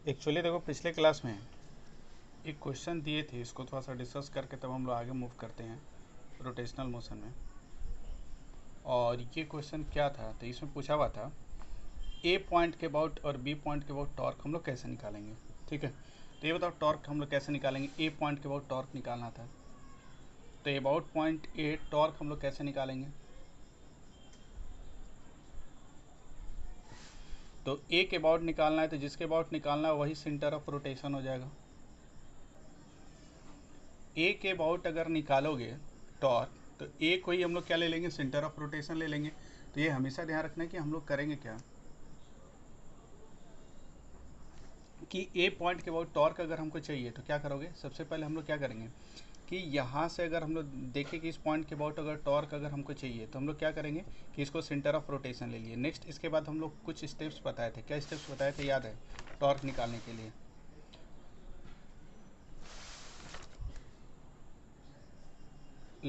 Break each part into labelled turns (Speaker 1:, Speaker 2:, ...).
Speaker 1: Actually देखो पिछले class में एक क्वेश्चन दिए थे, इसको थोड़ा सा डिस्कस करके तब हम लोग आगे मूव करते हैं रोटेशनल मोशन में। और ये क्वेश्चन क्या था, तो इसमें पूछा हुआ था ए पॉइंट के अबाउट और बी पॉइंट के अबाउट टॉर्क हम लोग कैसे निकालेंगे। ठीक है, तो ये बताओ टॉर्क हम लोग कैसे निकालेंगे। ए पॉइंट के अबाउट टॉर्क निकालना था, तो अबाउट पॉइंट ए टॉर्क हम लोग कैसे निकालेंगे। तो ए के अबाउट निकालना है, तो जिसके अबाउट निकालना है वही सेंटर ऑफ रोटेशन हो जाएगा। ए के अबाउट अगर निकालोगे टॉर्क, तो ए को ही हम लोग क्या ले लेंगे, सेंटर ऑफ रोटेशन ले लेंगे। तो ये हमेशा ध्यान रखना है कि हम लोग करेंगे क्या, कि ए पॉइंट के अबाउट टॉर्क अगर हमको चाहिए तो क्या करोगे, सबसे पहले हम लोग क्या करेंगे कि यहाँ से अगर हम लोग देखें कि इस पॉइंट के अबाउट अगर टॉर्क अगर हमको चाहिए तो हम लोग क्या करेंगे कि इसको सेंटर ऑफ रोटेशन ले लिए। नेक्स्ट इसके बाद हम लोग कुछ स्टेप्स बताए थे, क्या स्टेप्स बताए थे याद है टॉर्क निकालने के लिए।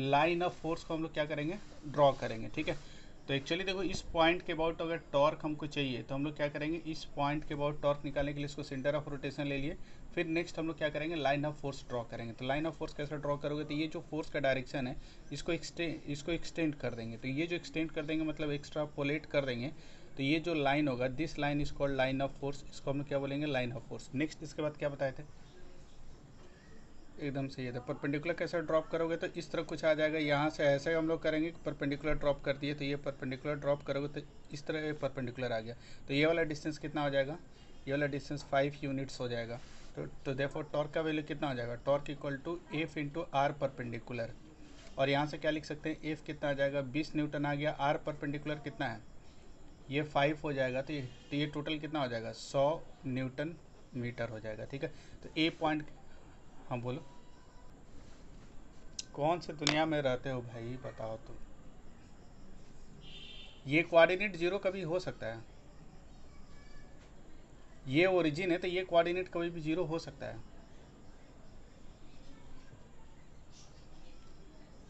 Speaker 1: लाइन ऑफ फोर्स को हम लोग क्या करेंगे, ड्रॉ करेंगे। ठीक है, तो एक्चुअली देखो इस पॉइंट के अबाउट अगर टॉर्क हमको चाहिए तो हम लोग क्या करेंगे, इस पॉइंट के अबाउट टॉर्क निकालने के लिए इसको सेंटर ऑफ रोटेशन ले लिए। फिर नेक्स्ट हम लोग क्या करेंगे, लाइन ऑफ फोर्स ड्रॉ करेंगे। तो लाइन ऑफ फोर्स कैसे ड्रॉ करोगे, तो ये जो फोर्स का डायरेक्शन है इसको एक्सटेंड कर देंगे। तो ये जो एक्सटेंड कर देंगे मतलब एक्स्ट्रापोलेट कर देंगे, तो ये जो लाइन होगा this line is called line of force, इसको हम लोग क्या बोलेंगे, लाइन ऑफ फोर्स। नेक्स्ट इसके बाद क्या बताए थे, एकदम सही है। परपेंडिकुलर कैसे ड्रॉप करोगे, तो इस तरह कुछ आ जाएगा, यहाँ से ऐसे हम लोग करेंगे कि परपेंडिकुलर ड्रॉप कर दिए, तो ये परपेंडिकुलर ड्रॉप करोगे तो इस तरह परपेंडिकुलर आ गया। तो ये वाला डिस्टेंस कितना हो जाएगा, ये वाला डिस्टेंस 5 यूनिट्स हो जाएगा। तो देयरफॉर टॉर्क का वैल्यू कितना हो जाएगा, torque equal to F into R perpendicular. और यहाँ से क्या लिख सकते हैं, एफ कितना आ जाएगा, 20 न्यूटन आ गया। आर परपेंडिकुलर कितना है, ये 5 हो जाएगा। तो ये टोटल कितना हो जाएगा, 100 न्यूटन मीटर हो जाएगा। ठीक है, तो ए पॉइंट, हाँ बोलो, कौन से दुनिया में रहते हो भाई बताओ तुम। ये कोऑर्डिनेट जीरो कभी हो सकता है, ये ओरिजिन है तो ये कोऑर्डिनेट कभी भी जीरो हो सकता है।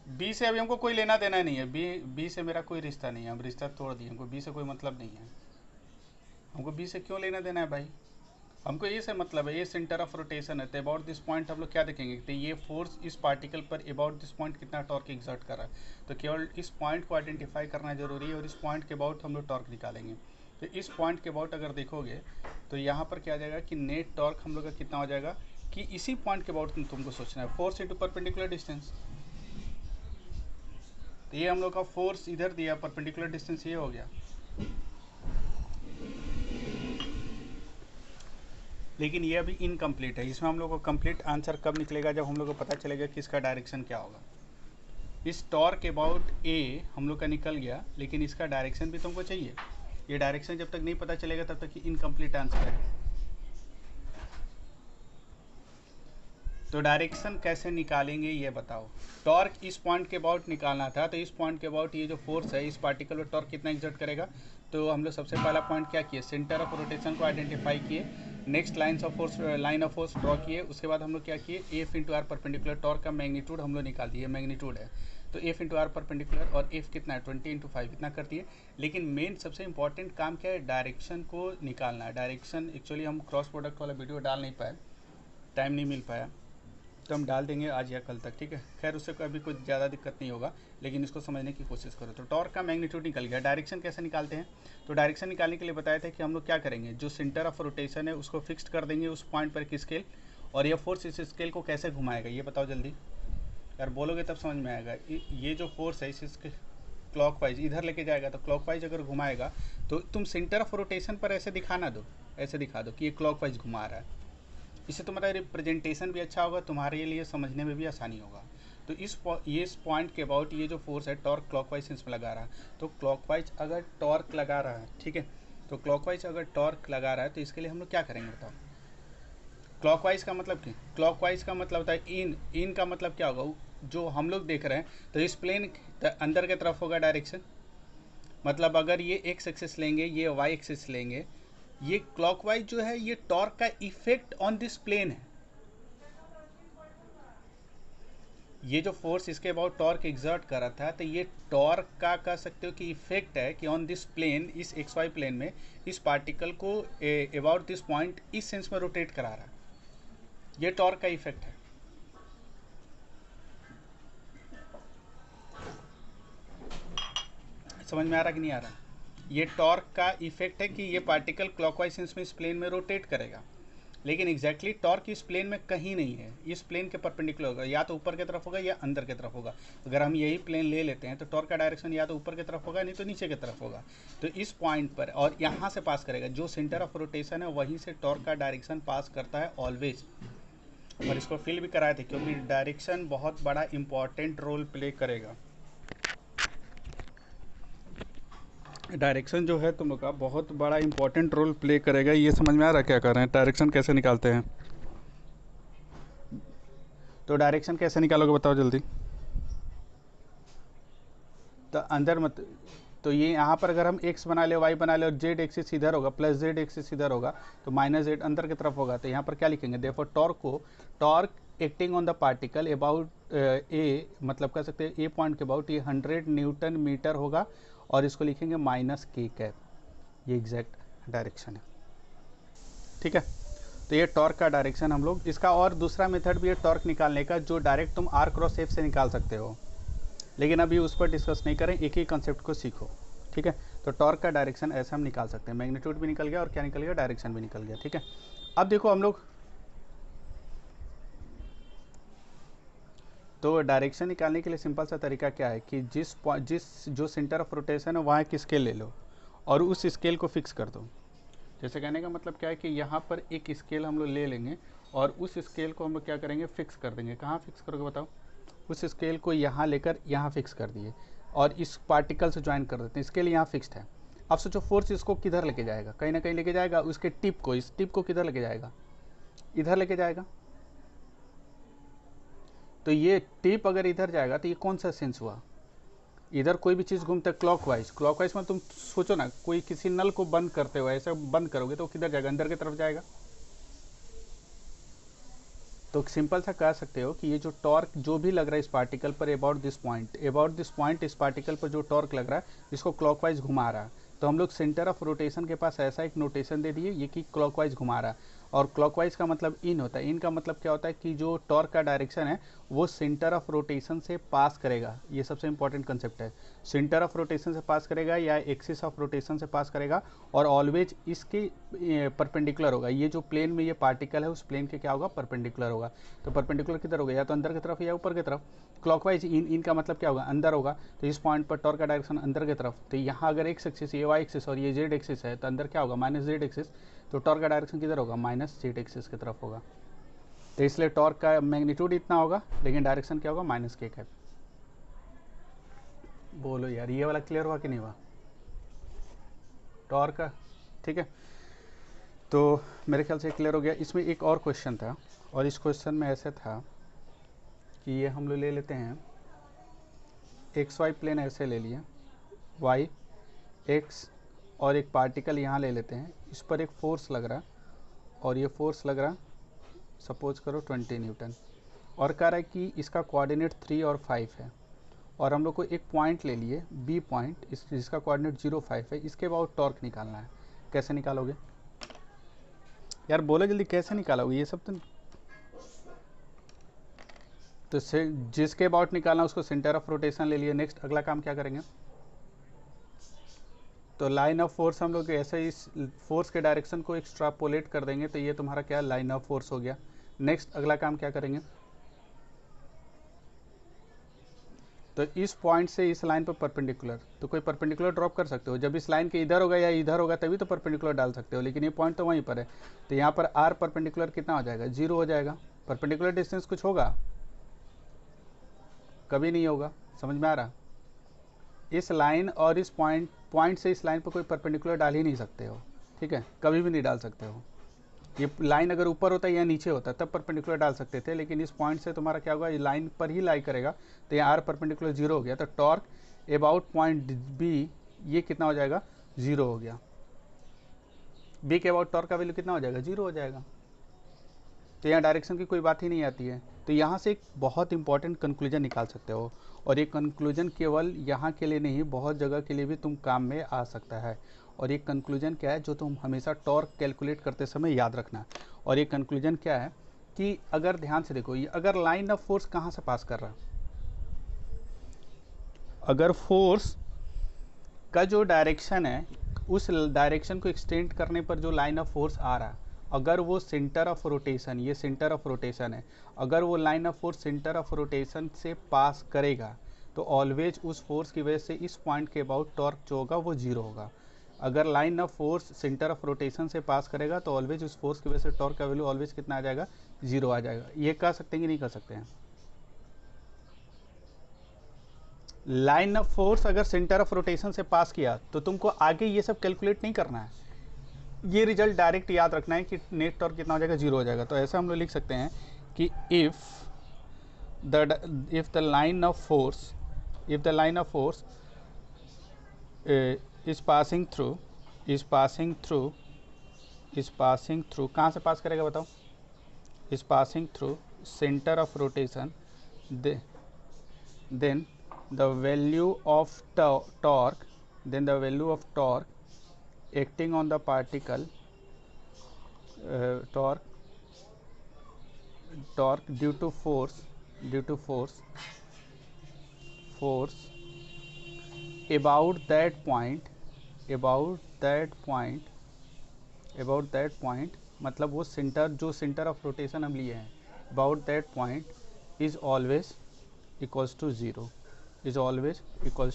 Speaker 1: बी से अभी हमको कोई लेना देना नहीं है, बी से मेरा कोई रिश्ता नहीं है, हम रिश्ता तोड़ दिए, हमको बी से कोई मतलब नहीं है। हमको बी से क्यों लेना देना है भाई, हमको ए से मतलब है। ये सेंटर ऑफ रोटेशन है, तो अबाउट दिस पॉइंट हम लोग क्या देखेंगे, तो ये फोर्स इस पार्टिकल पर अबाउट दिस पॉइंट कितना टॉर्क एग्जर्ट कर रहा है। तो केवल इस पॉइंट को आइडेंटिफाई करना जरूरी है और इस पॉइंट के अबाउट हम लोग टॉर्क निकालेंगे। तो इस पॉइंट के अबाउट अगर देखोगे तो यहाँ पर क्या आ जाएगा कि नेट टॉर्क हम लोग का कितना हो जाएगा, कि इसी पॉइंट के अबाउट तुमको सोचना है, फोर्स इंटू परपेंडिकुलर डिस्टेंस। तो ये हम लोग का फोर्स इधर दिया, परपेंडिकुलर डिस्टेंस ये हो गया। लेकिन ये अभी इनकम्प्लीट है, इसमें हम लोग को कंप्लीट आंसर कब निकलेगा, जब हम लोग को पता चलेगा कि इसका डायरेक्शन क्या होगा। इस टॉर्क अबाउट ए हम लोग का निकल गया, लेकिन इसका डायरेक्शन भी तुमको चाहिए। ये डायरेक्शन जब तक नहीं पता चलेगा तब तक इनकम्प्लीट आंसर है। तो डायरेक्शन कैसे निकालेंगे ये बताओ। टॉर्क इस पॉइंट के अबाउट निकालना था, तो इस पॉइंट के अबाउट ये जो फोर्स है इस पार्टिकल पर टॉर्क कितना एग्जर्ट करेगा। तो हम लोग सबसे पहला पॉइंट क्या किए, सेंटर ऑफ रोटेशन को आइडेंटिफाई किए। Next line of force draw किए। उसके बाद हम लोग क्या किए, F into R perpendicular, torque का मैग्नीट्यूड हम लोग निकाल दिए, मैग्नीट्यूड है तो एफ इंटू आर परपेंडिकुलर, और एफ कितना है 20 इंटू 5 इतना कर दिए। लेकिन मेन सबसे इंपॉर्टेंट काम क्या है, डायरेक्शन को निकालना है। डायरेक्शन एक्चुअली हम क्रॉस प्रोडक्ट वाला वीडियो डाल नहीं पाए, टाइम नहीं मिल पाया, तो हम डाल देंगे आज या कल तक। ठीक है, खैर उससे अभी कोई ज़्यादा दिक्कत नहीं होगा, लेकिन इसको समझने की कोशिश करो। तो टॉर्क का मैग्नीट्यूड निकल गया। डायरेक्शन कैसे निकालते हैं, तो डायरेक्शन निकालने के लिए बताया था कि हम लोग क्या करेंगे, जो सेंटर ऑफ रोटेशन है उसको फिक्स कर देंगे उस पॉइंट पर की स्केल, और ये फोर्स इस स्केल को कैसे घुमाएगा ये बताओ जल्दी। यार बोलोगे तब समझ में आएगा। ये जो फोर्स है इसके क्लॉकवाइज इधर लेके जाएगा, तो क्लॉकवाइज अगर घुमाएगा तो तुम सेंटर ऑफ रोटेशन पर ऐसे दिखाना दो, ऐसे दिखा दो कि ये क्लॉकवाइज घुमा रहा है। इससे तुम्हारा रिप्रेजेंटेशन भी अच्छा होगा, तुम्हारे लिए समझने में भी आसानी होगा। तो इस पॉइंट के अबाउट ये जो फोर्स है टॉर्क क्लॉकवाइज इसमें लगा रहा है, तो क्लॉकवाइज अगर टॉर्क लगा रहा है, ठीक है, तो क्लॉकवाइज अगर टॉर्क लगा रहा है तो इसके लिए हम लोग क्या करेंगे बताओ। क्लॉकवाइज का मतलब क्या, क्लॉकवाइज का मतलब होता है इन का मतलब क्या होगा, जो हम लोग देख रहे हैं तो इस प्लेन अंदर की तरफ होगा डायरेक्शन। मतलब अगर ये एक्स एक्सिस लेंगे, ये वाई एक्सिस लेंगे, ये क्लॉकवाइज जो है ये टॉर्क का इफेक्ट ऑन दिस प्लेन है। ये जो फोर्स इसके अबाउट टॉर्क एग्जर्ट कर रहा था, तो ये टॉर्क का कह सकते हो कि इफेक्ट है कि ऑन दिस प्लेन, इस एक्स वाई प्लेन में इस पार्टिकल को अबाउट दिस पॉइंट इस सेंस में रोटेट करा रहा है। ये टॉर्क का इफेक्ट है। समझ में आ रहा कि नहीं आ रहा? ये टॉर्क का इफेक्ट है कि ये पार्टिकल क्लॉकवाइज सेंस में इस प्लेन में रोटेट करेगा, लेकिन एग्जैक्टली टॉर्क इस प्लेन में कहीं नहीं है, इस प्लेन के परपेंडिकुलर होगा, या तो ऊपर की तरफ होगा या अंदर की तरफ होगा। अगर हम यही प्लेन ले लेते हैं तो टॉर्क का डायरेक्शन या तो ऊपर की तरफ होगा, नहीं तो नीचे की तरफ होगा। तो इस पॉइंट पर और यहाँ से पास करेगा, जो सेंटर ऑफ रोटेशन है वहीं से टॉर्क का डायरेक्शन पास करता है ऑलवेज। और इसको फील भी कराए थे क्योंकि डायरेक्शन बहुत बड़ा इंपॉर्टेंट रोल प्ले करेगा। डायरेक्शन जो है तुम लोग का बहुत बड़ा इंपॉर्टेंट रोल प्ले करेगा। ये समझ में आ रहा है क्या कर रहे हैं, डायरेक्शन कैसे निकालते हैं? तो डायरेक्शन कैसे निकालोगे बताओ जल्दी। तो अंदर मत, तो ये यहाँ पर अगर हम x बना ले, y बना ले और z एक्सिस इधर होगा प्लस z एक्सिस इधर होगा, तो माइनस z अंदर की तरफ होगा। तो यहाँ पर क्या लिखेंगे, देखो टॉर्क को, torque acting on the particle about A, मतलब कह सकते हैं ए पॉइंट के अबाउट ये 100 न्यूटन मीटर होगा, और इसको लिखेंगे माइनस k कैप। ये एग्जैक्ट डायरेक्शन है, ठीक है। तो ये टॉर्क का डायरेक्शन हम लोग, इसका और दूसरा मेथड भी है टॉर्क निकालने का, जो डायरेक्ट तुम r क्रॉस f से निकाल सकते हो, लेकिन अभी उस पर डिस्कस नहीं करें, एक ही कंसेप्ट को सीखो, ठीक है। तो टॉर्क का डायरेक्शन ऐसे हम निकाल सकते हैं, मैग्नीट्यूड भी निकल गया और क्या निकल गया, डायरेक्शन भी निकल गया, ठीक है। अब देखो हम लोग, तो डायरेक्शन निकालने के लिए सिंपल सा तरीका क्या है कि जिस जो सेंटर ऑफ रोटेशन है वहाँ एक स्केल ले लो और उस स्केल को फिक्स कर दो। जैसे कहने का मतलब क्या है कि यहाँ पर एक स्केल हम लोग ले लेंगे और उस स्केल को हम लोग क्या करेंगे, फिक्स कर देंगे। कहाँ फिक्स करोगे बताओ? उस स्केल को यहाँ लेकर यहाँ फिक्स कर दिए और इस पार्टिकल से ज्वाइन कर देते हैं। स्केल यहाँ फिक्स्ड है। अब सोचो फोर्स इसको किधर लेके जाएगा, कहीं ना कहीं लेके जाएगा। उसके टिप को, इस टिप को किधर लेके जाएगा, इधर लेके जाएगा। तो ये टिप अगर इधर जाएगा तो ये कौन सा सेंस हुआ, इधर कोई भी चीज़ घूमता है क्लॉकवाइज। क्लॉकवाइज में तुम सोचो ना, कोई किसी नल को बंद करते हो, ऐसे बंद करोगे तो किधर जाएगा, अंदर की तरफ जाएगा। तो सिंपल सा कह सकते हो कि ये जो टॉर्क जो भी लग रहा है इस पार्टिकल पर अबाउट दिस पॉइंट इस पार्टिकल पर जो टॉर्क लग रहा है इसको क्लॉकवाइज घुमा रहा है। तो हम लोग सेंटर ऑफ रोटेशन के पास ऐसा एक नोटेशन दे दिए, ये कि क्लॉकवाइज घुमा रहा है। और क्लॉकवाइज का मतलब इन होता है। इन का मतलब क्या होता है कि जो टॉर्क का डायरेक्शन है वो सेंटर ऑफ रोटेशन से पास करेगा। ये सबसे इंपॉर्टेंट कंसेप्ट है, सेंटर ऑफ रोटेशन से पास करेगा या एक्सिस ऑफ रोटेशन से पास करेगा, और ऑलवेज इसके परपेंडिकुलर होगा। ये जो प्लेन में ये पार्टिकल है उस प्लेन के क्या होगा, परपेंडिकुलर होगा। तो परपेंडिकुलर किधर होगा, या तो अंदर की तरफ या ऊपर की तरफ। क्लॉकवाइज इन का मतलब क्या होगा, अंदर होगा। तो इस पॉइंट पर टॉर्क का डायरेक्शन अंदर की तरफ। तो यहाँ अगर एक्स एक्सिस, ये वाई एक्सिस और ये जेड एक्सिस है, तो अंदर क्या होगा, माइनस जेड एक्सिस। तो टॉर्क का डायरेक्शन किधर होगा, माइनस जेड एक्सिस की तरफ होगा। तो इसलिए टॉर्क का मैग्नीट्यूड इतना होगा, लेकिन डायरेक्शन क्या होगा, माइनस के कैप। बोलो यार, ये वाला क्लियर हुआ कि नहीं हुआ, टॉर्क का? ठीक है, तो मेरे ख्याल से क्लियर हो गया। इसमें एक और क्वेश्चन था, और इस क्वेश्चन में ऐसे था कि ये हम लोग ले लेते हैं एक्स वाई प्लेन ऐसे ले लिए, वाई एक्स, और एक पार्टिकल यहाँ ले लेते हैं। इस पर एक फोर्स लग रहा, और ये फोर्स लग रहा सपोज करो 20 न्यूटन, और कह रहा है कि इसका कोऑर्डिनेट 3 और 5 है। और हम लोग को एक पॉइंट ले लिए बी पॉइंट, जिसका कोऑर्डिनेट 0, 5 है। इसके बाद टॉर्क निकालना है। कैसे निकालोगे यार, बोलो जल्दी, कैसे निकालोगे ये सब? तो जिसके अबाउट निकालना उसको सेंटर ऑफ रोटेशन ले लिए। नेक्स्ट अगला काम क्या करेंगे, तो लाइन ऑफ फोर्स हम लोग ऐसे इस फोर्स के डायरेक्शन को एक्सट्रापोलेट कर देंगे। तो ये तुम्हारा क्या, लाइन ऑफ फोर्स हो गया। नेक्स्ट अगला काम क्या करेंगे, तो इस पॉइंट से इस लाइन पर परपेंडिकुलर, तो कोई परपेंडिकुलर ड्रॉप कर सकते हो। जब इस लाइन के इधर होगा या इधर होगा तभी तो परपेंडिकुलर डाल सकते हो, लेकिन ये पॉइंट तो वहीं पर है। तो यहाँ पर आर परपेंडिकुलर कितना हो जाएगा, 0 हो जाएगा। परपेंडिकुलर डिस्टेंस कुछ होगा, कभी नहीं होगा। समझ में आ रहा, इस लाइन और इस पॉइंट से इस लाइन पर कोई परपेंडिकुलर डाल ही नहीं सकते हो, ठीक है, कभी भी नहीं डाल सकते हो। ये लाइन अगर ऊपर होता है या नीचे होता है तब परपेंडिकुलर डाल सकते थे, लेकिन इस पॉइंट से तुम्हारा क्या होगा, ये लाइन पर ही लाई करेगा। तो यहाँ आर परपेंडिकुलर 0 हो गया। तो टॉर्क अबाउट पॉइंट बी ये कितना हो जाएगा, 0 हो गया। बी के अबाउट टॉर्क का वैल्यू कितना हो जाएगा, 0 हो जाएगा। तो यहाँ डायरेक्शन की कोई बात ही नहीं आती है। तो यहाँ से एक बहुत इंपॉर्टेंट कंक्लूजन निकाल सकते हो, और ये कंक्लूजन केवल यहाँ के लिए नहीं, बहुत जगह के लिए भी तुम काम में आ सकता है। और ये कंक्लूजन क्या है जो तुम हमेशा टॉर्क कैलकुलेट करते समय याद रखना। और ये कंक्लूजन क्या है कि अगर ध्यान से देखो, ये अगर लाइन ऑफ फोर्स कहाँ से पास कर रहा है, अगर फोर्स का जो डायरेक्शन है उस डायरेक्शन को एक्सटेंड करने पर जो लाइन ऑफ फोर्स आ रहा है, अगर वो सेंटर ऑफ रोटेशन, ये सेंटर ऑफ रोटेशन है, अगर वो line of force centre of rotation से पास करेगा तो ऑलवेज उस फोर्स की वजह से इस पॉइंट के अबाउट टॉर्क जो होगा वो जीरो होगा। अगर line of force centre of rotation से पास करेगा तो ऑलवेज उस फोर्स की वजह से टॉर्क का वैल्यू ऑलवेज कितना आ जाएगा, जीरो आ जाएगा। ये कह सकते हैं कि नहीं कह सकते हैं? लाइन ऑफ फोर्स अगर सेंटर ऑफ रोटेशन से पास किया तो तुमको आगे ये सब कैलकुलेट नहीं करना है, ये रिजल्ट डायरेक्ट याद रखना है कि नेट टॉर्क कितना हो जाएगा, जीरो हो जाएगा। तो ऐसा हम लोग लिख सकते हैं कि if the line of force is passing through कहाँ से पास करेगा बताओ, is passing through center of rotation, then the value of torque acting on the particle, torque due to force about that point मतलब वो सेंटर, जो centre of rotation हम लिए हैं, about that point is always equals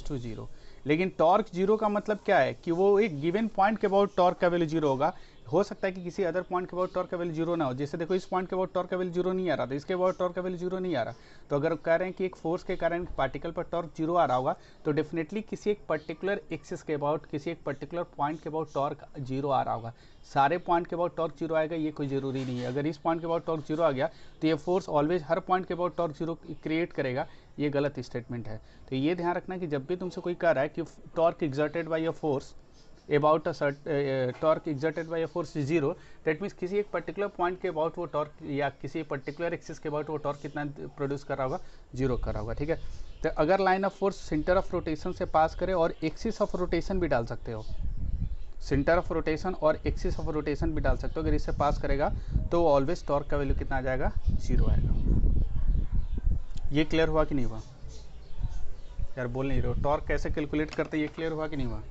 Speaker 1: to zero. लेकिन torque zero का मतलब क्या है कि वो एक गिवन पॉइंट के अबाउट टॉर्क का वैल्यू जीरो होगा। हो सकता है कि किसी अदर पॉइंट के अबाउट टॉर्क का वैल्यू जीरो ना हो, जैसे देखो इस पॉइंट के अबाउट टॉर्क का वैल्यू जीरो नहीं आ रहा था, इसके अबाउट टॉर्क का वैल्यू जीरो नहीं आ रहा। तो अगर कह रहे हैं कि एक फोर्स के कारण पार्टिकल पर टॉर्क जीरो आ रहा होगा तो डेफिनेटली किसी एक पर्टिकुलर एक्सिस के अबाउट, किसी एक पर्टिकुलर पॉइंट के अबाउट टॉर्क जीरो आ रहा होगा। सारे पॉइंट के अबाउट टॉर्क जीरो आएगा ये कोई ज़रूरी नहीं है। अगर इस पॉइंट के अबाउट टॉर्क जीरो आ गया तो ये फोर्स ऑलवेज हर पॉइंट के अबाउट टॉर्क जीरो क्रिएट करेगा, ये गलत स्टेटमेंट है। तो ये ध्यान रखना कि जब भी तुमसे कोई कह रहा है कि torque exerted by a force about torque exerted by a force zero, that means किसी एक पर्टिकुलर पॉइंट के अबाउट वो टॉर्क या किसी पर्टिकुलर एक्सिस के अबाउट वो टॉर्क कितना प्रोड्यूस कर रहा होगा, जीरो कर रहा होगा। ठीक है, तो अगर line of force centre of rotation से पास करे, और एक्सिस ऑफ रोटेशन भी डाल सकते हो, सेंटर ऑफ रोटेशन और एक्सिस ऑफ रोटेशन भी डाल सकते हो, अगर इससे पास करेगा तो ऑलवेज टॉर्क का वैल्यू कितना आ जाएगा, जीरो आएगा। ये क्लियर हुआ कि नहीं हुआ यार, बोल नहीं रहे हो? टॉर्क कैसे कैलकुलेट करते, ये क्लियर हुआ कि नहीं हुआ?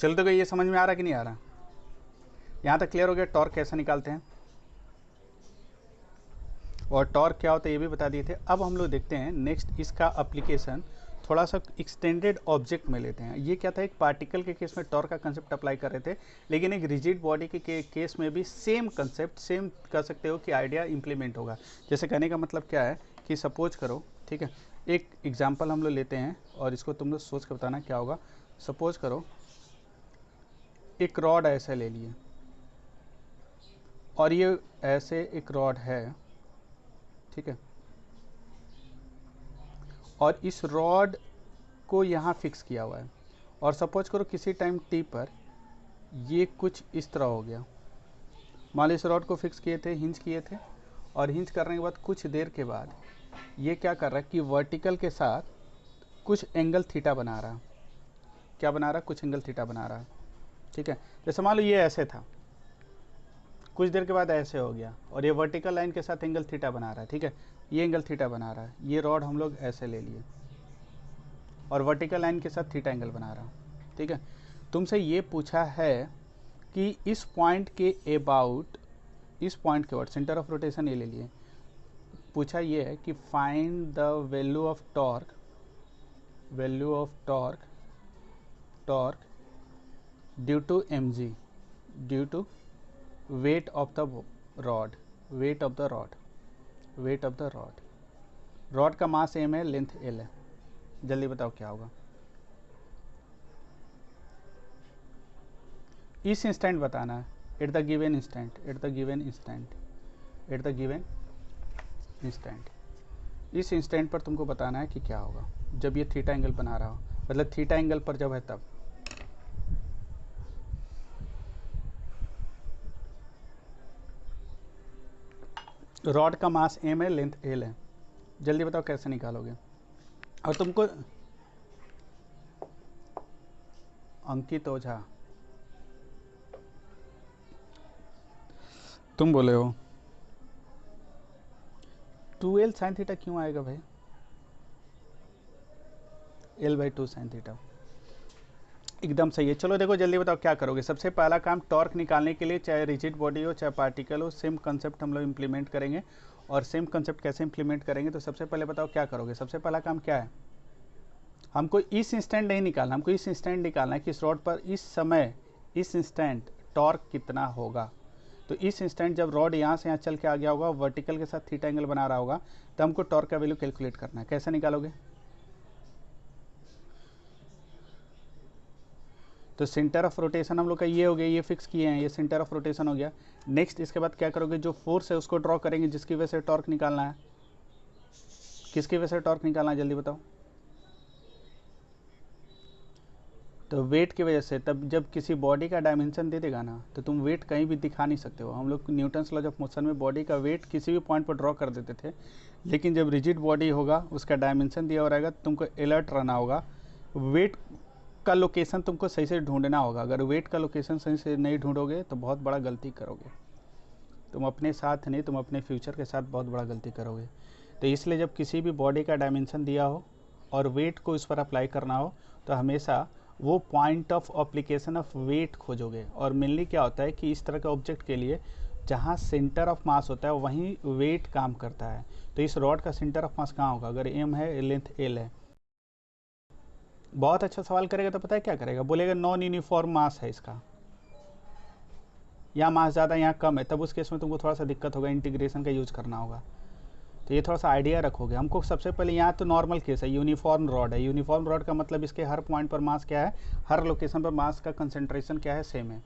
Speaker 1: चल तो गई, ये समझ में आ रहा कि नहीं आ रहा? यहाँ तक क्लियर हो गया टॉर्क कैसे निकालते हैं और टॉर्क क्या होता है ये भी बता दिए थे। अब हम लोग देखते हैं नेक्स्ट इसका एप्लीकेशन थोड़ा सा एक्सटेंडेड ऑब्जेक्ट में लेते हैं। ये क्या था, एक पार्टिकल के केस में टॉर्क का कंसेप्ट अप्लाई कर रहे थे, लेकिन एक रिजिड बॉडी के केस में भी सेम कंसेप्ट, सेम कह सकते हो कि आइडिया इंप्लीमेंट होगा। जैसे कहने का मतलब क्या है कि सपोज करो, ठीक है, एक एग्जाम्पल हम लोग लेते हैं और इसको तुम लोग सोच कर बताना क्या होगा। सपोज करो एक रॉड ऐसे ले लिए और ये ऐसे एक रॉड है, ठीक है, और इस रॉड को यहाँ फिक्स किया हुआ है, और सपोज करो किसी टाइम टी पर ये कुछ इस तरह हो गया। मान लो इस रॉड को फिक्स किए थे, हिंज किए थे, और हिंज करने के बाद कुछ देर के बाद ये क्या कर रहा है कि वर्टिकल के साथ कुछ एंगल थीटा बना रहा है। क्या बना रहा है? कुछ एंगल थीटा बना रहा है, ठीक है। जैसे मान लो ये ऐसे था, कुछ देर के बाद ऐसे हो गया, और ये वर्टिकल लाइन के साथ एंगल थीटा बना रहा है, ठीक है, ये एंगल थीटा बना रहा है। ये रॉड हम लोग ऐसे ले लिए और वर्टिकल लाइन के साथ थीटा एंगल बना रहा है, ठीक है। तुमसे ये पूछा है कि इस पॉइंट के अबाउट, इस पॉइंट के अबाउट सेंटर ऑफ रोटेशन ये ले लिए, पूछा ये है कि find the value of torque, torque due to mg, due to weight of the rod, weight of the rod का मास m है, लेंथ l है। जल्दी बताओ क्या होगा? इस इंस्टेंट बताना है, एट द गिवन इंस्टेंट, इस इंस्टेंट पर तुमको बताना है कि क्या होगा जब ये थीटा एंगल बना रहा हो, मतलब थीटा एंगल पर जब है तब। रॉड का मास m है, लेंथ l है। जल्दी बताओ कैसे निकालोगे। और तुमको अंकित ओझा तुम बोले हो 2l साइन थीटा क्यों आएगा भाई, l/2 साइन थीटा एकदम सही है। चलो देखो जल्दी बताओ क्या करोगे। सबसे पहला काम टॉर्क निकालने के लिए, चाहे रिजिड बॉडी हो चाहे पार्टिकल हो, सेम कंसेप्ट हम लोग इम्प्लीमेंट करेंगे। और सेम कंसेप्ट कैसे इम्प्लीमेंट करेंगे, तो सबसे पहले बताओ क्या करोगे। सबसे पहला काम क्या है, हमको इस इंस्टेंट नहीं निकालना, हमको इस इंस्टेंट निकालना है कि इस रॉड पर इस समय इस इंस्टेंट टॉर्क कितना होगा। तो इस इंस्टेंट जब रॉड यहाँ से यहाँ चल के आ गया होगा, वर्टिकल के साथ थीटा एंगल बना रहा होगा, तो हमको टॉर्क का वैल्यू कैलकुलेट करना है। कैसे निकालोगे, तो सेंटर ऑफ रोटेशन हम लोग का ये हो गया, ये फिक्स किए हैं, ये सेंटर ऑफ रोटेशन हो गया। नेक्स्ट इसके बाद क्या करोगे, जो फोर्स है उसको ड्रॉ करेंगे जिसकी वजह से टॉर्क निकालना है। किसकी वजह से टॉर्क निकालना है जल्दी बताओ, तो वेट की वजह से। तब जब किसी बॉडी का डायमेंशन दे देगा ना, तो तुम वेट कहीं भी दिखा नहीं सकते हो। हम लोग न्यूटन्स लॉ ऑफ मोशन में बॉडी का वेट किसी भी पॉइंट पर ड्रॉ कर देते थे, लेकिन जब रिजिड बॉडी होगा उसका डायमेंशन दिया हो रहेगा, तो तुमको अलर्ट रहना होगा। वेट का लोकेशन तुमको सही से ढूंढना होगा। अगर वेट का लोकेशन सही से नहीं ढूंढोगे तो बहुत बड़ा गलती करोगे। तुम अपने साथ नहीं, तुम अपने फ्यूचर के साथ बहुत बड़ा गलती करोगे। तो इसलिए जब किसी भी बॉडी का डायमेंशन दिया हो और वेट को इस पर अप्लाई करना हो, तो हमेशा वो point of application of weight खोजोगे। और मेनली क्या होता है कि इस तरह के ऑब्जेक्ट के लिए जहाँ सेंटर ऑफ मास होता है वहीं वेट काम करता है। तो इस रॉड का सेंटर ऑफ मास कहाँ होगा, अगर m है, लेंथ l है। बहुत अच्छा सवाल करेगा तो पता है क्या करेगा, बोलेगा नॉन यूनिफॉर्म मास है इसका, यहाँ मास ज़्यादा यहाँ कम है, तब उस केस में तुमको थोड़ा सा दिक्कत होगा, इंटीग्रेशन का यूज करना होगा। तो ये थोड़ा सा आइडिया रखोगे। हमको सबसे पहले यहाँ तो नॉर्मल केस है, यूनिफॉर्म रॉड है। यूनिफॉर्म रॉड का मतलब इसके हर पॉइंट पर मास क्या है, हर लोकेशन पर मास का कंसंट्रेशन क्या है, सेम है।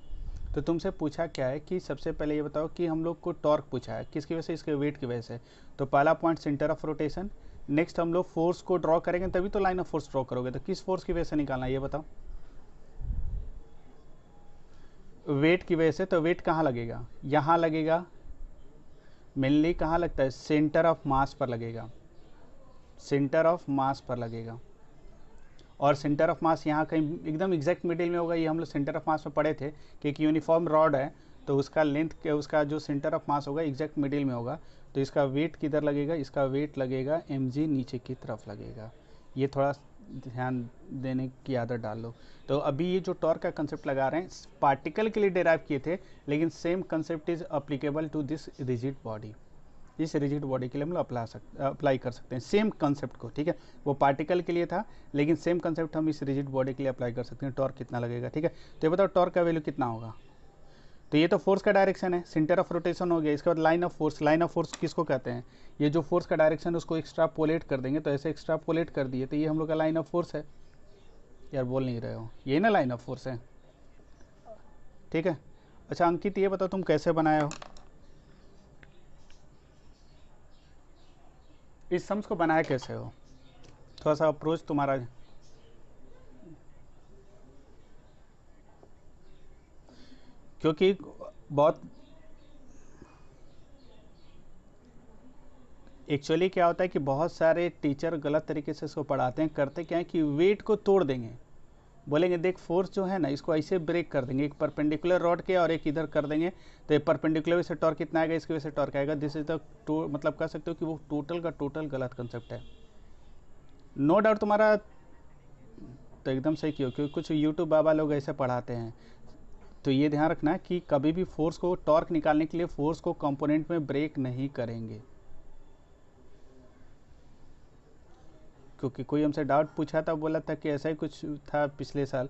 Speaker 1: तो तुमसे पूछा क्या है कि सबसे पहले ये बताओ कि हम लोग को टॉर्क पूछा है, किसकी वजह से, इसके वेट की वजह से। तो पहला point centre of rotation. Next हम लोग फोर्स को ड्रॉ करेंगे, तभी तो लाइन ऑफ फोर्स ड्रॉ करोगे। तो किस फोर्स की वजह से निकालना है ये बताओ, वेट की वजह से। तो वेट कहाँ लगेगा, यहाँ लगेगा। मेनली कहाँ लगता है, सेंटर ऑफ मास पर लगेगा, सेंटर ऑफ मास पर लगेगा। और सेंटर ऑफ मास यहाँ कहीं एकदम एग्जैक्ट मिडिल में होगा। ये हम लोग सेंटर ऑफ मास में पढ़े थे कि एक यूनिफॉर्म रॉड है, तो उसका लेंथ के उसका जो सेंटर ऑफ मास होगा एग्जैक्ट मिडिल में होगा। तो इसका वेट किधर लगेगा, इसका वेट लगेगा mg, नीचे की तरफ लगेगा। ये थोड़ा ध्यान देने की आदत डाल लो। तो अभी ये जो टॉर्क का कंसेप्ट लगा रहे हैं पार्टिकल के लिए डेराइव किए थे, लेकिन same concept is applicable to this rigid body. इस रिजिड बॉडी के लिए हम लोग अप्लाई कर सकते हैं सेम कंसेप्ट को, ठीक है। वो पार्टिकल के लिए था, लेकिन सेम कंसेप्ट हम इस रिजिड बॉडी के लिए अप्लाई कर सकते हैं। टॉर्क कितना लगेगा, ठीक है। तो ये बताओ टॉर्क का वैल्यू कितना होगा। तो ये तो फोर्स का डायरेक्शन है, सेंटर ऑफ रोटेशन हो गया। इसके बाद line of force. Line of force किसको कहते हैं, ये जो फोर्स का डायरेक्शन है उसको एक्स्ट्रापोलेट कर देंगे। तो ऐसे एक्स्ट्रापोलेट कर दिए तो ये हम लोग का लाइन ऑफ फोर्स है। यार बोल नहीं रहे हो, ये ना लाइन ऑफ फोर्स है, ठीक है। अच्छा अंकित ये बताओ तुम कैसे बनाए हो, इस सम्स को बनाया कैसे हो, थोड़ा सा अप्रोच तुम्हारा। क्योंकि बहुत एक्चुअली क्या होता है कि बहुत सारे टीचर गलत तरीके से इसको पढ़ाते हैं। करते क्या है कि वेट को तोड़ देंगे, बोलेंगे देख फोर्स जो है ना इसको ऐसे ब्रेक कर देंगे, एक परपेंडिकुलर रॉड के और एक इधर कर देंगे। तो परपेंडिकुलर से टॉर्क कितना आएगा, इसकी वजह से टॉर्क आएगा। दिस इज द मतलब कह सकते हो कि वो टोटल का टोटल गलत कंसेप्ट है। नो डाउट तुम्हारा तो एकदम सही क्यों, क्योंकि कुछ यूट्यूब बाबा लोग ऐसे पढ़ाते हैं। तो ये ध्यान रखना कि कभी भी फोर्स को टॉर्क निकालने के लिए फोर्स को कंपोनेंट में ब्रेक नहीं करेंगे। क्योंकि कोई हमसे डाउट पूछा था, बोला था कि ऐसा ही कुछ था पिछले साल,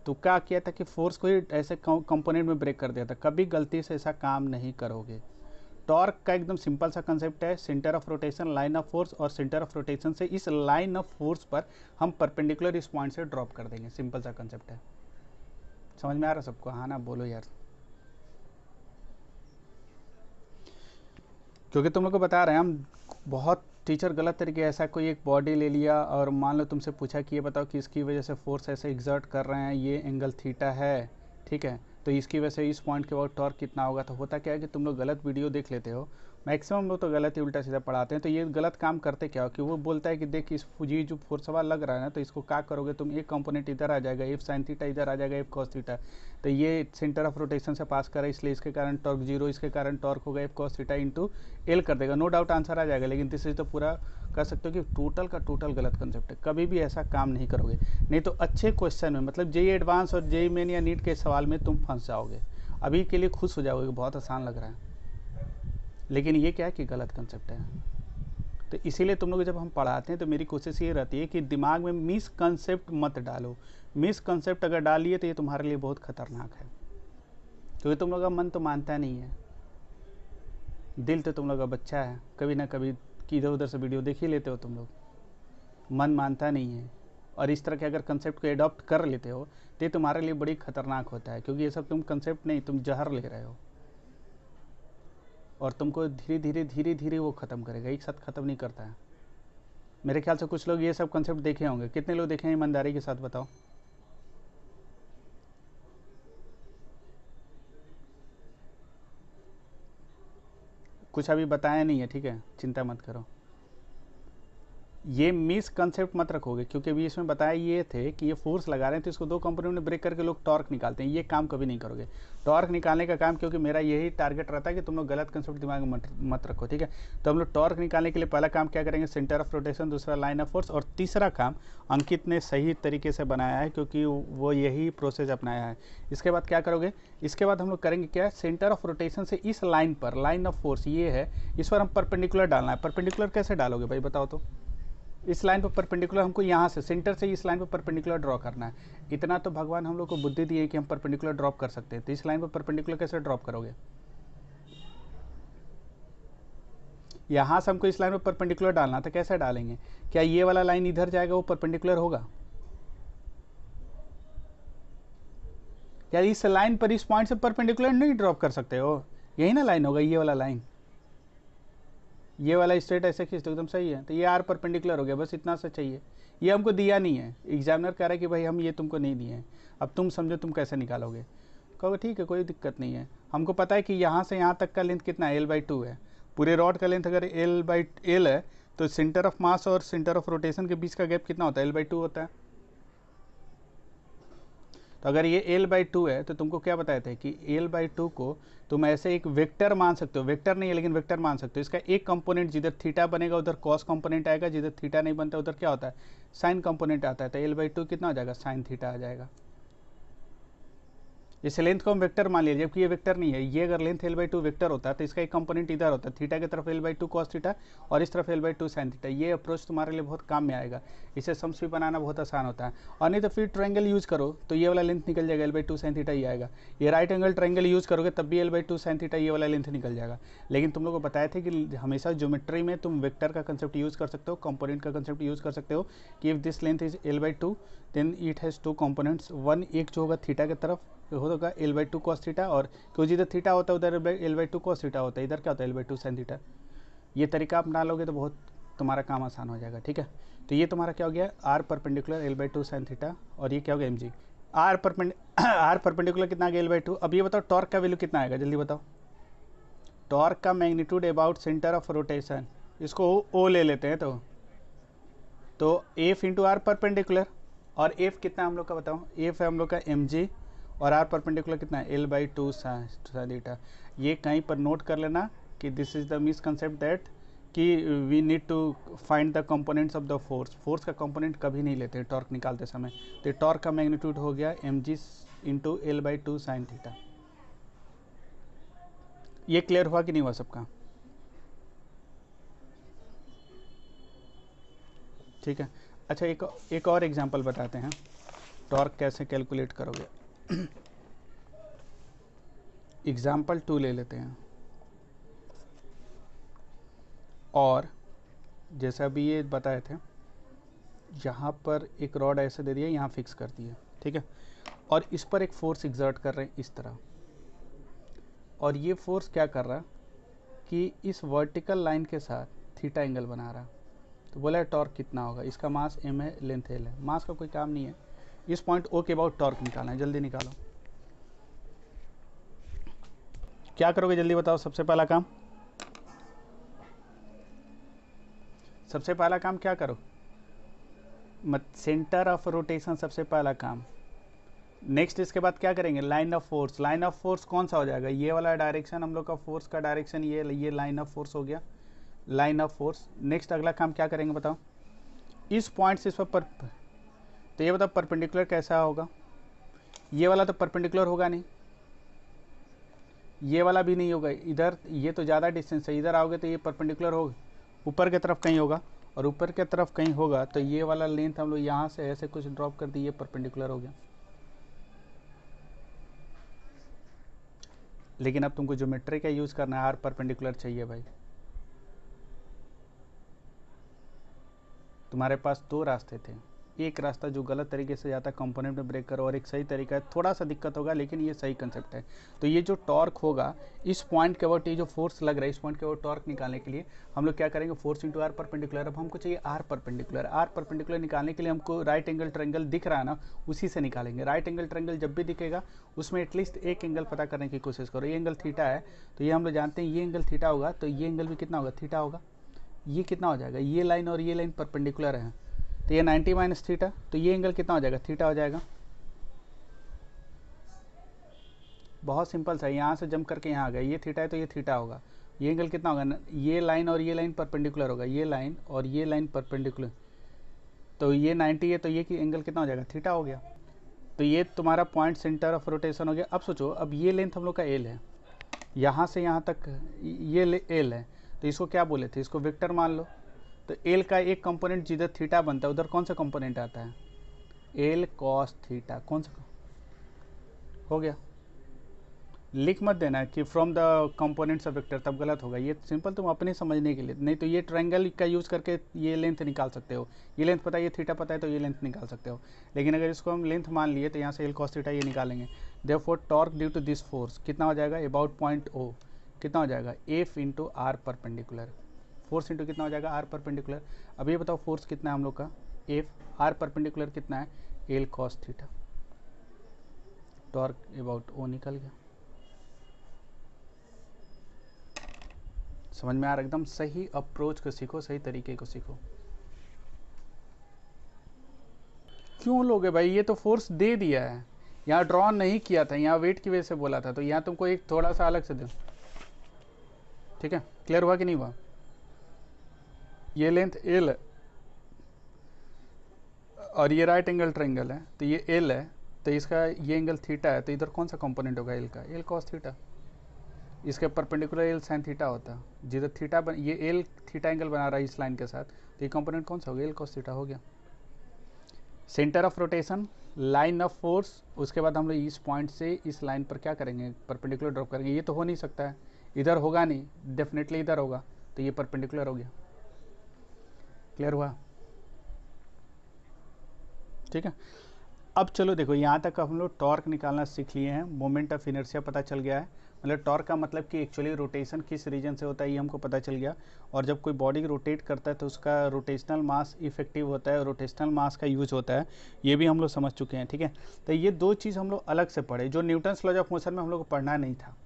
Speaker 1: तो क्या किया था कि फोर्स को ही ऐसे कंपोनेंट में ब्रेक कर दिया था। कभी गलती से ऐसा काम नहीं करोगे। टॉर्क का एकदम सिंपल सा कंसेप्ट है, centre of rotation, line of force, और सेंटर ऑफ रोटेशन से इस लाइन ऑफ फोर्स पर हम परपेंडिकुलर इस पॉइंट से ड्रॉप कर देंगे। सिंपल सा कंसेप्ट है, समझ में आ रहा सबको, हाँ ना बोलो यार। क्योंकि तुम लोग को बता रहे हैं हम, बहुत टीचर गलत तरीके ऐसा कोई एक बॉडी ले लिया और मान लो तुमसे पूछा कि ये बताओ कि इसकी वजह से फोर्स ऐसे एग्जर्ट कर रहे हैं, ये एंगल थीटा है, ठीक है, तो इसकी वजह से इस पॉइंट के बाद टॉर्क कितना होगा। तो होता क्या है कि तुम लोग गलत वीडियो देख लेते हो। मैक्सिमम लोग तो गलत ही उल्टा सीधा पढ़ाते हैं। तो ये गलत काम करते क्या हो कि वो बोलता है कि देख इस ये जो फोर्स वाला लग रहा है ना, तो इसको क्या करोगे तुम, एक कंपोनेंट इधर आ जाएगा, एफ साइन थीटा इधर आ जाएगा, एफ कॉस थीटा, तो ये सेंटर ऑफ रोटेशन से पास कर रहा है, इसलिए इसके कारण टॉर्क जीरो, इसके कारण टॉर्क होगा F cos theta into L कर देगा। नो डाउट आंसर आ जाएगा, लेकिन दिस इज तो पूरा कह सकते हो कि टोटल का टोटल गलत कंसेप्ट है। कभी भी ऐसा काम नहीं करोगे, नहीं तो अच्छे क्वेश्चन में, मतलब जेई एडवांस और जेई मेन या नीट के सवाल में तुम फंस जाओगे। अभी के लिए खुश हो जाओगे, बहुत आसान लग रहा है, लेकिन ये क्या है कि गलत कंसेप्ट है। तो इसीलिए तुम लोग जब हम पढ़ाते हैं तो मेरी कोशिश ये रहती है कि दिमाग में मिस कंसेप्ट मत डालो। मिस कंसेप्ट अगर डालिए तो ये तुम्हारे लिए बहुत खतरनाक है, क्योंकि तुम लोग का मन तो मानता नहीं है, दिल तो तुम लोग का बच्चा है, कभी ना कभी इधर उधर से वीडियो देख ही लेते हो तुम लोग, मन मानता नहीं है। और इस तरह के अगर कंसेप्ट को एडॉप्ट कर लेते हो तो ये तुम्हारे लिए बड़ी खतरनाक होता है, क्योंकि ये सब तुम कंसेप्ट नहीं, तुम जहर ले रहे हो और तुमको धीरे धीरे धीरे धीरे वो ख़त्म करेगा, एक साथ ख़त्म नहीं करता है। मेरे ख्याल से कुछ लोग ये सब कंसेप्ट देखे होंगे, कितने लोग देखे हैं ईमानदारी के साथ बताओ। कुछ अभी बताया नहीं है, ठीक है, चिंता मत करो। ये मिस कंसेप्ट मत रखोगे, क्योंकि अभी इसमें बताया ये थे कि ये फोर्स लगा रहे हैं तो इसको दो कंपोनेंट में ब्रेक करके लोग टॉर्क निकालते हैं। ये काम कभी नहीं करोगे, टॉर्क निकालने का काम, क्योंकि मेरा यही टारगेट रहता है कि तुम लोग गलत कंसेप्ट दिमाग में मत रखो, ठीक है। तो हम लोग टॉर्क निकालने के लिए पहला काम क्या करेंगे, सेंटर ऑफ रोटेशन, दूसरा लाइन ऑफ फोर्स, और तीसरा काम अंकित ने सही तरीके से बनाया है, क्योंकि वो यही प्रोसेस अपनाया है। इसके बाद क्या करोगे, इसके बाद हम लोग करेंगे क्या, सेंटर ऑफ रोटेशन से इस लाइन पर, लाइन ऑफ फोर्स ये है, इस पर हम परपेंडिकुलर डालना है। परपेंडिकुलर कैसे डालोगे भाई बताओ तो। इस लाइन पर परपेंडिकुलर हमको यहाँ से सेंटर से इस लाइन पर परपेंडिकुलर ड्रॉ करना है। इतना तो भगवान हम लोग को बुद्धि दी है कि हम परपेंडिकुलर ड्रॉप कर सकते हैं। तो इस लाइन पर परपेंडिकुलर कैसे ड्रॉप करोगे, यहाँ से हमको इस लाइन पर परपेंडिकुलर डालना था, कैसे डालेंगे, क्या ये वाला लाइन इधर जाएगा वो परपेंडिकुलर होगा, या इस लाइन पर इस पॉइंट से परपेंडिकुलर नहीं ड्रॉप कर सकते हो, यही ना लाइन होगा, ये वाला लाइन, ये वाला स्ट्रेट ऐसे खींच दो एकदम सही है। तो ये आर परपेंडिकुलर हो गया, बस इतना सा चाहिए। ये हमको दिया नहीं है, एग्जामिनर कह रहा है कि भाई हम ये तुमको नहीं दिए हैं, अब तुम समझो तुम कैसे निकालोगे। कहोगे ठीक है कोई दिक्कत नहीं है, हमको पता है कि यहाँ से यहाँ तक का लेंथ कितना है, L/2 है। पूरे रॉड का लेंथ अगर L है तो सेंटर ऑफ मास और सेंटर ऑफ रोटेशन के बीच का गैप कितना होता है, L/2 होता है। तो अगर ये L/2 है तो तुमको क्या बताए थे कि L/2 को तुम ऐसे एक वेक्टर मान सकते हो, वेक्टर नहीं है लेकिन वेक्टर मान सकते हो। इसका एक कंपोनेंट जिधर थीटा बनेगा उधर कॉस कंपोनेंट आएगा, जिधर थीटा नहीं बनता उधर क्या होता है, साइन कंपोनेंट आता है। तो L/2 कितना हो जाएगा, साइन थीटा आ जाएगा। इस लेंथ को हम वेक्टर मान लिया, जबकि ये वेक्टर नहीं है। ये अगर लेंथ L/2 वेक्टर होता है तो इसका एक कंपोनेंट इधर होता है, थीटा की तरफ L/2 कॉस थीटा और इस तरफ L/2 साइन थीटा। ये अप्रोच तुम्हारे लिए बहुत काम में आएगा, इसे सम्स भी बनाना बहुत आसान होता है। और नहीं तो फिर ट्रायंगल यूज करो तो ये वाला लेंथ निकल जाएगा, L/2 साइन थीटा ही आएगा। ये राइट एंगल ट्रायंगल यूज करोगे तब भी L/2 साइन थीटा ये वाला लेंथ निकल जाएगा। लेकिन तुम लोग को बताया थे कि हमेशा ज्योमेट्री में तुम वेक्टर का कंसेप्ट यूज कर सकते हो, कंपोनेंट का कंसेप्ट यूज कर सकते हो कि if this length is L/2 then it has two components, one एक जो होगा थीटा की तरफ होगा L/2 cos थीटा, और क्योंकि जिधर थीटा होता है उधर L/2 cos थीटा होता है, इधर क्या होता है L/2 sin थीटा। ये तरीका अपना लोगे तो बहुत तुम्हारा काम आसान हो जाएगा, ठीक है। तो ये तुम्हारा क्या हो गया, R perpendicular L/2 sin theta, और ये क्या हो गया mg। R परपेंडिकुलर कितना आ गया L/2। अब ये बताओ टॉर्क का वैल्यू कितना आएगा, जल्दी बताओ। टॉर्क का magnitude about centre of rotation, इसको O ले लेते हैं। तो F इंटू आर परपेंडिकुलर, और F कितना हम लोग का बताओ, F है हम लोग का mg, और R परपेंडिकुलर कितना है L/2 sin थीटा। ये कहीं पर नोट कर लेना कि this is the misconception that कि we need to find the components of the force. Force का कंपोनेंट कभी नहीं लेते टॉर्क निकालते समय। तो टॉर्क का मैग्नीट्यूड हो गया mg into L/2 sin theta. ये क्लियर हुआ कि नहीं हुआ सबका, ठीक है। अच्छा एक और एग्जांपल बताते हैं, टॉर्क कैसे कैलकुलेट करोगे। एग्जाम्पल 2 ले लेते हैं। और जैसे अभी ये बताए थे, यहाँ पर एक रॉड ऐसे दे दिया, यहाँ फिक्स कर दिया, ठीक है, और इस पर एक फोर्स एग्जर्ट कर रहे हैं इस तरह, और ये फोर्स क्या कर रहा है कि इस वर्टिकल लाइन के साथ थीटा एंगल बना रहा है। तो बोला टॉर्क कितना होगा, इसका मास m है, लेंथ l है। मास का कोई काम नहीं है, इस पॉइंट O के अबाउट टॉर्क निकालना है। जल्दी निकालो, क्या करोगे जल्दी बताओ। सबसे पहला काम सबसे पहला काम क्या करो, सेंटर ऑफ रोटेशन सबसे पहला काम। नेक्स्ट इसके बाद क्या करेंगे, line of force. Line of force कौन सा हो जाएगा, ये वाला डायरेक्शन हम लोग का फोर्स का डायरेक्शन, ये लाइन ऑफ फोर्स हो गया, लाइन ऑफ फोर्स। नेक्स्ट अगला काम क्या करेंगे बताओ, इस पॉइंट से इस पर तो ये बताओ परपेंडिकुलर कैसा होगा, ये वाला तो परपेंडिकुलर होगा नहीं, ये वाला भी नहीं होगा, इधर ये तो ज़्यादा डिस्टेंस है, इधर आओगे तो ये परपेंडिकुलर होगा, ऊपर की तरफ कहीं होगा, और ऊपर की तरफ कहीं होगा तो ये वाला लेंथ हम लोग यहाँ से ऐसे कुछ ड्रॉप कर दिए, परपेंडिकुलर हो गया। लेकिन अब तुमको ज्योमेट्री का यूज़ करना है, आर परपेंडिकुलर चाहिए भाई। तुम्हारे पास दो रास्ते थे, एक रास्ता जो गलत तरीके से जाता है कंपोनेंट में ब्रेक करो, और एक सही तरीका है, थोड़ा सा दिक्कत होगा लेकिन ये सही कंसेप्ट है। तो ये जो टॉर्क होगा इस पॉइंट के अबाउट, ये जो फोर्स लग रहा है इस पॉइंट के अबाउट टॉर्क निकालने के लिए हम लोग क्या करेंगे, फोर्स इंटू आर परपेंडिकुलर। अब हमको चाहिए आर परपेंडिकुलर। आर परपेंडिकुलर निकालने के लिए हमको राइट एंगल ट्रायंगल दिख रहा है ना, उसी से निकालेंगे। राइट एंगल ट्रायंगल जब भी दिखेगा उसमें एटलीस्ट एक एंगल पता करने की कोशिश करो। ये एंगल थीटा है तो ये हम लोग जानते हैं, ये एंगल थीटा होगा तो ये एंगल भी कितना होगा, थीटा होगा। ये कितना हो जाएगा, ये लाइन और ये लाइन परपेंडिकुलर है तो ये 90 माइनस थीटा, तो ये एंगल कितना हो जाएगा, थीटा हो जाएगा। बहुत सिंपल सा, यहाँ से जंप करके यहाँ आ गया, ये थीटा है तो ये थीटा होगा। ये एंगल कितना होगा, ये लाइन और ये लाइन परपेंडिकुलर होगा, ये लाइन और ये लाइन परपेंडिकुलर, तो ये 90 है तो ये एंगल कितना हो जाएगा, थीटा हो गया। तो ये तुम्हारा पॉइंट सेंटर ऑफ रोटेशन हो गया। अब सोचो, अब ये लेंथ हम लोग का एल है, यहाँ से यहाँ तक ये एल है, तो इसको क्या बोले थे, इसको वेक्टर मान लो। तो एल का एक कंपोनेंट जिधर थीटा बनता है उधर कौन सा कंपोनेंट आता है, एल कॉस थीटा, कौन सा हो गया। लिख मत देना कि from the components of vector, तब गलत होगा। ये सिंपल तुम अपने समझने के लिए, नहीं तो ये ट्रायंगल का यूज़ करके ये लेंथ निकाल सकते हो। ये लेंथ पता है, ये थीटा पता है, तो ये लेंथ निकाल सकते हो। लेकिन अगर इसको हम लेंथ मान लिए तो यहाँ से एल कॉस थीटा ये निकालेंगे। Therefore torque due to this force कितना हो जाएगा, अबाउट पॉइंट ओ कितना हो जाएगा, F into R perpendicular. Force into कितना हो जाएगा, आर परपेंडिकुलर। अब ये बताओ फोर्स कितना है हम लोग का, एफ, आर परपेंडिकुलर कितना है, L cos theta. Torque about O निकल गया। समझ में आ रहा, एकदम सही अप्रोच को सीखो, सही तरीके को सीखो। क्यों लोगे भाई, ये तो फोर्स दे दिया है, यहाँ ड्रॉ नहीं किया था, यहाँ वेट की वजह से बोला था, तो यहाँ तुमको एक थोड़ा सा अलग से दो। ठीक है, क्लियर हुआ कि नहीं हुआ। ये लेंथ एल है और ये राइट एंगल ट्रायंगल है, तो ये एल है तो इसका ये एंगल थीटा है, तो इधर कौन सा कंपोनेंट होगा एल का, एल कॉस थीटा। इसके परपेंडिकुलर एल साइन थीटा होता है, जिधर थीटा ये एल थीटा एंगल बना रहा है इस लाइन के साथ, तो ये कंपोनेंट कौन सा होगा, एल कॉस थीटा हो गया। Centre of rotation, line of force, उसके बाद हम लोग इस पॉइंट से इस लाइन पर क्या करेंगे, परपेंडिकुलर ड्रॉप करेंगे। ये तो हो नहीं सकता है, इधर होगा नहीं, डेफिनेटली इधर होगा, तो ये परपेंडिकुलर हो गया। क्लियर हुआ, ठीक है। अब चलो देखो, यहाँ तक हम लोग टॉर्क निकालना सीख लिए हैं, मोमेंट ऑफ इनर्शिया पता चल गया है, मतलब टॉर्क का मतलब कि एक्चुअली रोटेशन किस रीजन से होता है ये हमको पता चल गया। और जब कोई बॉडी रोटेट करता है तो उसका रोटेशनल मास इफेक्टिव होता है, रोटेशनल मास का यूज होता है, ये भी हम लोग समझ चुके हैं। ठीक है, तो ये दो चीज़ हम लोग अलग से पढ़े, जो न्यूटन्स लॉज ऑफ मोशन में हम लोग को पढ़ना नहीं था।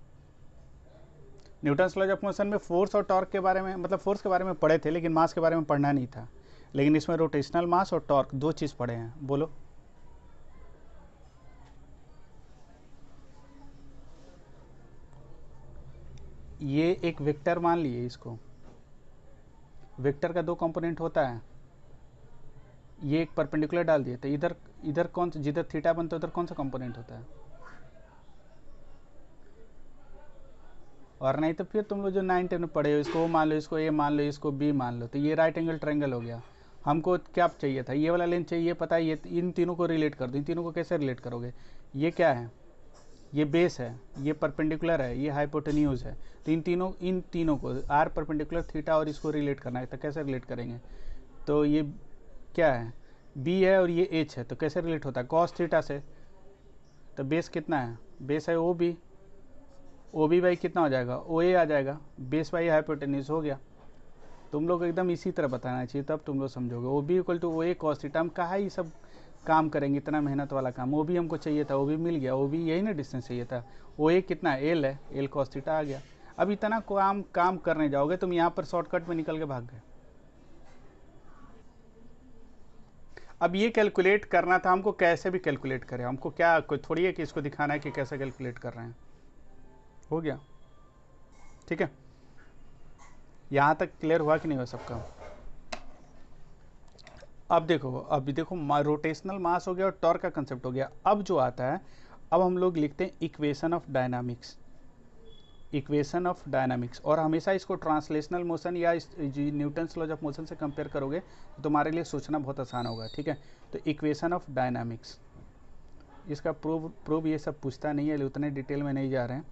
Speaker 1: न्यूटन्स लॉज ऑफ मोशन में फोर्स और टॉर्क के बारे में, मतलब फोर्स के बारे में पढ़े थे लेकिन मास के बारे में पढ़ना नहीं था। लेकिन इसमें रोटेशनल मास और टॉर्क दो चीज़ पढ़े हैं। बोलो, ये एक वेक्टर मान लिए, इसको वेक्टर का दो कंपोनेंट होता है, ये एक परपेंडिकुलर डाल दिए तो इधर इधर कौन, जिधर थीटा बनता है उधर कौन सा कंपोनेंट होता है, और नहीं तो फिर तुम लोग जो 9 10 में पढ़े हो, इसको मान लो, इसको ए मान लो, इसको बी मान लो, तो ये राइट एंगल ट्रायंगल हो गया। हमको क्या चाहिए था, ये वाला लेंथ चाहिए, ये पता है, ये इन तीनों को रिलेट कर दो। इन तीनों को कैसे रिलेट करोगे, ये क्या है, ये बेस है, ये परपेंडिकुलर है, ये हाइपोटेन्यूज है, तो इन तीनों को आर परपेंडिकुलर थीटा और इसको रिलेट करना है, तो कैसे रिलेट करेंगे। तो ये क्या है, बी है और ये एच है, तो कैसे रिलेट होता है, कॉस थीटा से। तो बेस कितना है, बेस है O B, O B by कितना हो जाएगा, ओ ए आ जाएगा, बेस बाई हाइपोटेन्यूज हो गया। तुम लोग एकदम इसी तरह बताना चाहिए, तब तुम लोग समझोगे। O B equal to O A cos theta. हम कहा ये सब काम करेंगे, इतना मेहनत वाला काम, ओ बी हमको चाहिए था, ओ बी मिल गया, ओ बी यही ना डिस्टेंस चाहिए था। ओ ए कितना है, एल है, एल कॉस थीटा आ गया। अब इतना काम करने जाओगे तुम, यहाँ पर शॉर्टकट में निकल के भाग गए। अब ये कैलकुलेट करना था हमको, कैसे भी कैलकुलेट करें, हमको क्या कोई थोड़ी है कि इसको दिखाना है कि कैसे कैलकुलेट कर रहे हैं। हो गया, ठीक है, यहाँ तक क्लियर हुआ कि नहीं हुआ सबका? अब देखो रोटेशनल मास हो गया और टॉर्क का कंसेप्ट हो गया। अब जो आता है, अब हम लोग लिखते हैं equation of dynamics. Equation of dynamics, और हमेशा इसको ट्रांसलेशनल मोशन या न्यूटन्स लॉज ऑफ मोशन से कंपेयर करोगे तो तुम्हारे लिए सोचना बहुत आसान होगा, ठीक है। तो इक्वेशन ऑफ डायनामिक्स, इसका प्रूव ये सब पूछता नहीं है, उतने डिटेल में नहीं जा रहे हैं,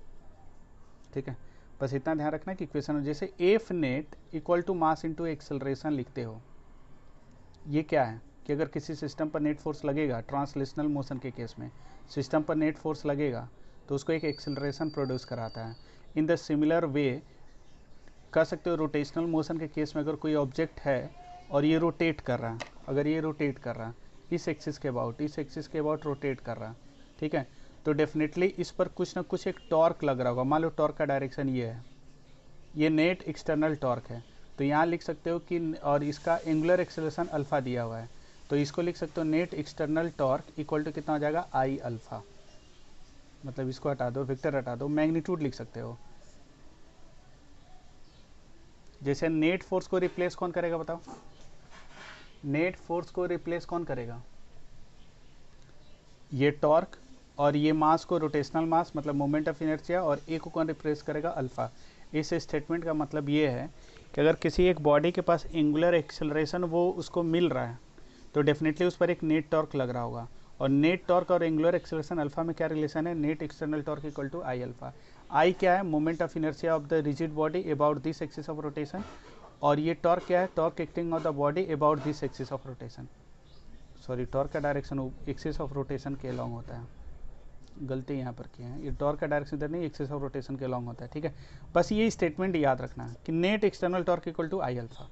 Speaker 1: ठीक है। बस इतना ध्यान रखना कि इक्वेशन जैसे F net equal to mass into acceleration लिखते हो, ये क्या है कि अगर किसी सिस्टम पर नेट फोर्स लगेगा, ट्रांसलेशनल मोशन के केस में सिस्टम पर नेट फोर्स लगेगा तो उसको एक एक्सेलरेशन प्रोड्यूस कराता है। इन द सिमिलर वे कह सकते हो रोटेशनल मोशन के केस में अगर कोई ऑब्जेक्ट है और ये रोटेट कर रहा है, अगर ये रोटेट कर रहा है इस एक्सिस के अबाउट रोटेट कर रहा है, ठीक है, तो डेफिनेटली इस पर कुछ ना कुछ एक टॉर्क लग रहा होगा। मान लो टॉर्क का डायरेक्शन ये है, ये नेट एक्सटर्नल टॉर्क है, तो यहाँ लिख सकते हो कि, और इसका एंगुलर एक्सेलरेशन अल्फा दिया हुआ है, तो इसको लिख सकते हो net external torque equal to कितना हो जाएगा, आई अल्फा। मतलब इसको हटा दो, वेक्टर हटा दो, मैग्नीट्यूड लिख सकते हो। जैसे नेट फोर्स को रिप्लेस कौन करेगा बताओ, नेट फोर्स को रिप्लेस कौन करेगा, ये टॉर्क, और ये मास को रोटेशनल मास मतलब मोमेंट ऑफ इनर्शिया, और ए को कौन रिप्लेस करेगा, अल्फा। इस स्टेटमेंट का मतलब ये है कि अगर किसी एक बॉडी के पास एंगुलर एक्सेलरेशन वो उसको मिल रहा है तो डेफिनेटली उस पर एक नेट टॉर्क लग रहा होगा, और नेट टॉर्क और एंगुलर एक्सेलरेशन अल्फा में क्या रिलेशन है, net external torque equal to I alpha. I क्या है, moment of inertia of the rigid body about this axis of rotation, और ये टॉर्क क्या है, torque acting on the body about this axis of rotation. Sorry, torque का direction axis of rotation के along होता है, गलती यहाँ पर की है, ये टॉर्क का डायरेक्शन इधर नहीं, एक्सिस ऑफ रोटेशन के अलॉन्ग होता है, ठीक है। बस ये स्टेटमेंट याद रखना है कि net external torque equal to I alpha.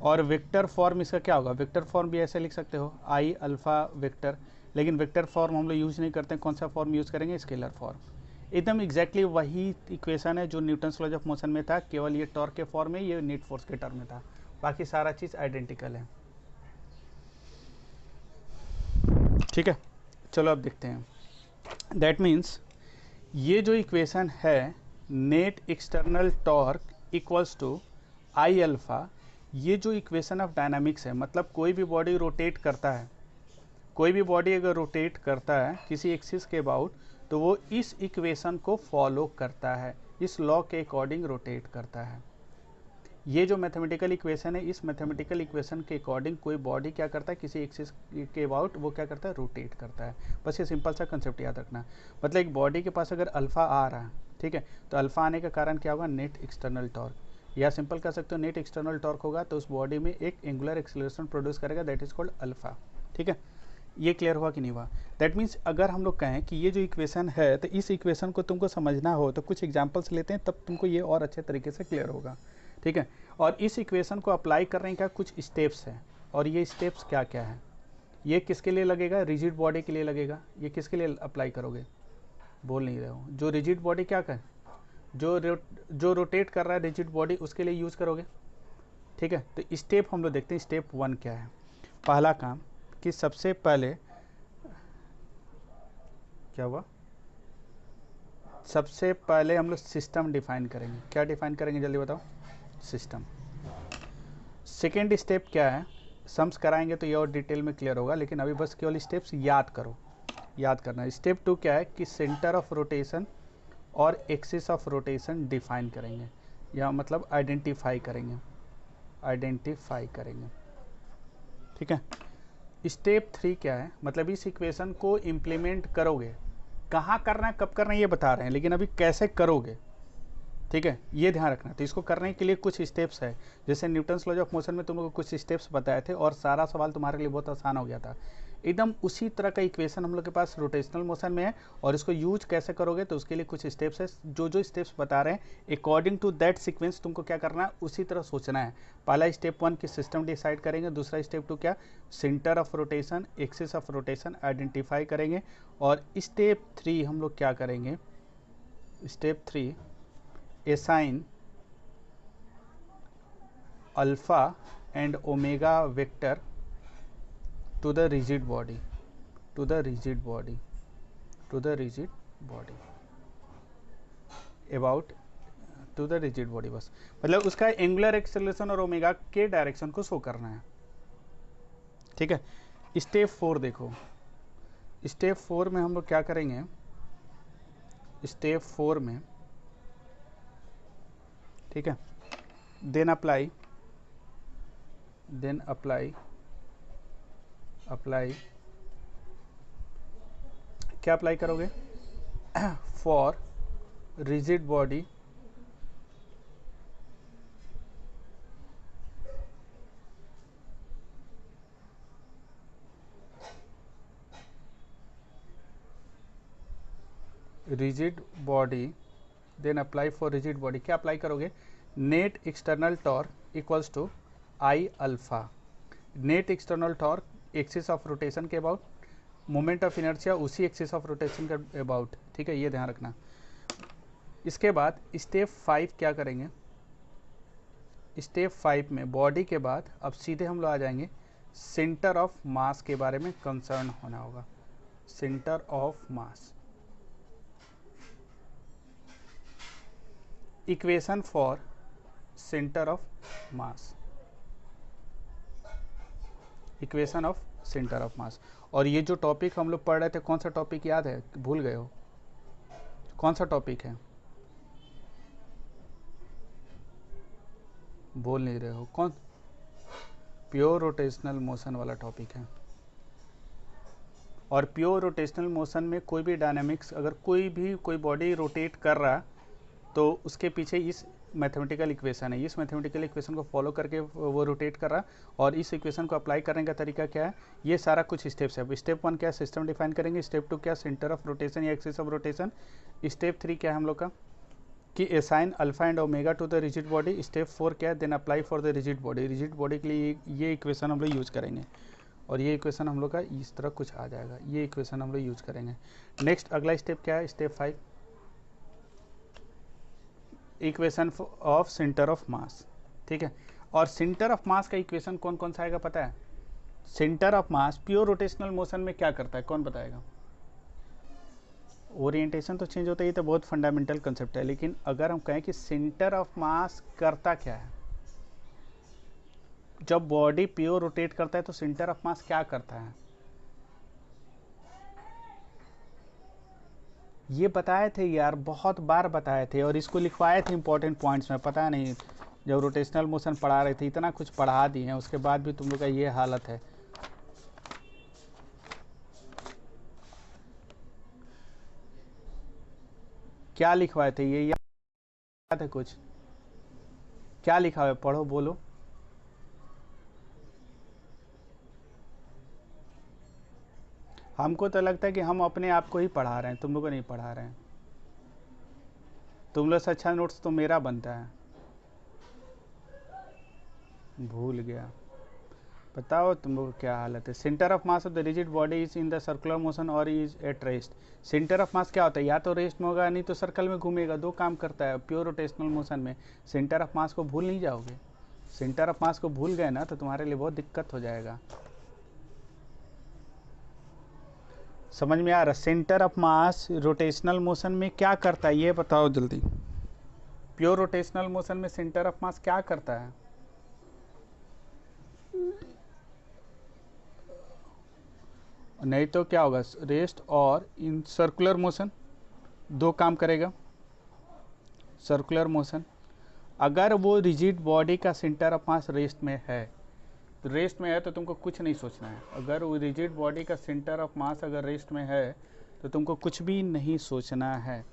Speaker 1: और वेक्टर फॉर्म इसका क्या होगा, वेक्टर फॉर्म भी ऐसे लिख सकते हो, आई अल्फा वेक्टर, लेकिन वेक्टर फॉर्म हम लोग यूज नहीं करते हैं, कौन सा फॉर्म यूज करेंगे, स्केलर फॉर्म। एकदम एग्जैक्टली वही इक्वेशन है जो न्यूटन्स लॉज ऑफ मोशन में था, केवल ये टॉर्क के फॉर्म में, ये नेट फोर्स के टर्म में था, बाकी सारा चीज़ आइडेंटिकल है, ठीक है। चलो अब देखते हैं, दैट मीन्स ये जो इक्वेशन है net external torque equals to I alpha, ये जो इक्वेशन ऑफ डायनामिक्स है, मतलब कोई भी बॉडी रोटेट करता है, कोई भी बॉडी अगर रोटेट करता है किसी एक्सिस के अबाउट तो वो इस इक्वेशन को फॉलो करता है, इस लॉ के अकॉर्डिंग रोटेट करता है। ये जो मैथमेटिकल इक्वेशन है, इस मैथमेटिकल इक्वेशन के अकॉर्डिंग कोई बॉडी क्या करता है, किसी एक्सिस के अबाउट वो क्या करता है, रोटेट करता है। बस ये सिंपल सा कंसेप्ट याद रखना। मतलब एक बॉडी के पास अगर अल्फा आ रहा है, ठीक है, तो अल्फा आने का कारण क्या होगा, नेट एक्सटर्नल टॉर्क, या सिंपल कह सकते हो नेट एक्सटर्नल टॉर्क होगा तो उस बॉडी में एक एंगुलर एक्सेलरेशन प्रोड्यूस करेगा, दैट इज कॉल्ड अल्फा, ठीक है। ये क्लियर हुआ कि नहीं हुआ? दैट मीन्स अगर हम लोग कहें कि ये जो इक्वेशन है, तो इस इक्वेशन को तुमको समझना हो तो कुछ एग्जांपल्स लेते हैं, तब तुमको ये और अच्छे तरीके से क्लियर होगा, ठीक है। और इस इक्वेशन को अप्लाई करने का कुछ स्टेप्स हैं, और ये स्टेप्स क्या क्या है, ये किसके लिए लगेगा, रिजिड बॉडी के लिए लगेगा। ये किसके लिए अप्लाई करोगे, बोल नहीं रहे हो, जो रिजिड बॉडी क्या कर, जो रोटेट कर रहा है रिजिड बॉडी, उसके लिए यूज़ करोगे, ठीक है। तो स्टेप हम लोग देखते हैं, स्टेप 1 क्या है। पहला काम कि सबसे पहले क्या हुआ, सबसे पहले हम लोग सिस्टम डिफाइन करेंगे। क्या डिफाइन करेंगे जल्दी बताओ, सिस्टम। सेकेंड स्टेप क्या है, सम्स कराएंगे तो ये और डिटेल में क्लियर होगा, लेकिन अभी बस केवल स्टेप्स याद करो, याद करना। स्टेप 2 क्या है कि सेंटर ऑफ रोटेशन और एक्सिस ऑफ रोटेशन डिफाइन करेंगे, या मतलब आइडेंटिफाई करेंगे, ठीक है। स्टेप 3 क्या है, मतलब इस इक्वेशन को इम्प्लीमेंट करोगे, कहाँ करना है कब करना है ये बता रहे हैं, लेकिन अभी कैसे करोगे, ठीक है, ये ध्यान रखना। तो इसको करने के लिए कुछ स्टेप्स है, जैसे न्यूटन्स लॉज ऑफ मोशन में तुम लोग को कुछ स्टेप्स बताए थे और सारा सवाल तुम्हारे लिए बहुत आसान हो गया था। एकदम उसी तरह का इक्वेशन हम लोग के पास रोटेशनल मोशन में है, और इसको यूज कैसे करोगे तो उसके लिए कुछ स्टेप्स है। जो स्टेप्स बता रहे हैं अकॉर्डिंग टू दैट सीक्वेंस तुमको क्या करना है, उसी तरह सोचना है। पहला स्टेप 1 की सिस्टम डिसाइड करेंगे, दूसरा स्टेप 2 क्या, centre of rotation, axis of rotation identify करेंगे, और स्टेप 3 हम लोग क्या करेंगे, step 3 assign alpha and omega vector to the rigid body, to the rigid body, to the rigid body, about to the rigid body. बस मतलब उसका angular acceleration और ओमेगा के डायरेक्शन को शो करना है। ठीक है, स्टेप 4 देखो, स्टेप 4 में हम लोग क्या करेंगे, स्टेप 4 में, ठीक है, देन अप्लाई क्या अप्लाई करोगे, for rigid body rigid body, then apply for rigid body, क्या अप्लाई करोगे, net external torque equals to I alpha. Net external torque axis of rotation के अबाउट, मोमेंट ऑफ इनर्शिया उसी axis of rotation के about. ठीक है, ये ध्यान रखना। इसके बाद स्टेप 5 क्या करेंगे, स्टेप 5 में बॉडी के बाद अब सीधे हम लोग आ जाएंगे सेंटर ऑफ मास के बारे में कंसर्न होना होगा। Centre of mass, equation for centre of mass, equation of centre of mass. और ये जो टॉपिक हम लोग पढ़ रहे थे, कौन सा टॉपिक याद है, भूल गए हो, कौन सा टॉपिक है, बोल नहीं रहे हो, कौन, प्योर रोटेशनल मोशन वाला टॉपिक है। और प्योर रोटेशनल मोशन में कोई भी डायनामिक्स, अगर कोई बॉडी रोटेट कर रहा तो उसके पीछे इस मैथमेटिकल इक्वेशन है, इस मैथमेटिकल इक्वेशन को फॉलो करके वो रोटेट कर रहा, और इस इक्वेशन को अप्लाई करने का तरीका क्या है, ये सारा कुछ स्टेप्स है। स्टेप 1 क्या है, सिस्टम डिफाइन करेंगे। स्टेप 2 क्या, सेंटर ऑफ रोटेशन या एक्सिस ऑफ रोटेशन। स्टेप 3 क्या है हम लोग का, कि assign alpha and omega to the rigid body. Step 4 क्या है, then apply for the rigid body. Rigid body के लिए ये इक्वेशन हम लोग यूज करेंगे, और ये इक्वेशन हम लोग का इस तरह कुछ आ जाएगा, ये इक्वेशन हम लोग यूज करेंगे। नेक्स्ट अगला स्टेप क्या है, step 5, equation of centre of mass. ठीक है, और सेंटर ऑफ मास का इक्वेशन कौन कौन सा आएगा पता है, centre of mass pure rotational motion में क्या करता है, कौन बताएगा। ओरिएंटेशन तो चेंज होता है, ये तो बहुत फंडामेंटल कंसेप्ट है, लेकिन अगर हम कहें कि सेंटर ऑफ मास करता क्या है, जब बॉडी प्योर रोटेट करता है तो सेंटर ऑफ मास क्या करता है, ये बताए थे यार, बहुत बार बताए थे, और इसको लिखवाए थे इंपॉर्टेंट पॉइंट्स में, पता नहीं जब रोटेशनल मोशन पढ़ा रहे थे इतना कुछ पढ़ा दिए हैं, उसके बाद भी तुम लोग का ये हालत है। क्या लिखवाए थे, ये याद है कुछ, क्या लिखा हुआ है, पढ़ो बोलो। हमको तो लगता है कि हम अपने आप को ही पढ़ा रहे हैं, तुम लोग को नहीं पढ़ा रहे हैं। तुम लोग से अच्छा नोट्स तो मेरा बनता है। भूल गया, बताओ तुम लोग क्या हालत है। Centre of mass of the rigid body is in the circular motion और is at rest. Centre of mass क्या होता है, या तो रेस्ट में होगा, नहीं तो सर्कल में घूमेगा, दो काम करता है प्योर रोटेशनल मोशन में। सेंटर ऑफ मास को भूल नहीं जाओगे, सेंटर ऑफ मास को भूल गए ना तो तुम्हारे लिए बहुत दिक्कत हो जाएगा। समझ में आ रहा, centre of mass rotational motion में क्या करता है ये बताओ जल्दी। प्योर रोटेशनल मोशन में सेंटर ऑफ मास क्या करता है, नहीं तो क्या होगा, रेस्ट और इन सर्कुलर मोशन दो काम करेगा। सर्कुलर मोशन, अगर वो रिजिड बॉडी का सेंटर ऑफ मास रेस्ट में है, तो रेस्ट में है तो तुमको कुछ नहीं सोचना है। अगर वो रिजिड बॉडी का सेंटर ऑफ मास अगर रेस्ट में है तो तुमको कुछ भी नहीं सोचना है।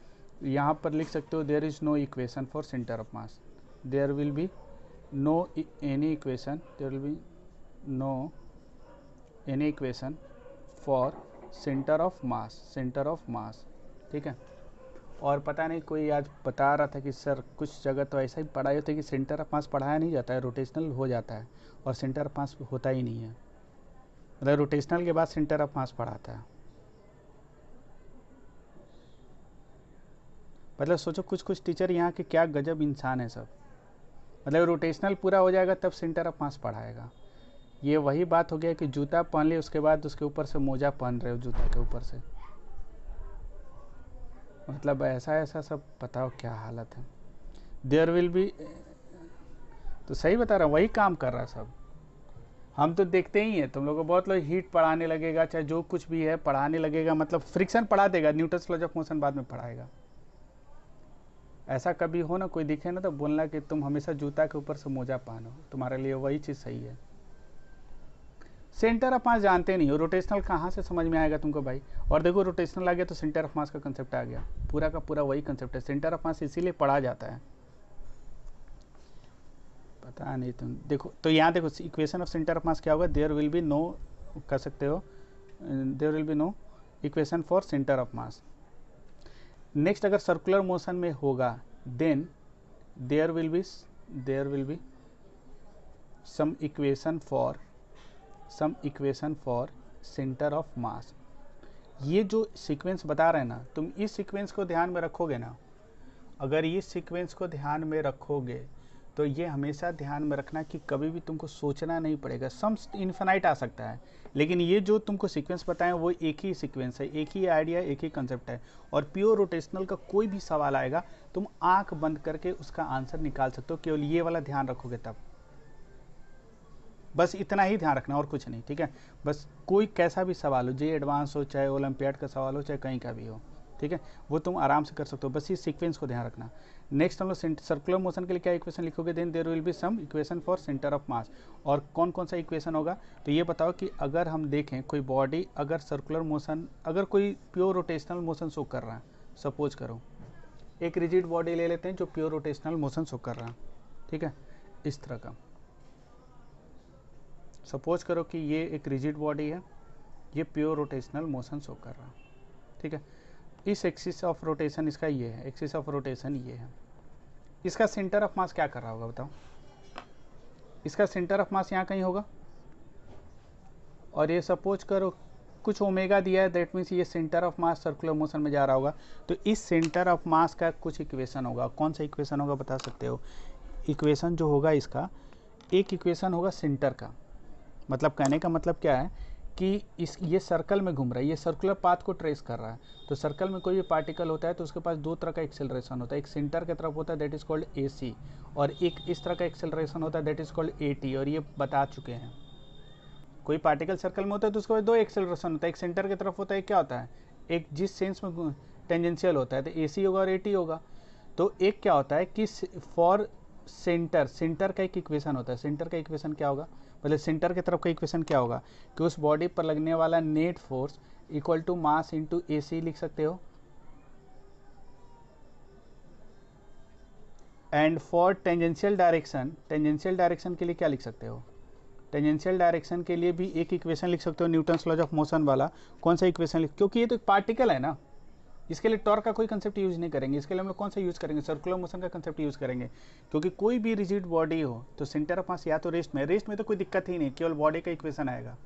Speaker 1: यहाँ पर लिख सकते हो there is no equation for centre of mass, there will be no any equation, there will be no any equation for centre of mass, centre of mass. ठीक है, और पता नहीं कोई आज बता रहा था कि सर कुछ जगह तो ऐसा ही पढ़ाई होती है कि सेंटर ऑफ मास पढ़ाया नहीं जाता है, रोटेशनल हो जाता है और सेंटर ऑफ मास होता ही नहीं है, मतलब रोटेशनल के बाद सेंटर ऑफ मास पढ़ाता है। मतलब सोचो कुछ कुछ टीचर यहाँ के क्या गजब इंसान है सब। मतलब रोटेशनल पूरा हो जाएगा तब सेंटर ऑफ मास पढ़ाएगा। ये वही बात हो गया कि जूता पहन ले उसके बाद उसके ऊपर से मोजा पहन रहे हो जूता के ऊपर से, मतलब ऐसा ऐसा सब बताओ क्या हालत है। देयर विल बी, तो सही बता रहा हूँ, वही काम कर रहा है सब। हम तो देखते ही हैं, तुम लोगों को बहुत लोग हीट पढ़ाने लगेगा, चाहे जो कुछ भी है पढ़ाने लगेगा, मतलब फ्रिक्शन पढ़ा देगा, न्यूटन्स लॉज ऑफ मोशन बाद में पढ़ाएगा। ऐसा कभी हो ना कोई दिखे ना तो बोलना कि तुम हमेशा जूता के ऊपर से मोजा पहनो, तुम्हारे लिए वही चीज़ सही है। सेंटर ऑफ मास जानते नहीं हो, रोटेशनल कहाँ से समझ में आएगा तुमको भाई। और देखो रोटेशनल आ गया तो सेंटर ऑफ मास का कंसेप्ट आ गया, पूरा का पूरा वही कंसेप्ट है। सेंटर ऑफ मास इसीलिए पढ़ा जाता है, पता नहीं तुम देखो। तो यहाँ देखो equation of centre of mass क्या होगा, देयर विल बी नो, कर सकते हो, there will be no equation for centre of mass. Next अगर सर्कुलर मोशन में होगा then there will be some equation for centre of mass. ये जो सीक्वेंस बता रहे हैं ना, तुम इस सीक्वेंस को ध्यान में रखोगे ना, अगर ये सीक्वेंस को ध्यान में रखोगे तो ये हमेशा ध्यान में रखना कि कभी भी तुमको सोचना नहीं पड़ेगा। सम इन्फिनाइट आ सकता है, लेकिन ये जो तुमको सीक्वेंस बताएं वो एक ही सीक्वेंस है, एक ही आइडिया, एक ही कंसेप्ट है। और प्योर रोटेशनल का कोई भी सवाल आएगा तुम आंख बंद करके उसका आंसर निकाल सकते हो, केवल ये वाला ध्यान रखोगे तब। बस इतना ही ध्यान रखना और कुछ नहीं, ठीक है। बस कोई कैसा भी सवाल हो, जे एडवांस हो, चाहे ओलंपियाड का सवाल हो, चाहे कहीं का भी हो, ठीक है, वो तुम आराम से कर सकते हो। बस इस सीक्वेंस को ध्यान रखना। नेक्स्ट हम लोग सर्कुलर मोशन के लिए क्या इक्वेशन लिखोगे, then there will be some equation for centre of mass. और कौन कौन सा इक्वेशन होगा, तो ये बताओ कि अगर हम देखें कोई बॉडी अगर सर्कुलर मोशन, अगर कोई प्योर रोटेशनल मोशन शो कर रहा है, सपोज करो एक रिजिड बॉडी ले लेते हैं जो प्योर रोटेशनल मोशन शो कर रहा है, ठीक है, इस तरह का। सपोज करो कि ये एक रिजिड बॉडी है, ये प्योर रोटेशनल मोशन शो कर रहा है, ठीक है। इस एक्सिस ऑफ रोटेशन इसका ये है, एक्सिस ऑफ रोटेशन ये है। इसका सेंटर ऑफ मास क्या कर रहा होगा बताओ, इसका सेंटर ऑफ मास यहाँ कहीं होगा। और ये सपोज करो कुछ ओमेगा दिया है, दैट मीन्स ये centre of mass circular motion में जा रहा होगा। तो इस सेंटर ऑफ मास का कुछ इक्वेशन होगा, कौन सा इक्वेशन होगा बता सकते हो। इक्वेशन जो होगा इसका, एक इक्वेशन होगा सेंटर का, मतलब कहने का मतलब क्या है कि ये सर्कल में घूम रहा है, ये सर्कुलर पाथ को ट्रेस कर रहा है। तो सर्कल में कोई भी पार्टिकल होता है तो उसके पास दो तरह का एक्सेलरेशन होता है, एक सेंटर की तरफ होता है दैट इज कॉल्ड AC, और एक इस तरह का एक्सेलरेशन होता है दैट इज कॉल्ड AT। और ये बता चुके हैं, कोई पार्टिकल सर्कल में होता है तो उसके पास दो एक्सेलरेशन होता है, एक सेंटर की तरफ होता है, क्या होता है, एक जिस सेंस में टेंजेंशियल होता है तो AC होगा और AT होगा। तो एक क्या होता है कि फॉर सेंटर का एक इक्वेशन होता है, सेंटर का इक्वेशन क्या होगा, मतलब सेंटर की तरफ का इक्वेशन क्या होगा कि उस बॉडी पर लगने वाला net force equal to mass into AC लिख सकते हो। एंड फॉर टेंजेंशियल डायरेक्शन के लिए क्या लिख सकते हो, टेंजेंशियल डायरेक्शन के लिए भी एक इक्वेशन लिख सकते हो, न्यूटन्स लॉज ऑफ मोशन वाला। कौन सा इक्वेशन क्योंकि ये तो एक पार्टिकल है ना, इसके लिए टॉर्क का कोई कंसेप्ट यूज नहीं करेंगे, इसके लिए हम लोग कौन सा यूज करेंगे, सर्कुलर मोशन का कंसेप्ट यूज करेंगे। क्योंकि कोई भी रिजिड बॉडी हो तो सेंटर ऑफ मास या तो रेस्ट में तो कोई दिक्कत ही नहीं, केवल बॉडी का इक्वेशन आएगा,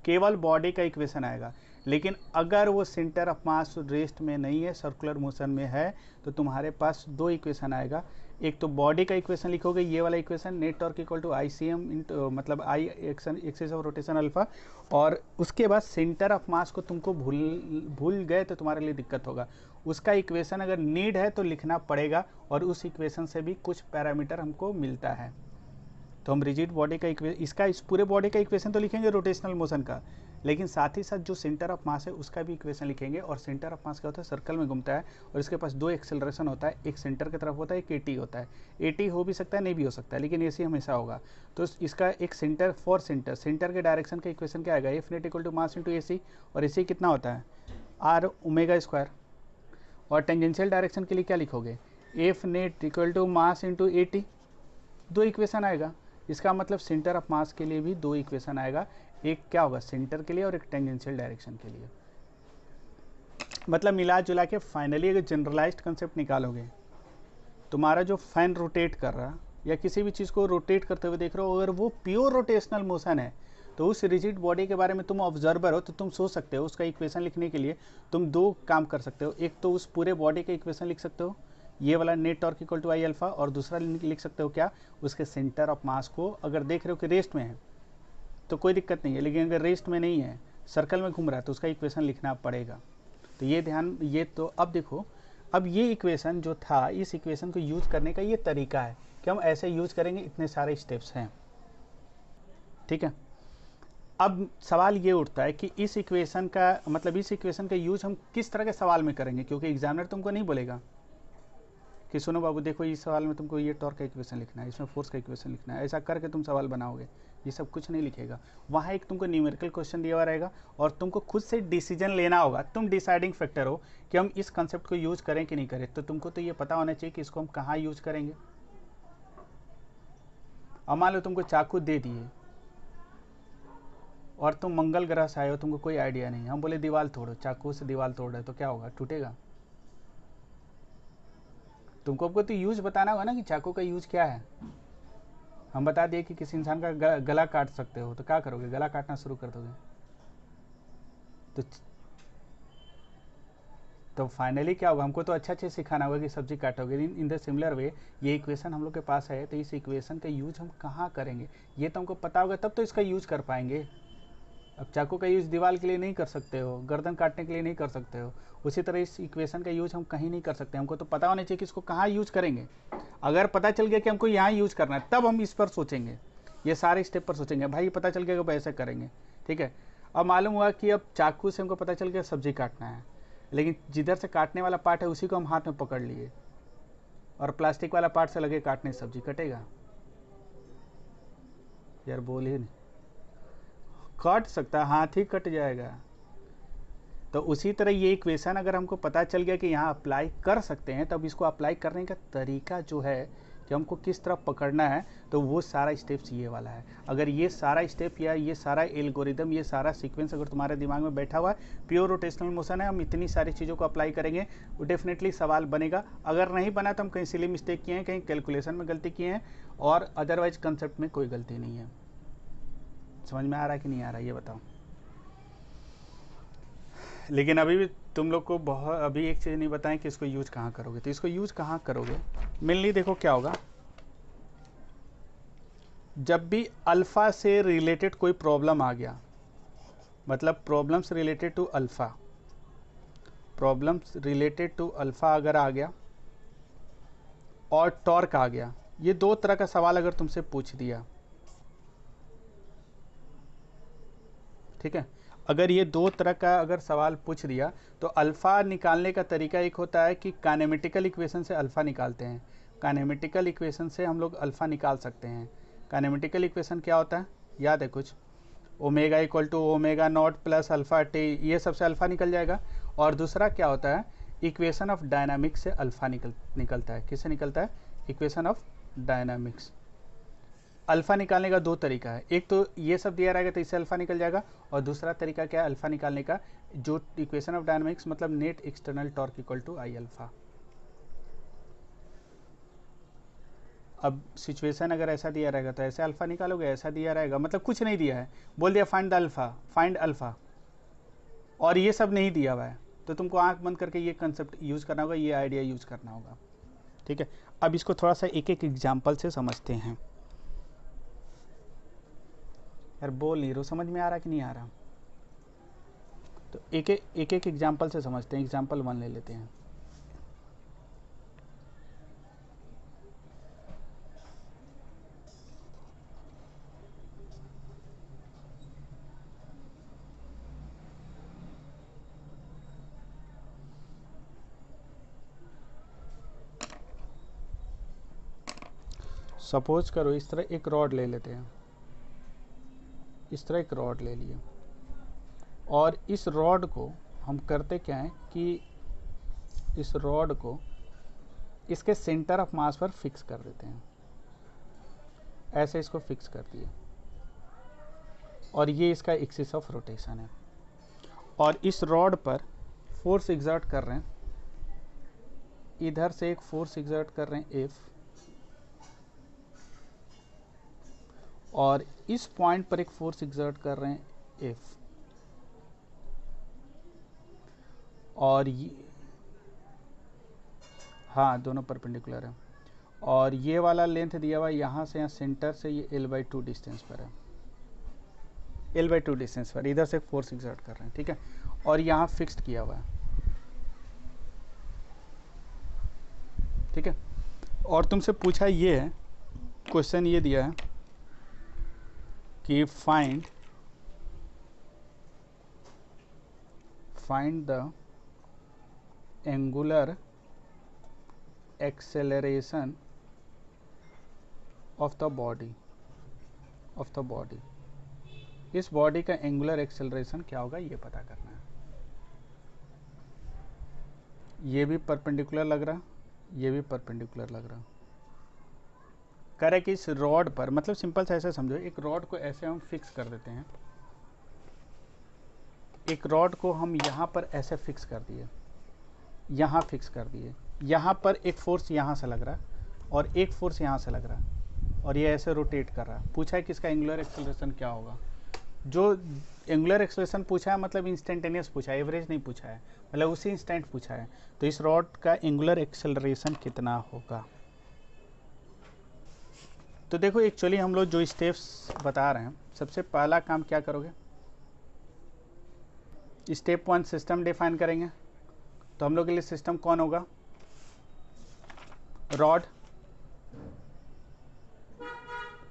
Speaker 1: केवल बॉडी का इक्वेशन आएगा। लेकिन अगर वो सेंटर ऑफ मास रेस्ट में नहीं है, सर्कुलर मोशन में है, तो तुम्हारे पास दो इक्वेशन आएगा। एक तो बॉडी का इक्वेशन लिखोगे, ये वाला equation, net torque equal to ICM मतलब I axis of rotation alpha. और उसके बाद सेंटर ऑफ मास को तुमको भूल गए तो तुम्हारे लिए दिक्कत होगा। उसका इक्वेशन अगर नीड है तो लिखना पड़ेगा, और उस इक्वेशन से भी कुछ पैरामीटर हमको मिलता है। तो हम रिजिड बॉडी का इसका इस पूरे बॉडी का इक्वेशन तो लिखेंगे रोटेशनल मोशन का, लेकिन साथ ही साथ जो सेंटर ऑफ मास है उसका भी इक्वेशन लिखेंगे। और सेंटर ऑफ मास क्या होता है, सर्कल में घूमता है और इसके पास दो एक्सेलरेशन होता है, एक सेंटर की तरफ होता है, एक AT होता है। AT हो भी सकता है, नहीं भी हो सकता है, लेकिन AC हमेशा होगा। तो इसका एक सेंटर फॉर सेंटर के डायरेक्शन का इक्वेशन क्या आएगा, F net equal to mass into AC, और AC कितना होता है R ओमेगा स्क्वायर। और टेंजेंशियल डायरेक्शन के लिए क्या लिखोगे, F net equal to mass into AT, दो इक्वेशन आएगा। इसका मतलब सेंटर ऑफ मास के लिए भी दो इक्वेशन आएगा, एक क्या होगा सेंटर के लिए और एक टेंजेंशियल डायरेक्शन के लिए। मतलब मिला जुला के फाइनली अगर जनरलाइज्ड कंसेप्ट निकालोगे, तुम्हारा जो फैन रोटेट कर रहा या किसी भी चीज़ को रोटेट करते हुए देख रहे हो, अगर वो प्योर रोटेशनल मोशन है तो उस रिजिड बॉडी के बारे में तुम ऑब्जर्वर हो तो तुम सोच सकते हो। उसका इक्वेशन लिखने के लिए तुम दो काम कर सकते हो, एक तो उस पूरे बॉडी का इक्वेशन लिख सकते हो, ये वाला net torque equal to I alpha, और दूसरा लिख सकते हो क्या, उसके सेंटर ऑफ मास को अगर देख रहे हो कि रेस्ट में है तो कोई दिक्कत नहीं है, लेकिन अगर रेस्ट में नहीं है, सर्कल में घूम रहा है, तो उसका इक्वेशन लिखना पड़ेगा। तो ये ध्यान, ये तो अब देखो, अब ये इक्वेशन जो था, इस इक्वेशन को यूज करने का ये तरीका है कि हम ऐसे यूज करेंगे, इतने सारे स्टेप्स हैं, ठीक है। अब सवाल ये उठता है कि इस इक्वेशन का मतलब इस इक्वेशन का यूज हम किस तरह के सवाल में करेंगे, क्योंकि एग्जामिनर तुमको नहीं बोलेगा कि सुनो बाबू देखो इस सवाल में तुमको ये टॉर्क का इक्वेशन लिखना है, इसमें फोर्स का इक्वेशन लिखना है, ऐसा करके तुम सवाल बनाओगे, ये सब कुछ नहीं लिखेगा। वहाँ एक तुमको न्यूमेरिकल क्वेश्चन दिया हुआ रहेगा और तुमको खुद से डिसीजन लेना होगा, तुम डिसाइडिंग फैक्टर हो कि हम इस कंसेप्ट को यूज करें कि नहीं करें। तो तुमको तो ये पता होना चाहिए कि इसको हम कहाँ यूज करेंगे। अब मान लो तुमको चाकू दे दिए और तुम मंगल ग्रह से आए हो, तुमको कोई आइडिया नहीं, हम बोले दीवार तोड़ो, चाकू से दीवार तोड़ रहे तो क्या होगा, टूटेगा। तुमको आपको तो यूज बताना होगा ना कि चाकू का यूज क्या है। हम बता दिए कि किसी इंसान का गला काट सकते हो, तो क्या करोगे, गला काटना शुरू कर दोगे। तो फाइनली क्या होगा, हमको तो अच्छा अच्छे सिखाना होगा कि सब्जी काटोगे। इन द सिमिलर वे ये इक्वेशन हम लोग के पास है, तो इस इक्वेशन का यूज हम कहाँ करेंगे ये तो हमको पता होगा, तब तो इसका यूज कर पाएंगे। अब चाकू का यूज दीवार के लिए नहीं कर सकते हो, गर्दन काटने के लिए नहीं कर सकते हो, उसी तरह इस इक्वेशन का यूज हम कहीं नहीं कर सकते। हमको तो पता होना चाहिए कि इसको कहाँ यूज करेंगे। अगर पता चल गया कि हमको यहाँ यूज करना है, तब हम इस पर सोचेंगे, ये सारे स्टेप पर सोचेंगे। भाई पता चल गया कि ऐसे करेंगे, ठीक है। अब मालूम हुआ कि अब चाकू से हमको पता चल गया सब्जी काटना है, लेकिन जिधर से काटने वाला पार्ट है उसी को हम हाथ में पकड़ लिए और प्लास्टिक वाला पार्ट से लगे काटने, सब्जी कटेगा यार, बोल ही नहीं, कट सकता है, हाथ ही कट जाएगा। तो उसी तरह ये इक्वेशन अगर हमको पता चल गया कि यहाँ अप्लाई कर सकते हैं, तब इसको अप्लाई करने का तरीका जो है कि हमको किस तरह पकड़ना है, तो वो सारा स्टेप्स ये वाला है। अगर ये सारा स्टेप या ये सारा एल्गोरिदम, ये सारा सीक्वेंस अगर तुम्हारे दिमाग में बैठा हुआ है, प्योर रोटेशनल मोशन है, हम इतनी सारी चीज़ों को अप्लाई करेंगे, वो डेफिनेटली सवाल बनेगा। अगर नहीं बना तो हम कहीं सिली मिस्टेक किए हैं, कहीं कैलकुलेशन में गलती किए हैं, और अदरवाइज कंसेप्ट में कोई गलती नहीं है। समझ में आ रहा है कि नहीं आ रहा है ये बताओ। लेकिन अभी भी तुम लोग को बहुत अभी एक चीज़ नहीं बताएं कि इसको यूज कहाँ करोगे। तो इसको यूज कहाँ करोगे, मेनली देखो क्या होगा, जब भी अल्फा से रिलेटेड कोई प्रॉब्लम आ गया, मतलब problems related to alpha, problems related to alpha अगर आ गया और टॉर्क आ गया, ये दो तरह का सवाल अगर तुमसे पूछ दिया, ठीक है, अगर ये दो तरह का अगर सवाल पूछ दिया, तो अल्फ़ा निकालने का तरीका एक होता है कि काइनेमेटिकल इक्वेशन से अल्फ़ा निकालते हैं। काइनेमेटिकल इक्वेशन से हम लोग अल्फ़ा निकाल सकते हैं। काइनेमेटिकल इक्वेशन क्या होता है, याद है कुछ, omega equal to omega naught plus alpha T, ये सबसे अल्फ़ा निकल जाएगा। और दूसरा क्या होता है, इक्वेशन ऑफ डायनामिक्स से अल्फ़ा निकलता है। किससे निकलता है, इक्वेशन ऑफ डायनामिक्स। अल्फ़ा निकालने का दो तरीका है, एक तो ये सब दिया रहेगा तो इससे अल्फ़ा निकल जाएगा, और दूसरा तरीका क्या है अल्फ़ा निकालने का, जो इक्वेशन ऑफ डायनामिक्स मतलब net external torque equal to I alpha. अब सिचुएशन अगर ऐसा दिया रहेगा तो ऐसे अल्फ़ा निकालोगे, ऐसा दिया रहेगा मतलब कुछ नहीं दिया है, बोल दिया find the alpha, find alpha, और ये सब नहीं दिया हुआ है, तो तुमको आंख बंद करके ये कंसेप्ट यूज़ करना होगा, ये आइडिया यूज़ करना होगा, ठीक है। अब इसको थोड़ा सा एक एक एग्जाम्पल से समझते हैं। यार बोल नहीं रहा, समझ में आ रहा कि नहीं आ रहा, तो एक एक एग्जाम्पल से समझते हैं। एग्जाम्पल 1 ले लेते हैं। सपोज करो इस तरह एक रॉड ले लेते हैं, इस तरह एक रॉड ले लिए, और इस रॉड को हम करते क्या है कि इस रॉड को इसके सेंटर ऑफ मास पर फिक्स कर देते हैं, ऐसे इसको फिक्स कर दिए, और ये इसका एक्सिस ऑफ रोटेशन है, और इस रॉड पर फोर्स एग्जर्ट कर रहे हैं, इधर से एक फोर्स एग्जर्ट कर रहे हैं एफ, और इस पॉइंट पर एक फोर्स एग्जर्ट कर रहे हैं एफ, और ये हाँ दोनों परपेंडिकुलर है। और ये वाला लेंथ दिया हुआ है यहाँ से यहाँ सेंटर से, ये L/2 डिस्टेंस पर है, L/2 डिस्टेंस पर इधर से फोर्स एक्सर्ट कर रहे हैं, ठीक है। और यहाँ फिक्स्ड किया हुआ है, ठीक है। और तुमसे पूछा ये है, क्वेश्चन ये दिया है कि find the angular acceleration of the body, इस बॉडी का एंगुलर एक्सेलरेशन क्या होगा ये पता करना है। ये भी परपेंडिकुलर लग रहा, ये भी परपेंडिकुलर लग रहा। कह रहे कि इस रॉड पर, मतलब सिंपल से ऐसे समझो, एक रॉड को ऐसे हम फिक्स कर देते हैं, एक रॉड को हम यहाँ पर ऐसे फिक्स कर दिए, यहाँ फिक्स कर दिए, यहाँ पर एक फोर्स यहाँ से लग रहा है और एक फोर्स यहाँ से लग रहा है और ये ऐसे रोटेट कर रहा है। पूछा है कि इसका एंगुलर एक्सेलरेशन क्या होगा। जो एंगुलर एक्सेलरेशन पूछा है मतलब इंस्टेंटेनियस पूछा है, एवरेज नहीं पूछा है, मतलब उसी इंस्टेंट पूछा है। तो इस रॉड का एंगुलर एक्सेलरेशन कितना होगा। तो देखो एक्चुअली हम लोग जो स्टेप्स बता रहे हैं, सबसे पहला काम क्या करोगे, स्टेप 1 सिस्टम डिफाइन करेंगे। तो हम लोग के लिए सिस्टम कौन होगा, रॉड।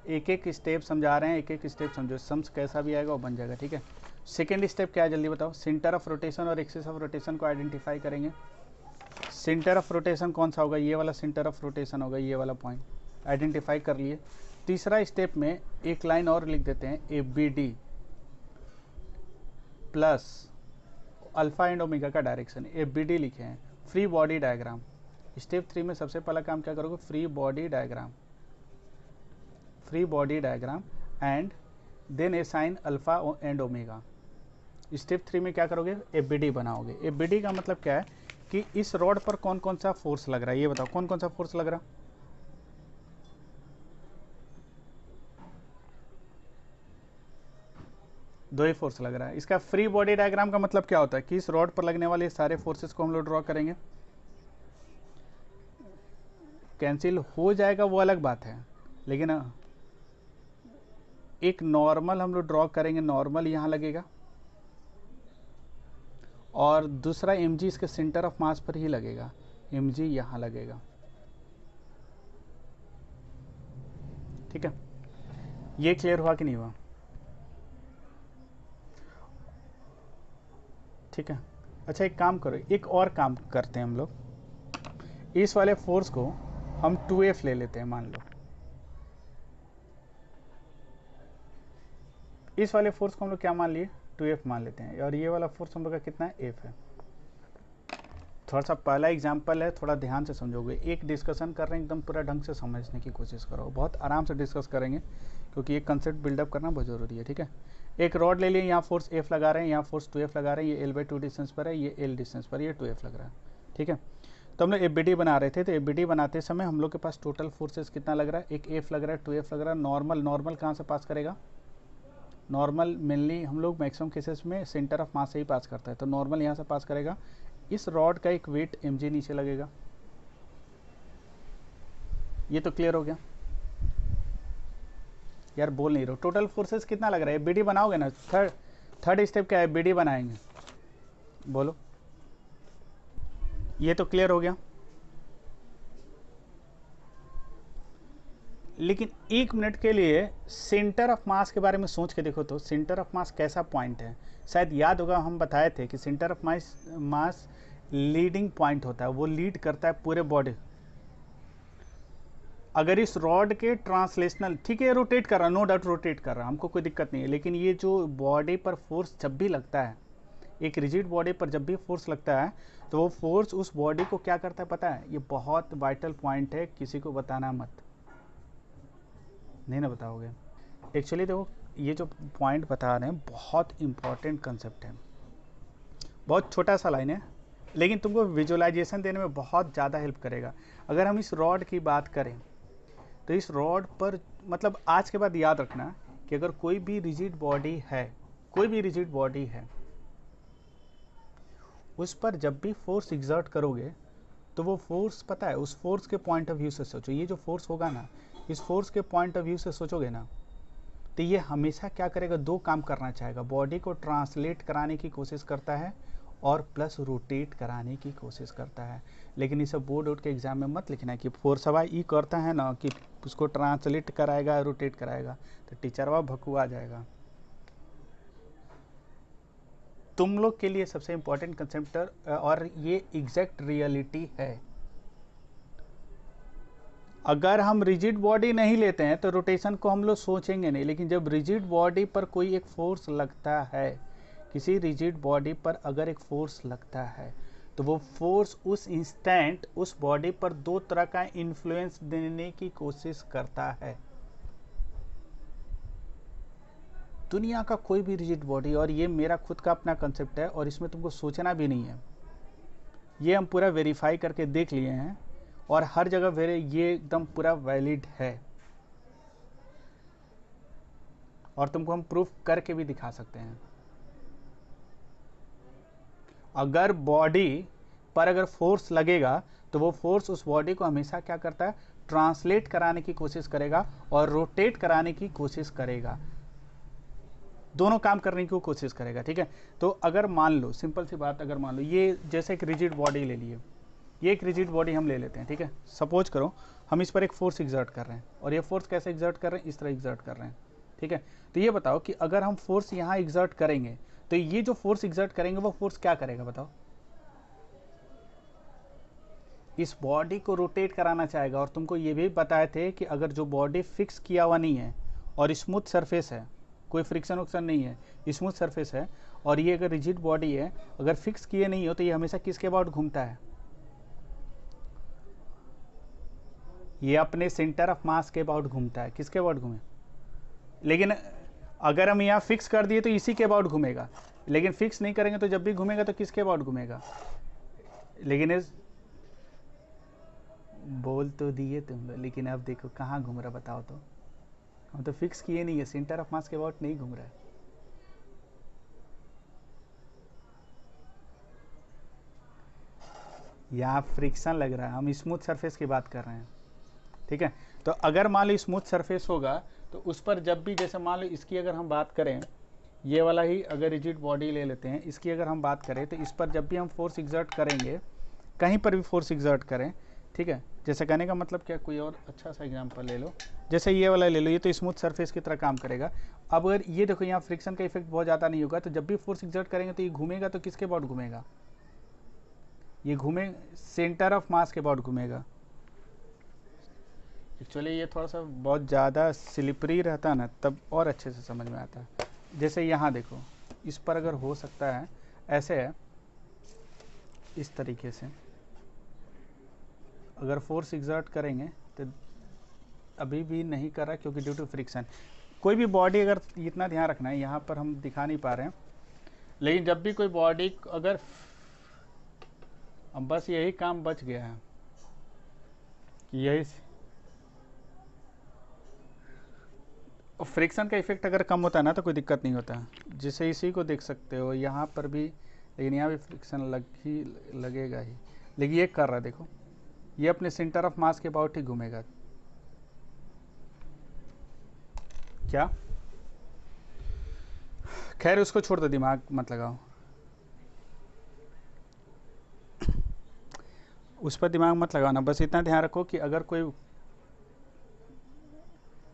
Speaker 1: एक एक स्टेप समझा रहे हैं, एक एक स्टेप समझो, सम्स कैसा भी आएगा वो बन जाएगा, ठीक है। सेकेंड स्टेप क्या है जल्दी बताओ, सेंटर ऑफ रोटेशन और एक्सिस ऑफ रोटेशन को आइडेंटिफाई करेंगे। सेंटर ऑफ रोटेशन कौन सा होगा, ये वाला सेंटर ऑफ रोटेशन होगा, ये वाला पॉइंट आइडेंटिफाई कर लिए। तीसरा स्टेप में एक लाइन और लिख देते हैं, ABD plus alpha and omega का डायरेक्शन, ABD लिखे हैं। फ्री बॉडी डायग्राम, स्टेप 3 में सबसे पहला काम क्या करोगे, free body diagram and then assign alpha and omega. Step 3 में क्या करोगे, ABD बनाओगे। ABD का मतलब क्या है कि इस रॉड पर कौन कौन सा फोर्स लग रहा है, ये बताओ कौन कौन सा फोर्स लग रहा है। दो ही फोर्स लग रहा है। इसका फ्री बॉडी डायग्राम का मतलब क्या होता है कि इस रॉड पर लगने वाले सारे फोर्सेस को हम लोग ड्रॉ करेंगे। कैंसिल हो जाएगा वो अलग बात है, लेकिन एक नॉर्मल हम लोग ड्रॉ करेंगे, नॉर्मल यहाँ लगेगा और दूसरा mg इसके सेंटर ऑफ मास पर ही लगेगा, mg यहाँ लगेगा, ठीक है। ये क्लियर हुआ कि नहीं हुआ, ठीक है। अच्छा एक काम करो, एक और काम करते हैं हम लोग, इस वाले फोर्स को हम 2F ले लेते हैं, मान लो इस वाले फोर्स को हम लोग क्या मान लिए, 2F मान लेते हैं। और ये वाला फोर्स हम लोग का कितना है, F है। थोड़ा सा पहला एग्जाम्पल है, थोड़ा ध्यान से समझोगे। एक डिस्कशन कर रहे हैं, एकदम पूरा ढंग से समझने की कोशिश करो, बहुत आराम से डिस्कस करेंगे क्योंकि ये कंसेप्ट बिल्डअप करना बहुत ज़रूरी है, ठीक है। एक रॉड ले लिए, यहाँ फोर्स F लगा रहे हैं, यहाँ फोर्स 2F लगा रहे हैं, ये L/2 डिस्टेंस पर है, ये L डिस्टेंस पर, ये 2F लग रहा है, ठीक है। तो हम लोग ABD बना रहे थे, तो ABD बनाते समय हम लोग के पास टोटल फोर्सेस कितना लग रहा है, एक F लग रहा है, 2F लग रहा है। नॉर्मल कहाँ से पास करेगा, नॉर्मल मेनली हम लोग मैक्सिमम केसेस में सेंटर ऑफ मास से ही पास करता है, तो नॉर्मल यहाँ से पास करेगा। इस रॉड का एक वेट mg नीचे लगेगा, ये तो क्लियर हो गया यार, बोल नहीं रहो। टोटल फोर्सेस कितना लग रहा है, ABD बनाओगे ना, थर्ड स्टेप क्या है, ABD बनाएंगे, बोलो। ये तो क्लियर हो गया। लेकिन एक मिनट के लिए सेंटर ऑफ मास के बारे में सोच के देखो, तो सेंटर ऑफ मास कैसा पॉइंट है। शायद याद होगा हम बताए थे कि centre of mass leading point होता है, वो लीड करता है पूरे बॉडी। अगर इस रॉड के ट्रांसलेशनल, ठीक है रोटेट कर रहा, नो डाउट रोटेट कर रहा, हमको कोई दिक्कत नहीं है, लेकिन ये जो बॉडी पर फोर्स जब भी लगता है, एक रिजिड बॉडी पर जब भी फोर्स लगता है, तो वो फोर्स उस बॉडी को क्या करता है पता है। ये बहुत वाइटल पॉइंट है, किसी को बताना मत, नहीं ना बताओगे। एक्चुअली देखो ये जो पॉइंट बता रहे हैं बहुत इंपॉर्टेंट कंसेप्ट है, बहुत छोटा सा लाइन है, लेकिन तुमको विजुअलाइजेशन देने में बहुत ज़्यादा हेल्प करेगा। अगर हम इस रॉड की बात करें तो इस रॉड पर, मतलब आज के बाद याद रखना कि अगर कोई भी रिजिड बॉडी है, कोई भी रिजिड बॉडी है, उस पर जब भी फोर्स एग्जर्ट करोगे तो वो फोर्स पता है, उस फोर्स के पॉइंट ऑफ व्यू से सोचो, ये जो फोर्स होगा ना, इस फोर्स के पॉइंट ऑफ व्यू से सोचोगे ना, तो ये हमेशा क्या करेगा, दो काम करना चाहेगा, बॉडी को ट्रांसलेट कराने की कोशिश करता है और प्लस रोटेट कराने की कोशिश करता है। लेकिन इसे बोर्ड वोर्ड के एग्जाम में मत लिखना कि फोर्सवा ई करता है ना कि उसको ट्रांसलेट कराएगा, रोटेट कराएगा, तो टीचरवा भकुआ जाएगा। तुम लोग के लिए सबसे इंपॉर्टेंट कंसेप्ट और ये एग्जैक्ट रियलिटी है। अगर हम रिजिड बॉडी नहीं लेते हैं तो रोटेशन को हम लोग सोचेंगे नहीं, लेकिन जब रिजिड बॉडी पर कोई एक फोर्स लगता है, किसी रिजिड बॉडी पर अगर एक फोर्स लगता है, तो वो फोर्स उस इंस्टेंट उस बॉडी पर दो तरह का इन्फ्लुएंस देने की कोशिश करता है। दुनिया का कोई भी रिजिड बॉडी, और ये मेरा खुद का अपना कंसेप्ट है और इसमें तुमको सोचना भी नहीं है, ये हम पूरा वेरीफाई करके देख लिए हैं और हर जगह ये एकदम पूरा वैलिड है और तुमको हम प्रूफ करके भी दिखा सकते हैं। अगर बॉडी पर अगर फोर्स लगेगा तो वो फोर्स उस बॉडी को हमेशा क्या करता है, ट्रांसलेट कराने की कोशिश करेगा और रोटेट कराने की कोशिश करेगा, दोनों काम करने की कोशिश करेगा। ठीक है, तो अगर मान लो, सिंपल सी बात, अगर मान लो ये जैसे एक रिजिड बॉडी ले लिए, ये एक रिजिड बॉडी हम ले लेते हैं। ठीक है, सपोज करो हम इस पर एक फोर्स एग्जर्ट कर रहे हैं और ये फोर्स कैसे एग्जर्ट कर रहे हैं, इस तरह एग्जर्ट कर रहे हैं। ठीक है, तो ये बताओ कि अगर हम फोर्स यहाँ एग्जर्ट करेंगे तो ये जो फोर्स एग्जर्ट करेंगे वो फोर्स क्या करेगा, बताओ? इस बॉडी को रोटेट कराना चाहेगा। और तुमको ये भी बताए थे कि अगर जो बॉडी फिक्स किया हुआ नहीं है और स्मूथ सरफेस है, कोई फ्रिक्शन वक्शन नहीं है, स्मूथ सरफेस है, और ये अगर रिजिड बॉडी है, अगर फिक्स किए नहीं हो तो ये हमेशा किसके अबाउट घूमता है, ये अपने सेंटर ऑफ मास के अबाउट घूमता है। किसके अबाउट घूमे? लेकिन अगर हम यहाँ फिक्स कर दिए तो इसी के अबाउट घूमेगा, लेकिन फिक्स नहीं करेंगे तो जब भी घूमेगा तो किसके अबाउट घूमेगा? लेकिन इस बोल तो दिए तुम, लेकिन अब देखो कहाँ घूम रहा, बताओ तो? हम तो फिक्स किए नहीं है, सेंटर ऑफ मास के अबाउट नहीं घूम रहा है। यहाँ फ्रिक्शन लग रहा है, हम स्मूथ सरफेस की बात कर रहे हैं। ठीक है, तो अगर मान लो स्मूथ सरफेस होगा तो उस पर जब भी, जैसे मान लो इसकी अगर हम बात करें, ये वाला ही अगर रिजिड बॉडी ले लेते हैं, इसकी अगर हम बात करें तो इस पर जब भी हम फोर्स एग्जर्ट करेंगे, कहीं पर भी फोर्स एग्जर्ट करें, ठीक है, जैसे कहने का मतलब क्या, कोई और अच्छा सा एग्जांपल ले लो, जैसे ये वाला ले लो, ये तो स्मूथ सरफेस की तरह काम करेगा। अब अगर ये देखो यहाँ फ्रिक्शन का इफेक्ट बहुत ज़्यादा नहीं होगा, तो जब भी फोर्स एग्जर्ट करेंगे तो ये घूमेगा, तो किसके अबाउट घूमेगा? ये घूमे सेंटर ऑफ मास के अबाउट घूमेगा। एक्चुअली ये थोड़ा सा बहुत ज़्यादा स्लिपरी रहता है ना, तब और अच्छे से समझ में आता है। जैसे यहाँ देखो, इस पर अगर हो सकता है ऐसे है, इस तरीके से अगर फोर्स एग्जर्ट करेंगे तो अभी भी नहीं कर रहा क्योंकि ड्यू टू फ्रिक्शन। कोई भी बॉडी, अगर इतना ध्यान रखना है, यहाँ पर हम दिखा नहीं पा रहे हैं, लेकिन जब भी कोई बॉडी अगर, अब बस यही काम बच गया है कि यही फ्रिक्शन का इफेक्ट अगर कम होता है ना तो कोई दिक्कत नहीं होता। जैसे इसी को देख सकते हो यहाँ पर भी, लेकिन यहाँ भी फ्रिक्शन लगेगा ही, लेकिन ये कर रहा है, देखो ये अपने सेंटर ऑफ मास के अबाउट ही घूमेगा। क्या? खैर उसको छोड़ दो, दिमाग मत लगाओ उस पर, दिमाग मत लगाओ ना, बस इतना ध्यान रखो कि अगर कोई,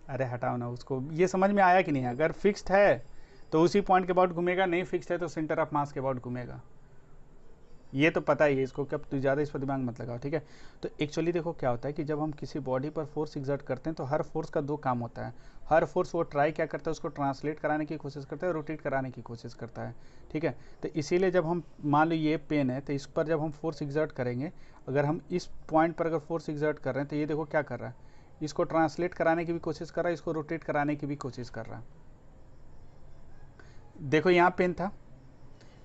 Speaker 1: अरे हटाओ ना उसको, ये समझ में आया कि नहीं? अगर फिक्स्ड है तो उसी पॉइंट के अबाउट घूमेगा, नहीं फिक्स्ड है तो सेंटर ऑफ मास के अबाउट घूमेगा, ये तो पता ही है इसको, कब तो ज़्यादा इस पर दिमाग मत लगाओ। ठीक है, तो एक्चुअली देखो क्या होता है कि जब हम किसी बॉडी पर फोर्स एग्जर्ट करते हैं तो हर फोर्स का दो काम होता है। हर फोर्स वो ट्राई क्या करता है, उसको ट्रांसलेट कराने की कोशिश करता है, रोटेट कराने की कोशिश करता है। ठीक है, तो इसीलिए जब हम मान लो ये पेन है तो इस पर जब हम फोर्स एग्जर्ट करेंगे, अगर हम इस पॉइंट पर अगर फोर्स एग्जर्ट कर रहे हैं तो ये देखो क्या कर रहा है, इसको ट्रांसलेट कराने की भी कोशिश कर रहा है, इसको रोटेट कराने की भी कोशिश कर रहा है। देखो यहाँ पेन था,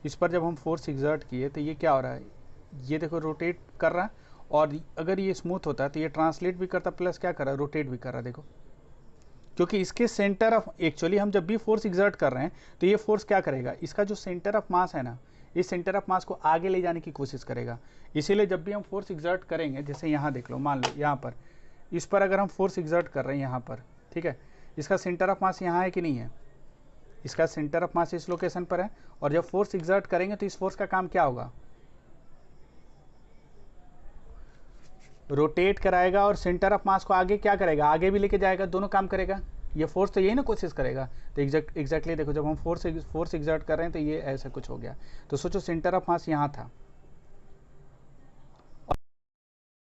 Speaker 1: इस पर जब हम फोर्स एग्जर्ट किए तो ये क्या हो रहा है, ये देखो रोटेट कर रहा है, और अगर ये स्मूथ होता है तो ये ट्रांसलेट भी करता प्लस क्या कर रहा है, रोटेट भी कर रहा है। देखो, क्योंकि इसके सेंटर ऑफ, एक्चुअली हम जब भी फोर्स एग्जर्ट कर रहे हैं तो ये फोर्स क्या करेगा, इसका जो सेंटर ऑफ मास है ना, इस सेंटर ऑफ मास को आगे ले जाने की कोशिश करेगा। इसीलिए जब भी हम फोर्स एग्जर्ट करेंगे, जैसे यहाँ देख लो, मान लो यहाँ पर इस पर अगर हम फोर्स एग्जर्ट कर रहे हैं यहाँ पर, ठीक है, इसका सेंटर ऑफ मास यहाँ है कि नहीं है, इसका सेंटर ऑफ मास इस लोकेशन पर है, और जब फोर्स एग्जर्ट करेंगे तो इस फोर्स का काम क्या होगा, रोटेट कराएगा और सेंटर ऑफ मास को आगे क्या करेगा, आगे भी लेके जाएगा, दोनों काम करेगा। ये फोर्स तो यही ना कोशिश करेगा। तो एग्जैक्टली देखो, जब हम फोर्स एग्जर्ट कर रहे हैं तो ये ऐसा कुछ हो गया। तो सोचो सेंटर ऑफ मास यहाँ था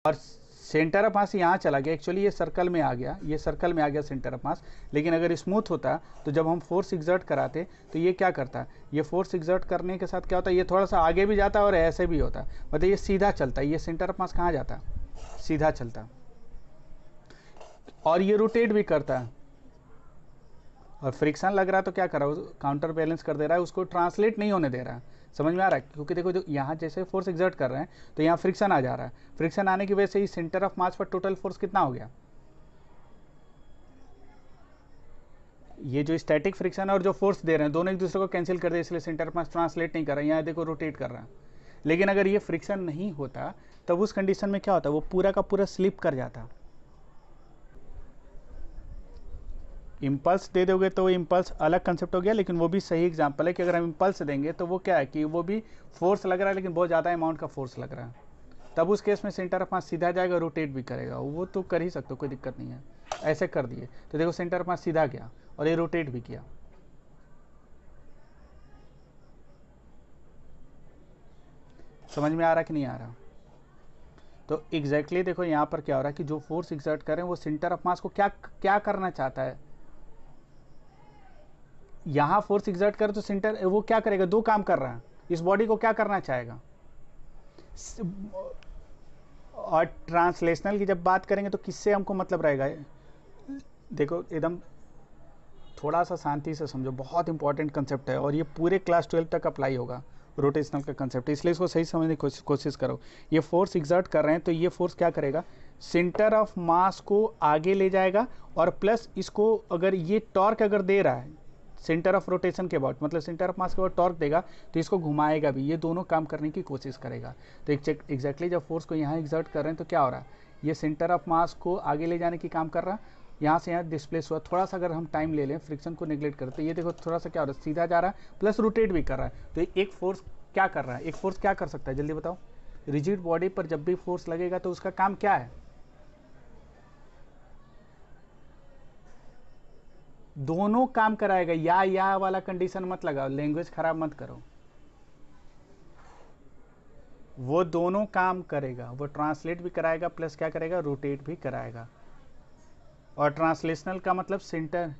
Speaker 1: और सेंटर ऑफ मास यहाँ चला गया, एक्चुअली ये सर्कल में आ गया, ये सर्कल में आ गया सेंटर ऑफ मास। लेकिन अगर स्मूथ होता तो जब हम फोर्स एग्जर्ट कराते तो ये क्या करता, ये फोर्स एग्जर्ट करने के साथ क्या होता है, ये थोड़ा सा आगे भी जाता और ऐसे भी होता, मतलब ये सीधा चलता, ये सेंटर ऑफ मास कहाँ जाता, सीधा चलता, और ये रोटेट भी करता है। और फ्रिक्शन लग रहा है तो क्या कर रहा है, काउंटर बैलेंस कर दे रहा है, उसको ट्रांसलेट नहीं होने दे रहा है। समझ में आ रहा है, क्योंकि देखो जो यहाँ जैसे फोर्स एग्जर्ट कर रहे हैं तो यहाँ फ्रिक्शन आ जा रहा है, फ्रिक्शन आने की वजह से ही सेंटर ऑफ मास पर टोटल फोर्स कितना हो गया, ये जो स्टैटिक फ्रिक्शन और जो फोर्स दे रहे हैं दोनों एक दूसरे को कैंसिल कर दे, इसलिए सेंटर ऑफ मास ट्रांसलेट नहीं कर रहा है, यहाँ देखो रोटेट कर रहा है। लेकिन अगर ये फ्रिक्शन नहीं होता तब उस कंडीशन में क्या होता, वो पूरा का पूरा स्लिप कर जाता। इम्पल्स दे दोगे तो इम्पल्स अलग कंसेप्ट हो गया, लेकिन वो भी सही एग्जांपल है कि अगर हम इम्पल्स देंगे तो वो क्या है कि वो भी फोर्स लग रहा है, लेकिन बहुत ज़्यादा अमाउंट का फोर्स लग रहा है, तब उस केस में सेंटर ऑफ मास सीधा जाएगा, रोटेट भी करेगा। वो तो कर ही सकते हो, कोई दिक्कत नहीं है। ऐसे कर दिए तो देखो सेंटर ऑफ मास सीधा गया और ये रोटेट भी किया। समझ में आ रहा कि नहीं आ रहा? तो एग्जैक्टली देखो यहाँ पर क्या हो रहा है कि जो फोर्स एक्सर्ट कर रहे हैं वो सेंटर ऑफ मास को क्या क्या करना चाहता है, यहाँ फोर्स एग्जर्ट करे तो सेंटर वो क्या करेगा, दो काम कर रहा है, इस बॉडी को क्या करना चाहेगा। और ट्रांसलेशनल की जब बात करेंगे तो किससे हमको मतलब रहेगा, देखो एकदम थोड़ा सा शांति से समझो, बहुत इंपॉर्टेंट कंसेप्ट है और ये पूरे क्लास 12 तक अप्लाई होगा रोटेशनल का कंसेप्ट, इसलिए इसको सही समझने की कोशिश करो। ये फोर्स एग्जर्ट कर रहे हैं तो ये फोर्स क्या करेगा, सेंटर ऑफ मास को आगे ले जाएगा, और प्लस इसको अगर ये टॉर्क अगर दे रहा है सेंटर ऑफ रोटेशन के अबाउट, मतलब सेंटर ऑफ मास के अबाउट टॉर्क देगा तो इसको घुमाएगा भी, ये दोनों काम करने की कोशिश करेगा। तो एग्जैक्टली जब फोर्स को यहाँ एग्जर्ट कर रहे हैं तो क्या हो रहा है, ये सेंटर ऑफ मास को आगे ले जाने की काम कर रहा है, यहाँ से यहाँ डिस्प्लेस हुआ। थोड़ा सा अगर हम टाइम ले लें, फ्रिक्शन को निगलेक्ट करें तो ये देखो थोड़ा सा क्या हो रहा है, सीधा जा रहा है प्लस रोटेट भी कर रहा है। तो एक फोर्स क्या कर रहा है, एक फोर्स क्या कर सकता है, जल्दी बताओ। रिजिड बॉडी पर जब भी फोर्स लगेगा तो उसका काम क्या है, दोनों काम कराएगा। या वाला कंडीशन मत लगाओ, लैंग्वेज खराब मत करो, वो दोनों काम करेगा, वो ट्रांसलेट भी कराएगा प्लस क्या करेगा, रोटेट भी कराएगा। और ट्रांसलेशनल का मतलब सेंटर,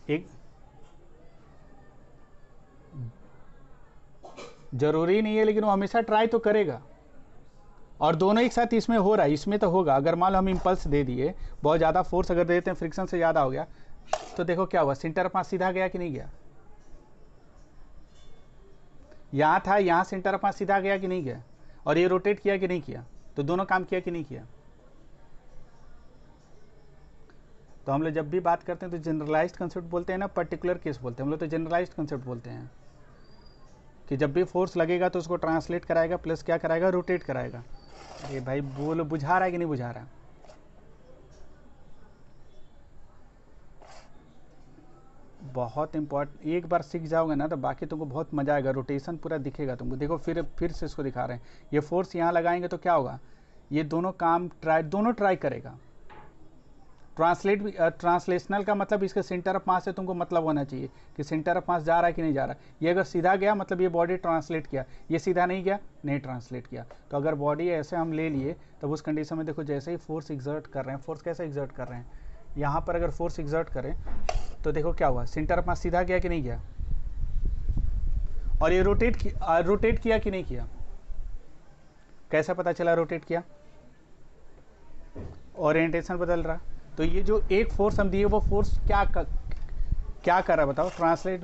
Speaker 1: एक जरूरी नहीं है लेकिन वो हमेशा ट्राई तो करेगा, और दोनों एक साथ इसमें हो रहा है, इसमें तो होगा। अगर मान लो हम इम्पल्स दे दिए, बहुत ज़्यादा फोर्स अगर देते हैं, फ्रिक्शन से ज़्यादा हो गया, तो देखो क्या हुआ, सेंटर ऑफ मास सीधा गया कि नहीं गया, यहाँ था, यहाँ सेंटर ऑफ मास सीधा गया कि नहीं गया, और ये रोटेट किया कि नहीं किया, तो दोनों काम किया कि नहीं किया। तो हम लोग जब भी बात करते हैं तो जनरलाइज्ड कंसेप्ट बोलते हैं ना, पर्टिकुलर केस बोलते हैं हम लोग, तो जनरलाइज्ड कंसेप्ट बोलते हैं कि जब भी फोर्स लगेगा तो उसको ट्रांसलेट कराएगा प्लस क्या कराएगा, रोटेट कराएगा। अरे भाई बोलो, बुझा रहा है कि नहीं बुझा रहा? बहुत इंपॉर्टेंट, एक बार सीख जाओगे ना तो बाकी तुमको बहुत मजा आएगा, रोटेशन पूरा दिखेगा तुमको। देखो फिर से इसको दिखा रहे हैं, ये फोर्स यहाँ लगाएंगे तो क्या होगा, ये दोनों काम दोनों ट्राई करेगा। ट्रांसलेट भी, ट्रांसलेशनल का मतलब इसके सेंटर ऑफ मास से तुमको मतलब होना चाहिए कि सेंटर ऑफ मास जा रहा है कि नहीं जा रहा। ये अगर सीधा गया मतलब ये बॉडी ट्रांसलेट किया, ये सीधा नहीं गया, नहीं ट्रांसलेट किया। तो अगर बॉडी ऐसे हम ले लिए तब उस कंडीशन में देखो जैसे ही फोर्स एग्जर्ट कर रहे हैं, फोर्स कैसे एग्जर्ट कर रहे हैं, यहाँ पर अगर फोर्स एग्जर्ट करें तो देखो क्या हुआ, सेंटर ऑफ मास सीधा गया कि नहीं गया, और ये रोटेट किया कि नहीं किया। कैसा पता चला रोटेट किया, ओरिएंटेशन बदल रहा। तो ये जो एक फोर्स हम दिए वो फोर्स क्या कर रहा है बताओ, ट्रांसलेट।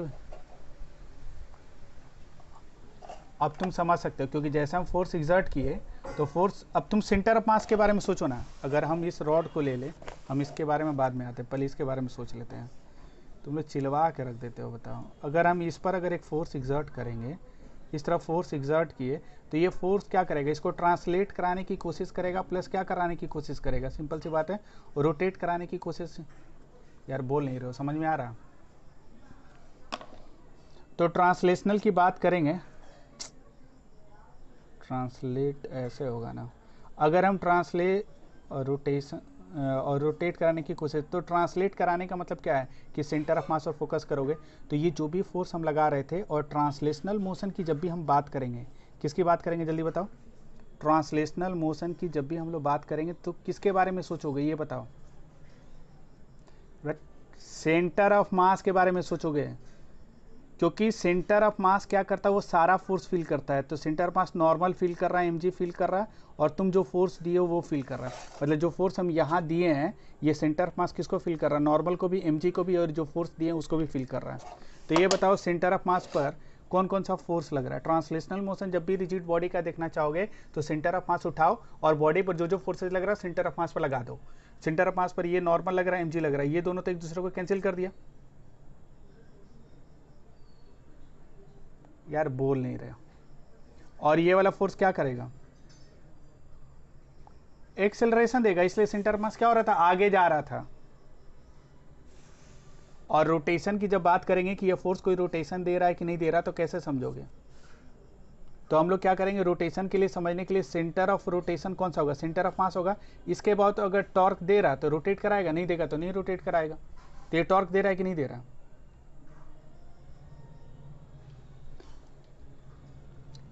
Speaker 1: अब तुम समझ सकते हो, क्योंकि जैसे हम फोर्स एग्जर्ट किए तो फोर्स, अब तुम सेंटर ऑफ मास के बारे में सोचो ना। अगर हम इस रॉड को ले लें, हम इसके बारे में बाद में आते हैं, पहले इसके बारे में सोच लेते हैं। तुम लोग चिलवा के रख देते हो। बताओ, अगर हम इस पर अगर एक फोर्स एग्जर्ट करेंगे, इस तरफ फोर्स एग्जर्ट किए, तो ये फोर्स क्या करेगा, इसको ट्रांसलेट कराने की कोशिश करेगा, प्लस क्या कराने की कोशिश करेगा, सिंपल सी बात है, रोटेट कराने की कोशिश। यार बोल नहीं रहे हो, समझ में आ रहा? तो ट्रांसलेशनल की बात करेंगे, ट्रांसलेट ऐसे होगा ना, अगर हम ट्रांसलेट और रोटेशन और रोटेट कराने की कोशिश, तो ट्रांसलेट कराने का मतलब क्या है कि सेंटर ऑफ मास और फोकस करोगे। तो ये जो भी फोर्स हम लगा रहे थे, और ट्रांसलेशनल मोशन की जब भी हम बात करेंगे, किसकी बात करेंगे जल्दी बताओ? ट्रांसलेशनल मोशन की जब भी हम लोग बात करेंगे तो किसके बारे में सोचोगे, ये बताओ? सेंटर ऑफ मास के बारे में सोचोगे, क्योंकि सेंटर ऑफ मास क्या करता है, वो सारा फोर्स फील करता है। तो centre of mass normal feel कर रहा है, mg फील कर रहा है, और तुम जो फोर्स दिए हो वो फील कर रहा है। मतलब जो फोर्स हम यहाँ दिए हैं, ये सेंटर ऑफ मास किसको फील कर रहा है, नॉर्मल को भी, mg को भी, और जो फोर्स दिए हैं उसको भी फील कर रहा है। तो ये बताओ सेंटर ऑफ मास पर कौन कौन सा फोर्स लग रहा है। ट्रांसलेशनल मोशन जब भी रिजिड बॉडी का देखना चाहोगे तो सेंटर ऑफ मास उठाओ और बॉडी पर जो जो फोर्सेज लग रहा है सेंटर ऑफ मास पर लगा दो। सेंटर ऑफ मास पर ये नॉर्मल लग रहा है, mg लग रहा है, ये दोनों तो एक दूसरे को कैंसिल कर दिया। यार बोल नहीं रहे। और ये वाला फोर्स क्या करेगा, एक्सेलरेशन देगा, इसलिए सेंटर मास क्या हो रहा था, आगे जा रहा था। और रोटेशन की जब बात करेंगे कि ये फोर्स कोई रोटेशन दे रहा है कि नहीं दे रहा, तो कैसे समझोगे? तो हम लोग क्या करेंगे, रोटेशन के लिए समझने के लिए सेंटर ऑफ रोटेशन कौन सा होगा, सेंटर ऑफ मास होगा। इसके बाद तो अगर टॉर्क दे रहा तो रोटेट कराएगा, नहीं देगा तो नहीं रोटेट कराएगा। तो ये टॉर्क दे रहा है कि नहीं दे रहा?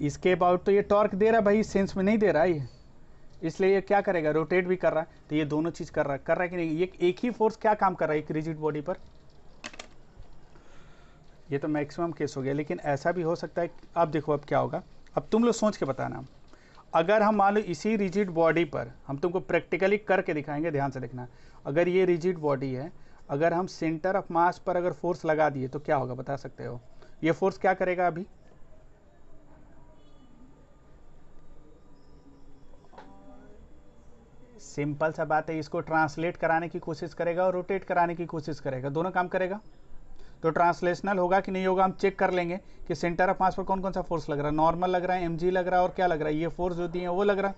Speaker 1: इसके बाद तो ये टॉर्क दे रहा है भाई, सेंस में नहीं दे रहा है, इसलिए ये क्या करेगा, रोटेट भी कर रहा है। तो ये दोनों चीज कर रहा है कि नहीं? ये एक ही फोर्स क्या काम कर रहा है एक रिजिड बॉडी पर? ये तो मैक्सिमम केस हो गया, लेकिन ऐसा भी हो सकता है। अब देखो अब क्या होगा, अब तुम लोग सोच के बताना। अगर हम मान लो इसी रिजिड बॉडी पर, हम तुमको प्रैक्टिकली करके दिखाएंगे, ध्यान से देखना। अगर ये रिजिड बॉडी है, अगर हम सेंटर ऑफ मास पर अगर फोर्स लगा दिए तो क्या होगा, बता सकते हो? ये फोर्स क्या करेगा अभी? सिंपल सा बात है, इसको ट्रांसलेट कराने की कोशिश करेगा और रोटेट कराने की कोशिश करेगा, दोनों काम करेगा। तो ट्रांसलेशनल होगा कि नहीं होगा, हम चेक कर लेंगे कि सेंटर ऑफ मास पर कौन कौन सा फोर्स लग रहा है। नॉर्मल लग रहा है, mg लग रहा है, और क्या लग रहा है, ये फोर्स जो दिए हैं वो लग रहा है।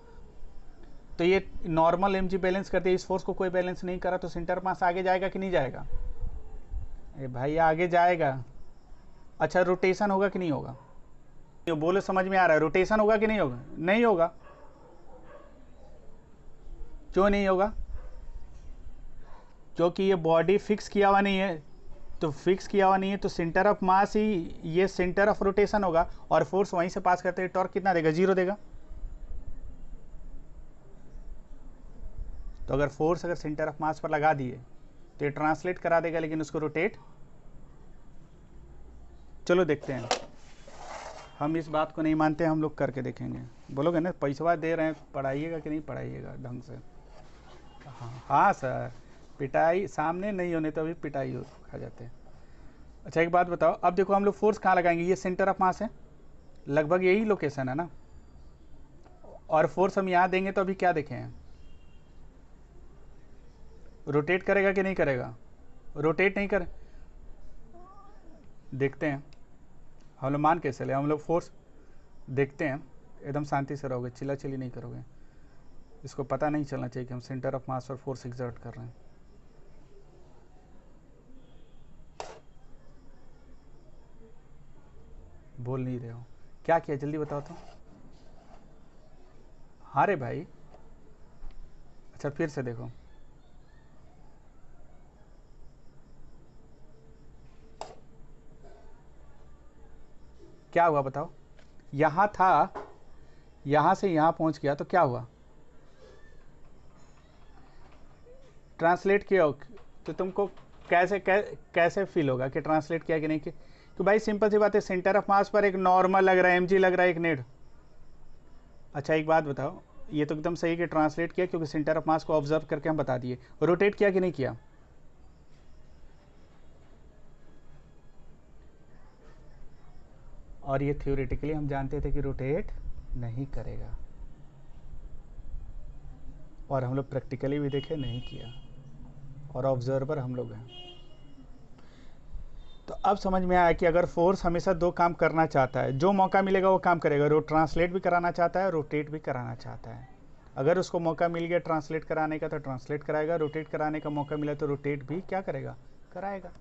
Speaker 1: तो ये नॉर्मल mg बैलेंस करते हैं, इस फोर्स को कोई बैलेंस नहीं करा, तो सेंटर ऑफ मास आगे जाएगा कि नहीं जाएगा? ए भाई आगे जाएगा। अच्छा रोटेशन होगा कि नहीं होगा? तो बोलो, समझ में आ रहा है, रोटेशन होगा कि नहीं होगा? नहीं होगा। क्यों नहीं होगा? क्योंकि ये बॉडी फिक्स किया हुआ नहीं है। तो फिक्स किया हुआ नहीं है तो सेंटर ऑफ मास ही ये सेंटर ऑफ रोटेशन होगा, और फोर्स वहीं से पास करते हैं, टॉर्क कितना देगा, 0 देगा। तो अगर फोर्स अगर सेंटर ऑफ मास पर लगा दिए तो ये ट्रांसलेट करा देगा, लेकिन उसको रोटेट। चलो देखते हैं, हम इस बात को नहीं मानते, हम लोग करके देखेंगे। बोलोगे ना पैसा दे रहे हैं, पढ़ाइएगा कि नहीं पढ़ाइएगा ढंग से? हाँ सर, पिटाई सामने नहीं होने तो अभी पिटाई खा जाते हैं। अच्छा एक बात बताओ, अब देखो हम लोग फोर्स कहाँ लगाएंगे, ये सेंटर ऑफ मास है, लगभग यही लोकेशन है ना, और फोर्स हम यहाँ देंगे तो अभी क्या देखे हैं, रोटेट करेगा कि नहीं करेगा? रोटेट नहीं करे, देखते हैं। हम लोग मान के चले, हम लोग फोर्स देखते हैं, एकदम शांति से रहोगे, चिल्ला चिल्ली नहीं करोगे। इसको पता नहीं चलना चाहिए कि हम सेंटर ऑफ मास और फोर्स एग्जर्ट कर रहे हैं। बोल नहीं रहे हो, क्या किया जल्दी बताओ तो। हाँ रे भाई, अच्छा फिर से देखो, क्या हुआ बताओ? यहां था, यहां से यहां पहुंच गया तो क्या हुआ, ट्रांसलेट किया हो तो तुमको कैसे फील होगा कि ट्रांसलेट किया कि नहीं किया? तो भाई सिंपल सी बात है, सेंटर ऑफ मास पर एक नॉर्मल लग रहा है, mg लग रहा है, एक नेट। अच्छा एक बात बताओ, ये तो एकदम सही कि ट्रांसलेट किया, क्योंकि सेंटर ऑफ मास को ऑब्जर्व करके हम बता दिए। रोटेट किया कि नहीं किया? और ये थ्योरेटिकली हम जानते थे कि रोटेट नहीं करेगा, और हम लोग प्रैक्टिकली भी देखे नहीं किया, और ऑब्जर्वर हम लोग हैं। तो अब समझ में आया कि अगर फोर्स हमेशा दो काम करना चाहता है, जो मौका मिलेगा वो काम करेगा। वो ट्रांसलेट भी कराना चाहता है, रोटेट भी कराना चाहता है। अगर उसको मौका मिल गया ट्रांसलेट कराने का तो ट्रांसलेट कराएगा, रोटेट कराने का मौका मिला तो रोटेट भी क्या करेगा, कराएगा।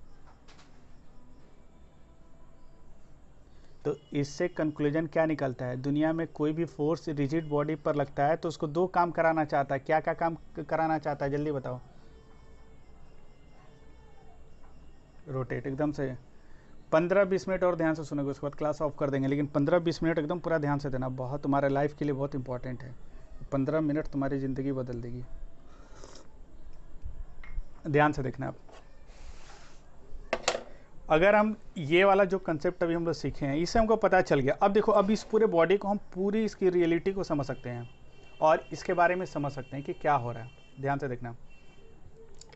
Speaker 1: तो इससे कंक्लूजन क्या निकलता है, दुनिया में कोई भी फोर्स रिजिड बॉडी पर लगता है तो उसको दो काम कराना चाहता है। क्या क्या काम कराना चाहता है, जल्दी बताओ। रोटेट, एकदम से 15-20 मिनट और ध्यान से सुनोगे, उसके बाद क्लास ऑफ कर देंगे। लेकिन 15-20 मिनट एकदम पूरा ध्यान से देना, बहुत तुम्हारे लाइफ के लिए बहुत इंपॉर्टेंट है। 15 मिनट तुम्हारी ज़िंदगी बदल देगी। ध्यान से देखना आप। अगर हम ये वाला जो कंसेप्ट अभी हम लोग सीखे हैं, इससे हमको पता चल गया। अब देखो, अब इस पूरे बॉडी को हम पूरी इसकी रियलिटी को समझ सकते हैं और इसके बारे में समझ सकते हैं कि क्या हो रहा है। ध्यान से देखना,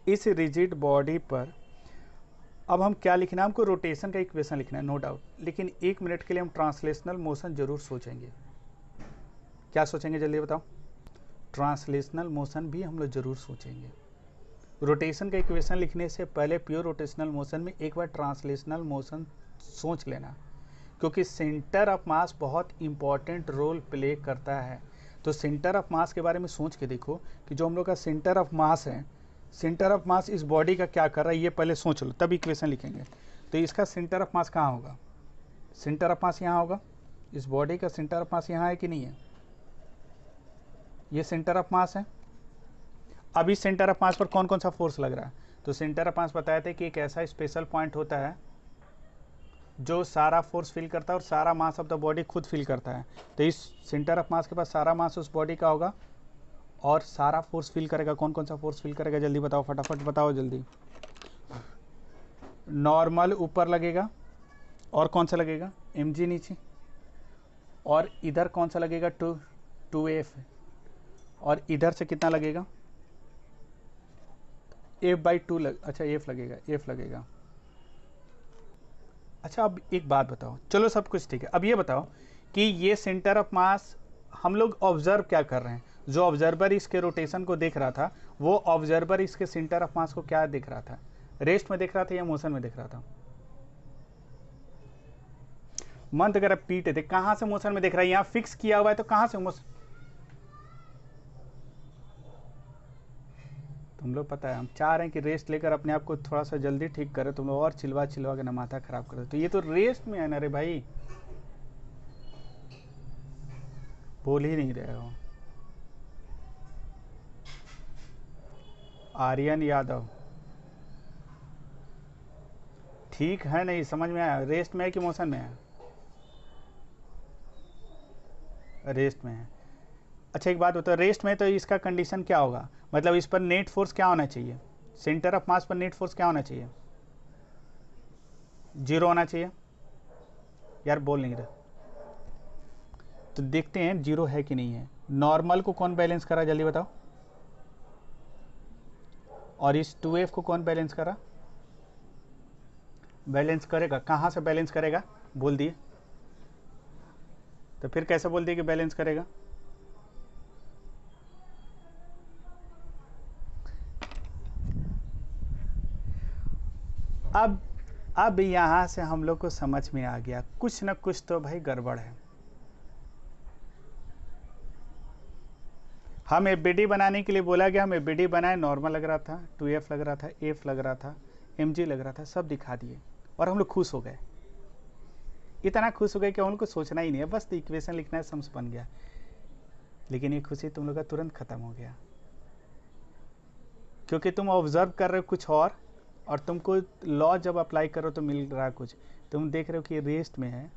Speaker 1: इस रिजिड बॉडी पर अब हम क्या लिखना है, हमको रोटेशन का इक्वेशन लिखना है, नो डाउट। लेकिन 1 मिनट के लिए हम ट्रांसलेशनल मोशन जरूर सोचेंगे। क्या सोचेंगे, जल्दी बताओ। ट्रांसलेशनल मोशन भी हम लोग जरूर सोचेंगे। रोटेशन का इक्वेशन लिखने से पहले प्योर रोटेशनल मोशन में एक बार ट्रांसलेशनल मोशन सोच लेना, क्योंकि सेंटर ऑफ मास बहुत इंपॉर्टेंट रोल प्ले करता है। तो सेंटर ऑफ मास के बारे में सोच के देखो कि जो हम लोग का सेंटर ऑफ मास है, सेंटर ऑफ मास इस बॉडी का क्या कर रहा है, ये पहले सोच लो, तब इक्वेशन लिखेंगे। तो इसका सेंटर ऑफ मास कहाँ होगा, सेंटर ऑफ मास यहाँ होगा। इस बॉडी का सेंटर ऑफ मास यहाँ है कि नहीं है, ये सेंटर ऑफ मास है। अब इस सेंटर ऑफ मास पर कौन कौन सा फोर्स लग रहा है, तो सेंटर ऑफ मास बताए थे कि एक ऐसा स्पेशल पॉइंट होता है जो सारा फोर्स फील करता है और सारा मास ऑफ द बॉडी खुद फील करता है। तो इस सेंटर ऑफ मास के पास सारा मास उस बॉडी का होगा और सारा फोर्स फील करेगा। कौन कौन सा फोर्स फील करेगा, जल्दी बताओ, फटाफट बताओ जल्दी। नॉर्मल ऊपर लगेगा, और कौन सा लगेगा, mg नीचे, और इधर कौन सा लगेगा, 2f, और इधर से कितना लगेगा, f/2 अच्छा f लगेगा। अच्छा, अब एक बात बताओ, चलो सब कुछ ठीक है, अब ये बताओ कि ये सेंटर ऑफ मास हम लोग ऑब्जर्व क्या कर रहे हैं। जो ऑब्जर्वर इसके रोटेशन को देख रहा था, वो ऑब्जर्वर इसके सेंटर ऑफ मास को क्या देख रहा था, रेस्ट में देख रहा था या मोशन में देख रहा था। मन तो कर पीटे थे, कहां से मोशन में देख रहा है, यहां फिक्स किया हुआ है तो कहां से मोशन। तुम लोग पता है हम चाह रहे हैं कि रेस्ट लेकर अपने आप को थोड़ा सा जल्दी ठीक करें, तुम लोग और चिलवा के ना माथा खराब करो। तो ये तो रेस्ट में है ना रे भाई, बोल ही नहीं रहे हो। आर्यन यादव, ठीक है, नहीं समझ में आया, रेस्ट में है कि मोशन में है, रेस्ट में है। अच्छा एक बात बताओ, रेस्ट में तो इसका कंडीशन क्या होगा, मतलब इस पर नेट फोर्स क्या होना चाहिए, सेंटर ऑफ मास पर नेट फोर्स क्या होना चाहिए, 0 होना चाहिए। यार बोल नहीं रहा, तो देखते हैं 0 है कि नहीं है। नॉर्मल को कौन बैलेंस करा, जल्दी बताओ। और इस 2f को कौन बैलेंस करा, बैलेंस करेगा, कहां से बैलेंस करेगा, बोल दिए। तो फिर कैसे बोल दिए कि बैलेंस करेगा, अब यहां से हम लोग को समझ में आ गया कुछ ना कुछ तो भाई गड़बड़ है। हम एबीडी बनाने के लिए बोला गया, हम एबीडी बनाए, नॉर्मल लग रहा था, 2f लग रहा था, f लग रहा था, mg लग रहा था, सब दिखा दिए और हम लोग खुश हो गए। इतना खुश हो गए कि हम लोग को सोचना ही नहीं है, बस इक्वेशन लिखना है, समझ बन गया। लेकिन ये खुशी तुम लोग का तुरंत खत्म हो गया, क्योंकि तुम ऑब्जर्व कर रहे हो कुछ और तुमको लॉ जब अप्लाई करो तो मिल रहा है कुछ। तुम देख रहे हो कि रेस्ट में है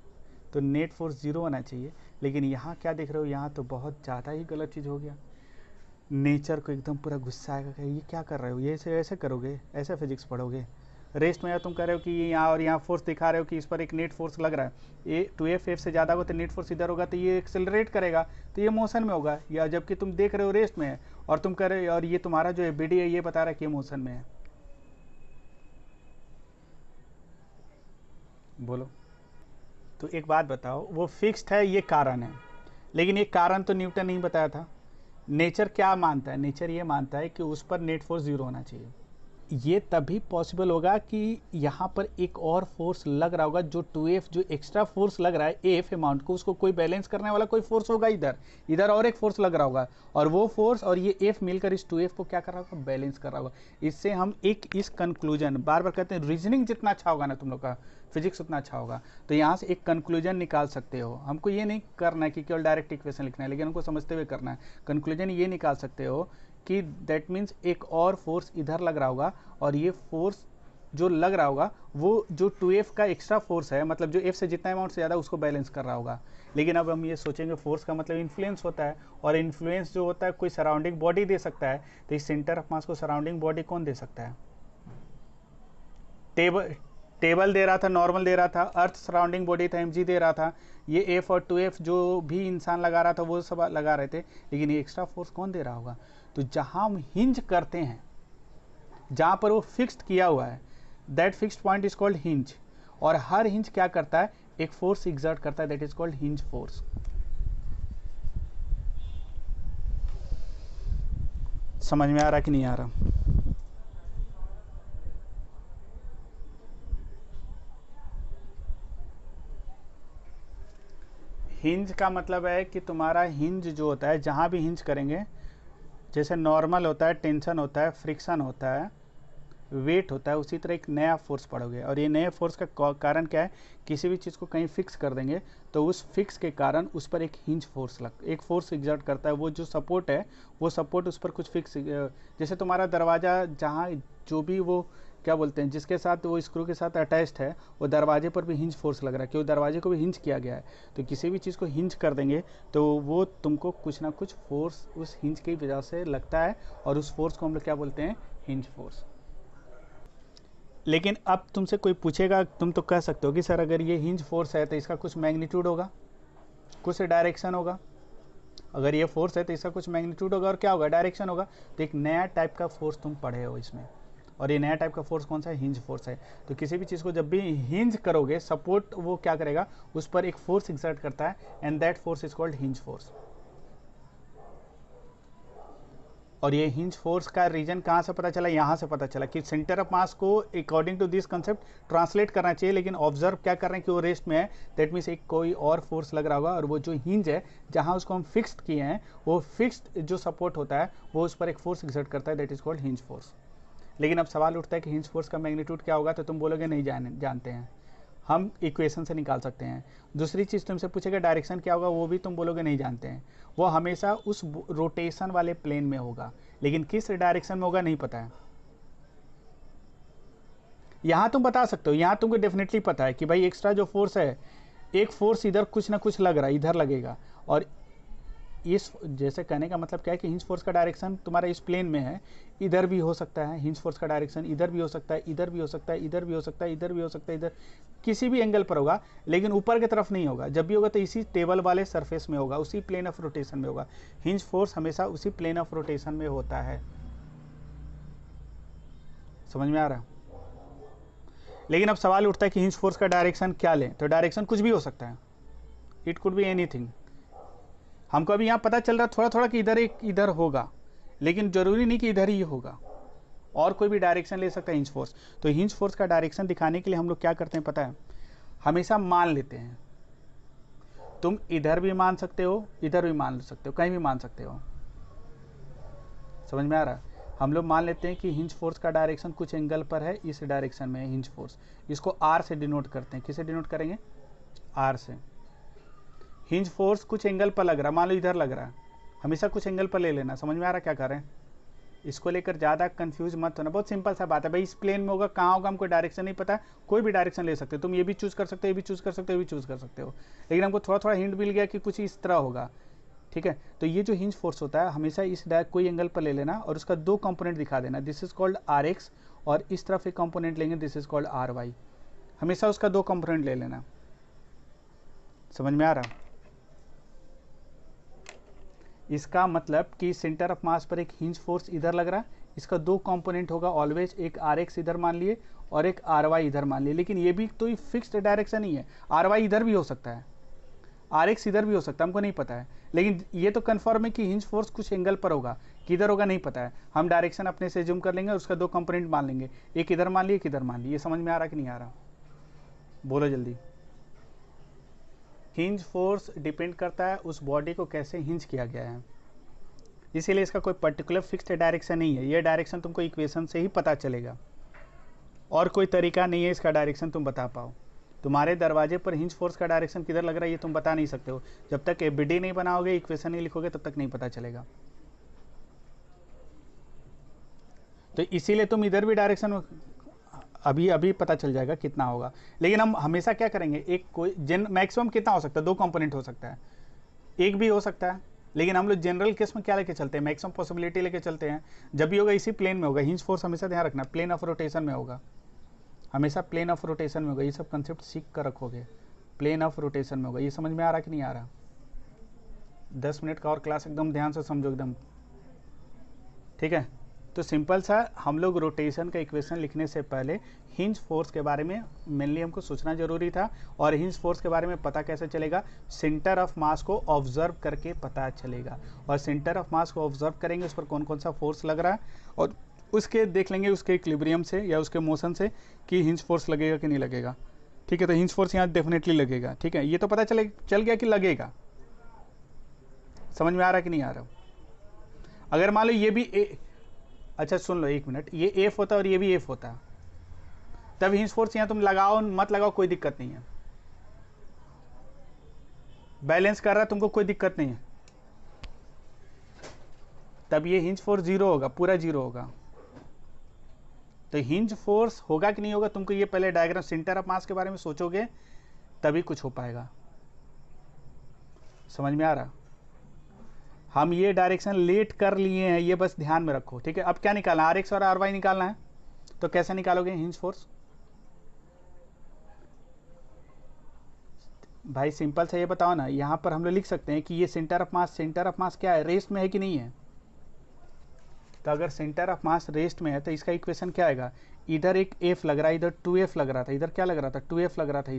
Speaker 1: तो नेट फोर्स 0 होना चाहिए, लेकिन यहाँ क्या देख रहे हो, यहाँ तो बहुत ज़्यादा ही गलत चीज़ हो गया। नेचर को एकदम पूरा गुस्सा आएगा कि ये क्या कर रहे हो, ये ऐसे करोगे, ऐसे फिजिक्स पढ़ोगे। रेस्ट में तुम कह रहे हो कि यहाँ और यहाँ फोर्स दिखा रहे हो कि इस पर एक नेट फोर्स लग रहा है, ये 2f से ज़्यादा होगा तो नेट फोर्स इधर होगा, तो ये एक्सेलरेट करेगा, तो ये मोशन में होगा। या जबकि तुम देख रहे हो रेस्ट में है और तुम कह रहे हो, और ये तुम्हारा जो एबीडी है ये बता रहा है कि ये मोशन में है। बोलो, तो एक बात बताओ, वो फिक्स्ड है ये कारण है, लेकिन ये कारण तो न्यूटन नहीं बताया था। नेचर क्या मानता है, नेचर ये मानता है कि उस पर नेट फोर्स 0 होना चाहिए। ये तभी पॉसिबल होगा कि यहाँ पर एक और फोर्स लग रहा होगा, जो 2F जो एक्स्ट्रा फोर्स लग रहा है AF अमाउंट को, उसको कोई बैलेंस करने वाला कोई फोर्स होगा इधर और एक फोर्स लग रहा होगा, और वो फोर्स और ये F मिलकर इस 2F को क्या कर रहा होगा, बैलेंस कर रहा होगा। इससे हम इस कंक्लूजन, बार बार कहते हैं रीजनिंग जितना अच्छा होगा ना तुम लोग का, फिजिक्स उतना अच्छा होगा, तो यहाँ से एक कंक्लूजन निकाल सकते हो। हमको ये नहीं करना है कि केवल डायरेक्ट इक्वेशन लिखना है, लेकिन हमको समझते हुए करना है। कंक्लूजन ये निकाल सकते हो कि दैट मीन्स एक और फोर्स इधर लग रहा होगा, और ये फोर्स जो लग रहा होगा वो जो 2F का एक्स्ट्रा फोर्स है, मतलब जो F से जितना अमाउंट से ज़्यादा उसको बैलेंस कर रहा होगा। लेकिन अब हम ये सोचेंगे फोर्स का मतलब इन्फ्लुएंस होता है, और इन्फ्लुएंस जो होता है कोई सराउंडिंग बॉडी दे सकता है, तो इस सेंटर ऑफ मास को सराउंडिंग बॉडी कौन दे सकता है? टेबल दे रहा था, नॉर्मल दे रहा था, अर्थ सराउंडिंग बॉडी था, mg दे रहा था, ये F और 2F जो भी इंसान लगा रहा था वो सब लगा रहे थे, लेकिन ये एक्स्ट्रा फोर्स कौन दे रहा होगा? तो जहां हम हिंज करते हैं, जहां पर वो फिक्स्ड किया हुआ है, that fixed point is called hinge, और हर हिंज क्या करता है, एक फोर्स एग्जर्ट करता है, that is called hinge force. समझ में आ रहा कि नहीं आ रहा? हिंज का मतलब है कि तुम्हारा हिंज जो होता है, जहां भी हिंज करेंगे, जैसे नॉर्मल होता है, टेंशन होता है, फ्रिक्शन होता है, वेट होता है, उसी तरह एक नया फोर्स पढ़ोगे। और ये नए फोर्स का कारण क्या है? किसी भी चीज़ को कहीं फिक्स कर देंगे तो उस फिक्स के कारण उस पर एक हिंज फोर्स एक फोर्स एग्जर्ट करता है। वो जो सपोर्ट है, वो सपोर्ट उस पर कुछ फिक्स, जैसे तुम्हारा दरवाज़ा जहाँ जो भी वो क्या बोलते हैं, जिसके साथ वो स्क्रू के साथ अटैच्ड है, वो दरवाजे पर भी हिंज फोर्स लग रहा है, क्योंकि दरवाजे को भी हिंज किया गया है। तो किसी भी चीज़ को हिंज कर देंगे तो वो तुमको कुछ ना कुछ फोर्स उस हिंज की वजह से लगता है, और उस फोर्स को हम लोग क्या बोलते हैं? Hinge force. लेकिन अब तुमसे कोई पूछेगा, तुम तो कह सकते हो कि सर अगर ये हिंज फोर्स है तो इसका कुछ मैग्नीट्यूड होगा, कुछ डायरेक्शन होगा। अगर ये फोर्स है तो इसका कुछ मैग्नीट्यूड होगा, और क्या होगा? डायरेक्शन होगा। तो एक नया टाइप का फोर्स तुम पढ़े हो इसमें, और ये नया टाइप का फोर्स कौन सा है? हिंज फोर्स है। तो किसी भी चीज़ को जब भी हिंज करोगे, सपोर्ट वो क्या करेगा? उस पर एक फोर्स एक्सर्ट करता है, and that force is called hinge force. और ये हिंज फोर्स का रीजन कहाँ से पता चला? यहाँ से पता चला कि सेंटर ऑफ मास को according to this concept translate करना चाहिए, लेकिन ऑब्जर्व क्या कर रहे हैं कि वो रेस्ट में है। दैट मीन्स एक कोई और फोर्स लग रहा होगा, और वो जो हिंज है जहाँ उसको हम फिक्स्ड किए हैं, वो फिक्स्ड जो सपोर्ट होता है वो उस पर एक फोर्स एक्सर्ट करता है, that is called hinge force. लेकिन अब सवाल उठता है कि हिंज फोर्स का मैग्नीट्यूड क्या होगा? तो तुम बोलोगे नहीं जानते हैं, हम इक्वेशन से निकाल सकते हैं। दूसरी चीज़ तुमसे पूछेगा डायरेक्शन क्या होगा, वो भी तुम बोलोगे नहीं जानते हैं। वो हमेशा उस रोटेशन वाले प्लेन में होगा, लेकिन किस डायरेक्शन में होगा नहीं पता है। यहाँ तुम बता सकते हो, यहाँ तुमको डेफिनेटली पता है कि भाई एक्स्ट्रा जो फोर्स है, एक फोर्स इधर कुछ ना कुछ लग रहा है, इधर लगेगा। और इस जैसे कहने का मतलब क्या है कि हिंज फोर्स का डायरेक्शन तुम्हारा इस प्लेन में है, इधर भी हो सकता है। हिंज फोर्स का डायरेक्शन इधर भी हो सकता है, इधर भी हो सकता है, इधर भी हो सकता है, इधर भी हो सकता है, इधर किसी भी एंगल पर होगा, लेकिन ऊपर की तरफ नहीं होगा। जब भी होगा तो इसी टेबल वाले सरफेस में होगा, उसी प्लेन ऑफ रोटेशन में होगा। हिंज फोर्स हमेशा उसी प्लेन ऑफ रोटेशन में होता है। समझ में आ रहा है? लेकिन अब सवाल उठता है कि हिंज फोर्स का डायरेक्शन क्या लें? तो डायरेक्शन कुछ भी हो सकता है, इट कुड बी एनीथिंग। हमको अभी यहाँ पता चल रहा थोड़ा थोड़ा कि इधर होगा, लेकिन जरूरी नहीं कि इधर ही होगा, और कोई भी डायरेक्शन ले सकता है हिंज फोर्स। तो हिंज फोर्स का डायरेक्शन दिखाने के लिए हम लोग क्या करते हैं पता है? हमेशा मान लेते हैं। तुम इधर भी मान सकते हो, इधर भी मान सकते हो, कहीं भी मान सकते हो। समझ में आ रहा है? हम लोग मान लेते हैं कि हिंज फोर्स का डायरेक्शन कुछ एंगल पर है, इस डायरेक्शन में है हिंज फोर्स। इसको आर से डिनोट करते हैं। किसे डिनोट करेंगे? आर से। हिंज फोर्स कुछ एंगल पर लग रहा है, मान लो इधर लग रहा है, हमेशा कुछ एंगल पर ले लेना। समझ में आ रहा क्या कर रहे हैं? इसको लेकर ज़्यादा कंफ्यूज मत होना, बहुत सिंपल सा बात है भाई। इस प्लेन में होगा, कहाँ होगा हमको डायरेक्शन नहीं पता, कोई भी डायरेक्शन ले सकते हो तुम। ये भी चूज कर सकते हो, ये भी चूज कर सकते हो, ये भी चूज कर सकते हो, लेकिन हमको थोड़ा थोड़ा हिंट मिल गया कि कुछ इस तरह होगा। ठीक है, तो ये जो हिंज फोर्स होता है हमेशा इस कोई एंगल पर ले लेना, और उसका दो कंपोनेंट दिखा देना, this is called R X, और इस तरफ एक कंपोनेंट लेंगे, this is called R Y. हमेशा उसका दो कंपोनेंट ले लेना। समझ में आ रहा? इसका मतलब कि सेंटर ऑफ मास पर एक हिंज फोर्स इधर लग रहा है, इसका दो कंपोनेंट होगा ऑलवेज, एक आर एक्स इधर मान लिए और एक आर वाई इधर मान लिए। लेकिन ये भी तो फिक्स्ड डायरेक्शन ही है, आर वाई इधर भी हो सकता है। आर एक्स इधर भी हो सकता है, हमको नहीं पता है, लेकिन ये तो कन्फर्म है कि हिंज फोर्स कुछ एंगल पर होगा, किधर होगा नहीं पता है। हम डायरेक्शन अपने से जूम कर लेंगे और उसका दो कंपोनेंट मान लेंगे, एक इधर मान लिया एक इधर मान लिया। ये समझ में आ रहा कि नहीं आ रहा, बोलो जल्दी। हिंज फोर्स डिपेंड करता है उस बॉडी को कैसे हिंज किया गया है, इसीलिए इसका कोई पर्टिकुलर फिक्स्ड डायरेक्शन नहीं है। ये डायरेक्शन तुमको इक्वेशन से ही पता चलेगा, और कोई तरीका नहीं है इसका डायरेक्शन तुम बता पाओ। तुम्हारे दरवाजे पर हिंज फोर्स का डायरेक्शन किधर लग रहा है ये तुम बता नहीं सकते हो, जब तक एबीडी नहीं बनाओगे, इक्वेशन नहीं लिखोगे, तब तक नहीं पता चलेगा। तो इसीलिए तुम इधर भी डायरेक्शन अभी अभी पता चल जाएगा कितना होगा, लेकिन हम हमेशा क्या करेंगे, एक कोई मैक्सिमम कितना हो सकता है, दो कंपोनेंट हो सकता है, एक भी हो सकता है, लेकिन हम लोग जनरल केस में क्या लेके चलते हैं, मैक्सिमम पॉसिबिलिटी लेके चलते हैं। जब भी होगा इसी प्लेन में होगा, हिंज फोर्स हमेशा ध्यान रखना प्लेन ऑफ रोटेशन में होगा, हमेशा प्लेन ऑफ रोटेशन में होगा। ये सब कंसेप्ट सीख कर रखोगे, प्लेन ऑफ रोटेशन में होगा। ये समझ में आ रहा कि नहीं आ रहा? 10 मिनट का और क्लास, एकदम ध्यान से समझो एकदम, ठीक है। तो सिंपल सा हम लोग रोटेशन का इक्वेशन लिखने से पहले हिंज फोर्स के बारे में मेनली हमको सोचना जरूरी था। और हिंज फोर्स के बारे में पता कैसे चलेगा, सेंटर ऑफ मास को ऑब्जर्व करके पता चलेगा। और सेंटर ऑफ मास को ऑब्जर्व करेंगे, उस पर कौन कौन सा फोर्स लग रहा है, और उसके देख लेंगे उसके इक्विलिब्रियम से या उसके मोशन से कि हिंज फोर्स लगेगा कि नहीं लगेगा, ठीक है। तो हिंज फोर्स यहाँ डेफिनेटली लगेगा, ठीक है। ये तो पता चल गया कि लगेगा, समझ में आ रहा कि नहीं आ रहा? अगर मान लो ये भी अच्छा सुन लो एक मिनट, ये एफ होता है और ये भी एफ होता है, तब हिंज फोर्स यहाँ तुम लगाओ मत लगाओ कोई दिक्कत नहीं है, बैलेंस कर रहा है तुमको कोई दिक्कत नहीं है, तब ये हिंज फोर्स जीरो होगा, पूरा जीरो होगा। तो हिंज फोर्स होगा कि नहीं होगा, तुमको ये पहले डायग्राम सेंटर ऑफ मास के बारे में सोचोगे तभी कुछ हो पाएगा। समझ में आ रहा? हम ये डायरेक्शन लेट कर लिए हैं, ये बस ध्यान में रखो, ठीक है। अब क्या निकालना है, आर एक्स और आर वाई निकालना है। तो कैसे निकालोगे हिंज फोर्स? भाई सिंपल से ये बताओ ना, यहां पर हम लोग लिख सकते हैं कि ये सेंटर ऑफ मास क्या है, रेस्ट में है कि नहीं है। तो अगर सेंटर ऑफ मास रेस्ट में है तो इसका इक्वेशन क्या आएगा, इधर एक एफ लग रहा है, इधर 2f लग रहा था, इधर क्या लग रहा था 2f लग रहा था,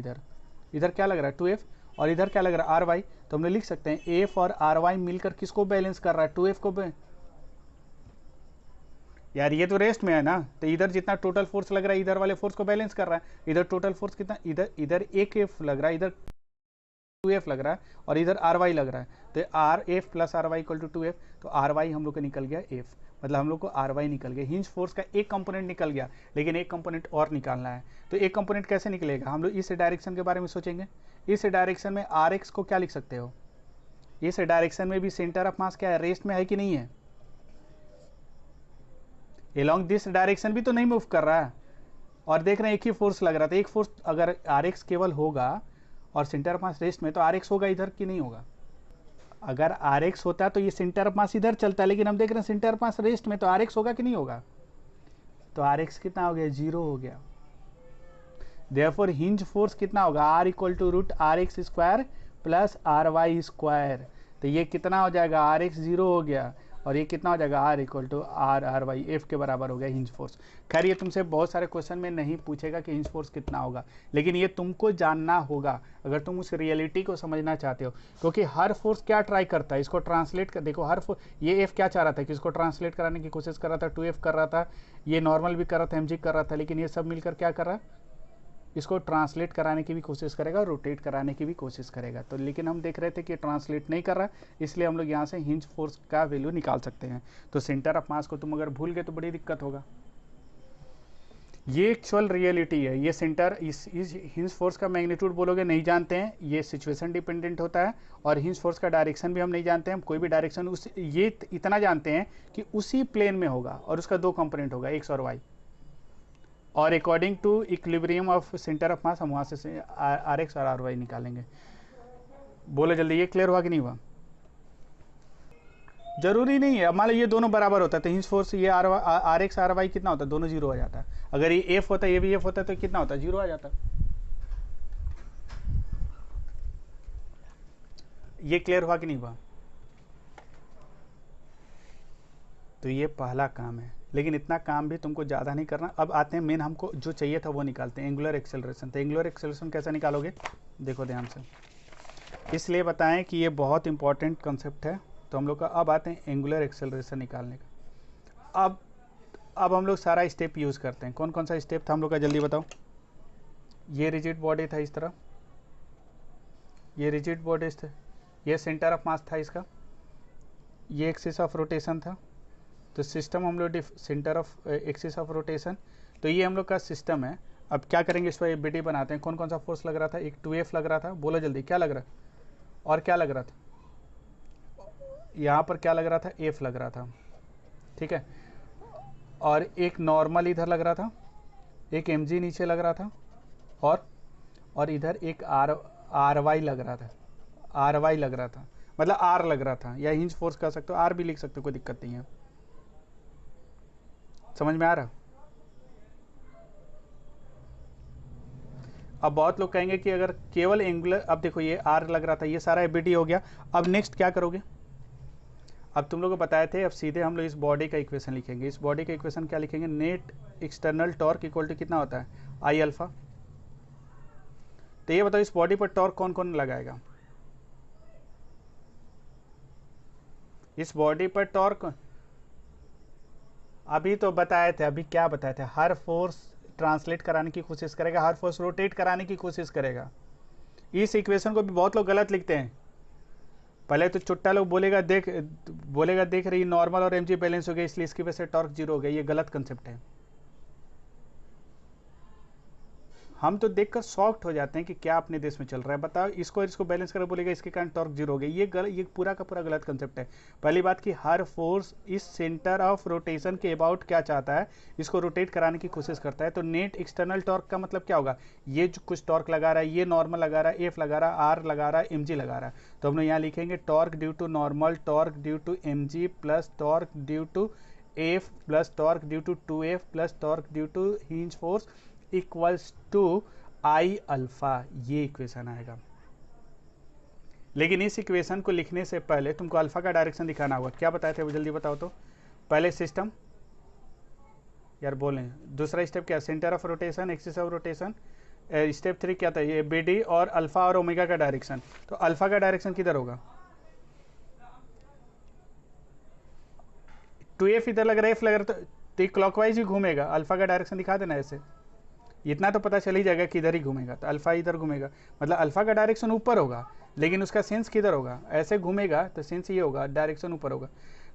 Speaker 1: इधर क्या लग रहा है 2f, और इधर क्या लग रहा है आर वाई। तो हम लोग लिख सकते हैं एफ और आर वाई मिलकर किसको बैलेंस कर रहा है, 2f को। यार ये तो रेस्ट में है ना, तो इधर जितना टोटल फोर्स लग रहा है इधर वाले फोर्स को बैलेंस कर रहा है। इधर टोटल फोर्स कितना, इधर एक एफ लग रहा है, इधर 2f लग रहा है, और इधर आर वाई लग रहा है। तो R F plus R Y equal to 2f, तो आर वाई हम लोग को निकल गया एफ, मतलब हम लोग को आर वाई निकल गया। हिंज फोर्स का एक कंपोनेंट निकल गया, लेकिन एक कंपोनेंट और निकालना है। तो एक कंपोनेंट कैसे निकलेगा, हम लोग इस डायरेक्शन के बारे में सोचेंगे। इस डायरेक्शन में आर एक्स को क्या लिख सकते हो, इस डायरेक्शन में भी सेंटर ऑफ मास क्या है, रेस्ट में है कि नहीं है। एलॉन्ग दिस डायरेक्शन भी तो नहीं मूव कर रहा है, और देख रहे हैं एक ही फोर्स लग रहा था। एक फोर्स अगर आर एक्स केवल होगा और सेंटर ऑफ मास रेस्ट में, तो आर एक्स होगा इधर कि नहीं होगा। अगर आर एक्स होता है तो ये सेंटर ऑफ मास इधर चलता है, लेकिन हम देख रहे हैं सेंटर ऑफ मास रेस्ट में, तो आर एक्स होगा कि नहीं होगा। तो आर एक्स कितना हो गया, जीरो हो गया। देयरफॉर हिंज फोर्स कितना होगा, R equal to root R X square plus R Y square. तो ये कितना हो जाएगा, आर एक्स जीरो हो गया, और ये कितना हो जाएगा, R equal to R Y, F के बराबर हो गया हिंज फोर्स। खैर ये तुमसे बहुत सारे क्वेश्चन में नहीं पूछेगा कि हिंज फोर्स कितना होगा, लेकिन ये तुमको जानना होगा अगर तुम उस रियलिटी को समझना चाहते हो। क्योंकि हर फोर्स क्या ट्राई करता है, इसको ट्रांसलेट कर देखो। हर फोर्स, ये एफ क्या चाह रहा था कि इसको ट्रांसलेट कराने की कोशिश कर रहा था, 2f कर रहा था, ये नॉर्मल भी कर रहा था, एमजी कर रहा था, लेकिन ये सब मिलकर क्या कर रहा है, इसको ट्रांसलेट कराने की भी कोशिश करेगा और रोटेट कराने की भी कोशिश करेगा। तो लेकिन हम देख रहे थे कि ट्रांसलेट नहीं कर रहा, इसलिए हम लोग यहाँ से हिंज फोर्स का वैल्यू निकाल सकते हैं। तो सेंटर ऑफ मास को तुम अगर भूल गए तो बड़ी दिक्कत होगा। ये एक्चुअल रियलिटी है। ये सेंटर इस हिंज फोर्स का मैग्नीट्यूड बोलोगे नहीं जानते हैं, ये सिचुएशन डिपेंडेंट होता है। और हिंज फोर्स का डायरेक्शन भी हम नहीं जानते हैं, कोई भी डायरेक्शन उस ये इतना जानते हैं कि उसी प्लेन में होगा और उसका दो कंपोनेंट होगा, एक्स और वाई। और according to equilibrium of centre of mass हम वहाँ से आर एक्स और आर वाई निकालेंगे। बोलो जल्दी, ये क्लियर हुआ कि नहीं हुआ। जरूरी नहीं है, मान लो ये दोनों बराबर होता है तो हिंज फोर्स ये आर एक्स आर वाई कितना होता है, दोनों जीरो आ जाता है। अगर ये एफ होता है ये भी एफ होता है तो कितना होता है, जीरो आ जाता है। ये क्लियर हुआ कि नहीं हुआ। तो ये पहला काम है, लेकिन इतना काम भी तुमको ज़्यादा नहीं करना। अब आते हैं मेन, हमको जो चाहिए था वो निकालते हैं, एंगुलर एक्सेलरेशन। तो एंगुलर एक्सेलरेशन कैसे निकालोगे, देखो ध्यान से। इसलिए बताएं कि ये बहुत इंपॉर्टेंट कंसेप्ट है। तो हम लोग का अब आते हैं एंगुलर एक्सेलरेशन निकालने का। अब हम लोग सारा स्टेप यूज़ करते हैं। कौन कौन सा स्टेप था हम लोग का, जल्दी बताओ। ये रिजिड बॉडी था इस तरह, ये रिजिड बॉडी था, ये सेंटर ऑफ मास था इसका, ये एक्सिस ऑफ रोटेशन था। तो सिस्टम हम लोग centre of axis of rotation, तो ये हम लोग का सिस्टम है। अब क्या करेंगे, इस पर एबीडी बनाते हैं। कौन कौन सा फोर्स लग रहा था, एक 2F लग रहा था, बोलो जल्दी क्या लग रहा, और क्या लग रहा था, यहाँ पर क्या लग रहा था, F लग रहा था, ठीक है। और एक नॉर्मल इधर लग रहा था, एक mg नीचे लग रहा था, और इधर एक ry लग रहा था, ry लग रहा था, मतलब R लग रहा था, या हिंज फोर्स कर सकते हो, R भी लिख सकते हो, कोई दिक्कत नहीं है। समझ में आ रहा। अब बहुत लोग कहेंगे कि अगर केवल एंगुलर, अब देखो ये R लग रहा था, ये सारा एबीडी हो गया। अब नेक्स्ट क्या करोगे, अब तुम लोग को बताए थे, अब सीधे हम लोग इस बॉडी का इक्वेशन लिखेंगे। इस बॉडी का इक्वेशन क्या लिखेंगे, net external torque equal to कितना होता है, आई अल्फा। तो ये बताओ इस बॉडी पर टॉर्क कौन कौन लगाएगा, इस बॉडी पर टॉर्क अभी तो बताए थे, अभी क्या बताए थे, हर फोर्स ट्रांसलेट कराने की कोशिश करेगा, हर फोर्स रोटेट कराने की कोशिश करेगा। इस इक्वेशन को भी बहुत लोग गलत लिखते हैं। पहले तो चुट्टा लोग बोलेगा देख रही नॉर्मल और mg बैलेंस हो गया, इसलिए इसकी वजह से टॉर्क जीरो हो गया। ये गलत कंसेप्ट है। हम तो देखकर शॉक्ड हो जाते हैं कि क्या अपने देश में चल रहा है। बताओ, इसको बैलेंस कर बोलेगा इसके कारण टॉर्क जीरो हो गया। ये पूरा का पूरा गलत कंसेप्ट है। पहली बात कि हर फोर्स इस सेंटर ऑफ रोटेशन के अबाउट क्या चाहता है, इसको रोटेट कराने की कोशिश करता है। तो नेट एक्सटर्नल टॉर्क का मतलब क्या होगा, ये जो कुछ टॉर्क लगा रहा है, ये नॉर्मल लगा रहा है, एफ लगा रहा है, आर लगा रहा है, एम जी लगा रहा है। तो हम लोग यहाँ लिखेंगे torque due to normal, torque due to M G plus torque due to F plus torque due to 2F plus torque due to hinge force equals to I alpha. ये equation आएगा। लेकिन इस इक्वेशन को लिखने से पहले तुमको alpha का डायरेक्शन दिखाना होगा। क्या बताए थे वो जल्दी बताओ तो। पहले सिस्टम, यार बोलें, दूसरा स्टेप क्या, centre of rotation, axis of rotation. Step 3 क्या था, ये बीडी और अल्फा और ओमेगा का डायरेक्शन। तो अल्फा का डायरेक्शन किधर होगा, 2F इधर लग रहा है, F लग रहा है, तो क्लॉकवाइज ही घूमेगा। अल्फा का डायरेक्शन दिखा देना ऐसे, इतना तो पता चल ही जाएगा कि इधर ही घूमेगा। तो अल्फा इधर घूमेगा, मतलब अल्फा का डायरेक्शन ऊपर होगा, लेकिन उसका सेंस किधर होगा, ऐसे घूमेगा तो सेंस ये होगा, डायरेक्शन ऊपर होगा।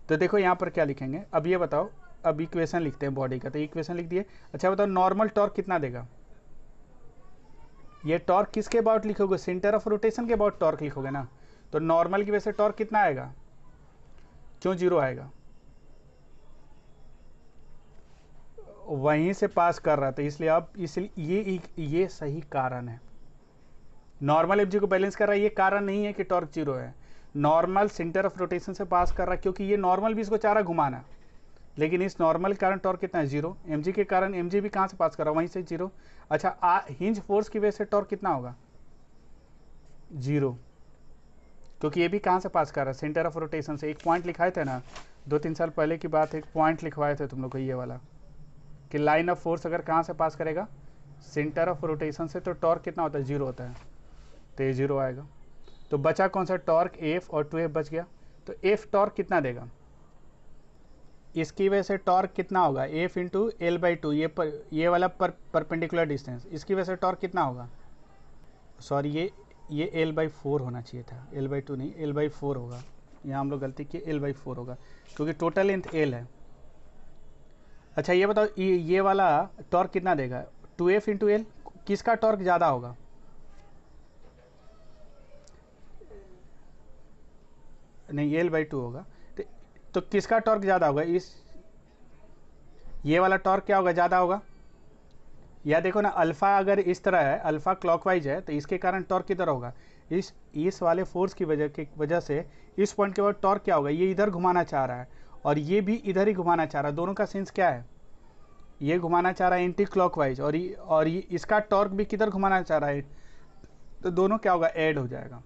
Speaker 1: तो देखो यहाँ पर क्या लिखेंगे, अब ये बताओ, अब इक्वेशन लिखते हैं बॉडी का। तो इक्वेशन लिख दिए। अच्छा बताओ नॉर्मल टॉर्क कितना देगा, ये टॉर्क किसके अबाउट लिखोगे, सेंटर ऑफ रोटेशन के अबाउट टॉर्क लिखोगे ना। तो नॉर्मल की वजह से टॉर्क कितना आएगा, क्यों जीरो आएगा, वहीं से पास कर रहा था, इसलिए अब इसलिए ये सही कारण है। नॉर्मल एफजी को बैलेंस कर रहा है, ये कारण नहीं है कि टॉर्क जीरो है। नॉर्मल सेंटर ऑफ रोटेशन से पास कर रहा है, क्योंकि ये नॉर्मल भी इसको चाह रहा घुमाना, लेकिन इस नॉर्मल के कारण टॉर्क कितना है, जीरो। एमजी के कारण एमजी भी कहाँ से पास कर रहा है, वहीं से जीरो। अच्छा हिंज फोर्स की वजह से टॉर्क कितना होगा, जीरो, क्योंकि ये भी कहाँ से पास कर रहा है, सेंटर ऑफ रोटेशन से। एक पॉइंट लिखाए थे ना, 2-3 साल पहले की बात है, एक पॉइंट लिखवाए थे तुम लोग को, ये वाला कि लाइन ऑफ फोर्स अगर कहाँ से पास करेगा, सेंटर ऑफ रोटेशन से, तो टॉर्क कितना होता है, जीरो होता है। तो ये जीरो आएगा। तो बचा कौन सा, टॉर्क एफ और 2F बच गया। तो एफ टॉर्क कितना देगा, इसकी वजह से टॉर्क कितना होगा, एफ इंटू L/2, ये वाला परपेंडिकुलर डिस्टेंस, इसकी वजह से टॉर्क कितना होगा, सॉरी ये L/4 होना चाहिए था, L/2 नहीं, L/4 होगा। यहाँ हम लोग गलती किए, L/4 होगा, क्योंकि टोटल लेंथ L है। अच्छा ये बताओ, ये वाला टॉर्क कितना देगा, 2F इंटू L, किसका टॉर्क ज़्यादा होगा, नहीं L/2 होगा। तो किसका टॉर्क ज़्यादा होगा, ये वाला टॉर्क क्या होगा, ज़्यादा होगा। या देखो ना, अल्फ़ा अगर इस तरह है, अल्फ़ा क्लॉकवाइज है, तो इसके कारण टॉर्क किधर होगा, इस वाले फोर्स की वजह से इस पॉइंट के बाद टॉर्क क्या होगा, ये इधर घुमाना चाह रहा है और ये भी इधर ही घुमाना चाह रहा है। दोनों का सेंस क्या है, ये घुमाना चाह रहा है एंटी क्लॉकवाइज, और ये इसका टॉर्क भी किधर घुमाना चाह रहा है, तो दोनों क्या होगा, ऐड हो जाएगा।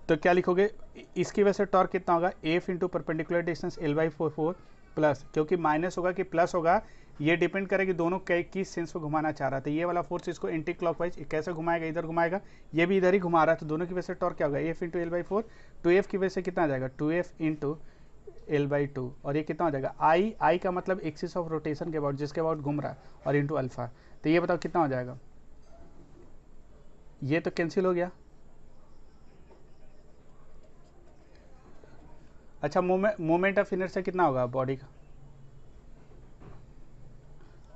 Speaker 1: तो क्या लिखोगे, इसकी वजह से टॉर्क कितना होगा, F into perpendicular distance L/4 plus, क्योंकि माइनस होगा कि प्लस होगा, ये डिपेंड करेगा कि दोनों किस सेंस में घुमाना चाह रहा था। ये वाला फोर्स इसको एंटी क्लॉकवाइज कैसे घुमाएगा, इधर घुमाएगा, ये भी इधर ही घुमा रहा है, तो दोनों की वजह से टॉर्क क्या होगा, एफ इंटू L/4। 2F की वजह से कितना आ जाएगा, 2F इंटू L/2, और ये कितना हो जाएगा, आई का मतलब एक्सिस ऑफ रोटेशन के अबाउट, जिसके अबाउट घूम रहा है, और इंटू अल्फा। तो ये बताओ कितना हो जाएगा, ये तो कैंसिल हो गया। अच्छा, मोमेंट ऑफ इनर्शिया कितना होगा बॉडी का,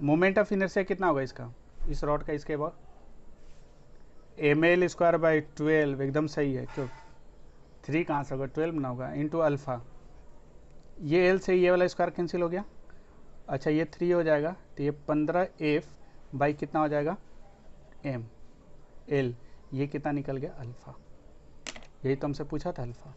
Speaker 1: मोमेंट ऑफ इनर्शिया कितना होगा इसका, इस रॉड का, इसके बाद ml²/12, एकदम सही है, क्यों 3 कहाँ से होगा, 12 ना होगा, इंटू अल्फा। ये L से ये वाला स्क्वायर कैंसिल हो गया। अच्छा, ये 3 हो जाएगा, तो ये 15F कितना हो जाएगा, M L, ये कितना निकल गया, अल्फा। यही तो हमसे पूछा था, अल्फा।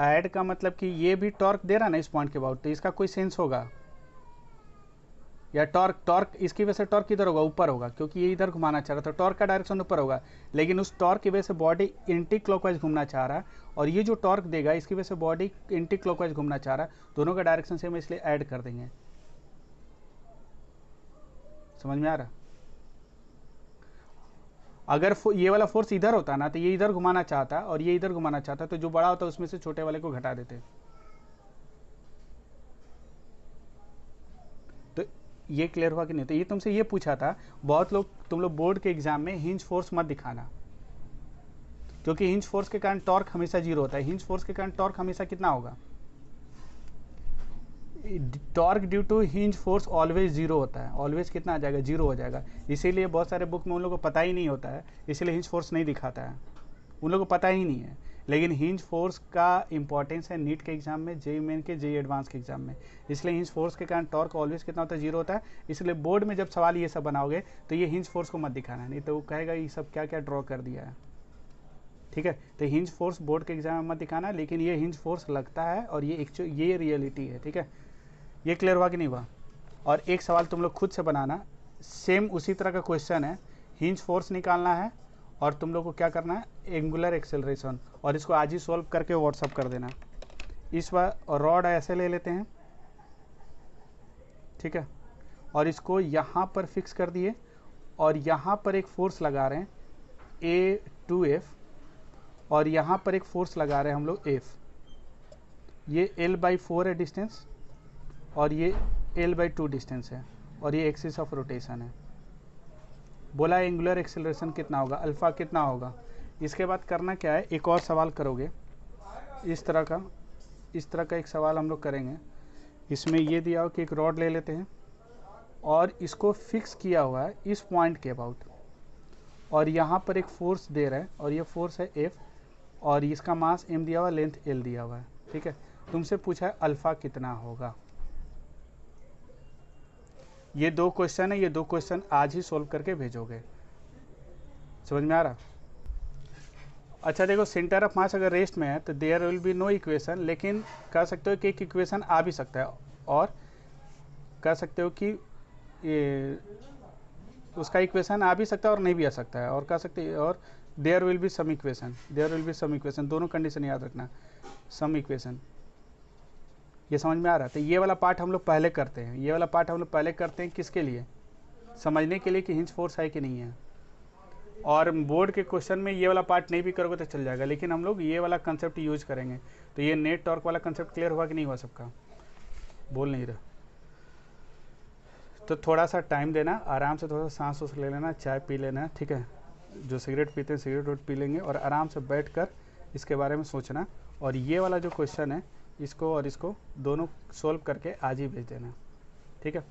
Speaker 1: ऐड का मतलब कि ये भी टॉर्क दे रहा ना इस पॉइंट के अबाउट, तो इसका कोई सेंस होगा, या टॉर्क इसकी वजह से टॉर्क किधर होगा, ऊपर होगा, क्योंकि ये इधर घुमाना चाह रहा था, टॉर्क का डायरेक्शन ऊपर होगा, लेकिन उस टॉर्क की वजह से बॉडी एंटी क्लॉकवाइज घूमना चाह रहा है, और ये जो टॉर्क देगा इसकी वजह से बॉडी एंटी क्लॉकवाइज घूमना चाह रहा है, दोनों का डायरेक्शन सेम है, इसलिए ऐड कर देंगे। समझ में आ रहा, अगर ये वाला फोर्स इधर होता ना, तो ये इधर घुमाना चाहता और ये इधर घुमाना चाहता, तो जो बड़ा होता उसमें से छोटे वाले को घटा देते। तो ये क्लियर हुआ कि नहीं। तो ये तुमसे ये पूछा था, बहुत लोग, तुम लोग बोर्ड के एग्जाम में हिंज फोर्स मत दिखाना, क्योंकि हिंज फोर्स के कारण टॉर्क हमेशा 0 होता है। हिंज फोर्स के कारण टॉर्क हमेशा कितना होगा, torque due to hinge force always 0 होता है, ऑलवेज कितना आ जाएगा, 0 हो जाएगा। इसीलिए बहुत सारे बुक में उन लोगों को पता ही नहीं होता है, इसलिए हिंज फोर्स नहीं दिखाता है, उन लोगों को पता ही नहीं है। लेकिन हिंज फोर्स का इंपॉर्टेंस है नीट के एग्जाम में, जेईई मेन के, जेईई एडवांस के एग्जाम में, इसलिए हिंज फोर्स के कारण टॉर्क ऑलवेज कितना होता है, 0 होता है। इसलिए बोर्ड में जब सवाल ये सब बनाओगे तो ये हिंज फोर्स को मत दिखाना, नहीं तो वो कहेगा ये सब क्या क्या ड्रॉ कर दिया है, ठीक है। तो हिंज फोर्स बोर्ड के एग्जाम में मत दिखाना, लेकिन ये हिंज फोर्स लगता है और ये रियलिटी है, ठीक है। ये क्लियर हुआ कि नहीं हुआ। और एक सवाल तुम लोग खुद से बनाना, सेम उसी तरह का क्वेश्चन है, हिंज फोर्स निकालना है और तुम लोग को क्या करना है, एंगुलर एक्सेलरेशन, और इसको आज ही सॉल्व करके व्हाट्सअप कर देना। इस बार रॉड ऐसे ले लेते हैं, ठीक है, और इसको यहाँ पर फिक्स कर दिए, और यहाँ पर एक फोर्स लगा रहे हैं A2F, और यहाँ पर एक फोर्स लगा रहे हैं हम लोग F। ये L/4 है डिस्टेंस, और ये L/2 डिस्टेंस है, और ये एक्सिस ऑफ रोटेशन है। बोला एंगुलर एक्सेलरेशन कितना होगा, अल्फा कितना होगा। इसके बाद करना क्या है, एक और सवाल करोगे इस तरह का एक सवाल हम लोग करेंगे। इसमें ये दिया हो कि एक रॉड ले लेते हैं और इसको फिक्स किया हुआ है इस पॉइंट के अबाउट, और यहाँ पर एक फोर्स दे रहा है, और ये फोर्स है F, और इसका मास M दिया हुआ है, लेंथ L दिया हुआ है, ठीक है। तुमसे पूछा है अल्फा कितना होगा। ये 2 क्वेश्चन है, ये 2 क्वेश्चन आज ही सोल्व करके भेजोगे। समझ में आ रहा। अच्छा देखो, सेंटर ऑफ मास अगर रेस्ट में है तो there will be no equation, लेकिन कह सकते हो कि एक इक्वेशन आ भी सकता है, और कह सकते हो कि ये उसका इक्वेशन आ भी सकता है और नहीं भी आ सकता है, और कह सकते हैं और there will be some equation, दोनों कंडीशन याद रखना, सम इक्वेशन। ये समझ में आ रहा है। तो ये वाला पार्ट हम लोग पहले करते हैं, किसके लिए, समझने के लिए कि हिंज फोर्स है कि नहीं है। और बोर्ड के क्वेश्चन में ये वाला पार्ट नहीं भी करोगे तो चल जाएगा, लेकिन हम लोग ये वाला कंसेप्ट यूज करेंगे। तो ये नेट टॉर्क वाला कंसेप्ट क्लियर हुआ कि नहीं हुआ सबका, बोल नहीं रहा। तो थोड़ा सा टाइम देना, आराम से थोड़ा सा सांस ले लेना, चाय पी लेना, ठीक है। जो सिगरेट पीते हैं सिगरेट पी लेंगे, और आराम से बैठ कर इसके बारे में सोचना। और ये वाला जो क्वेश्चन है, इसको और इसको दोनों सोल्व करके आज ही भेज देना, ठीक है।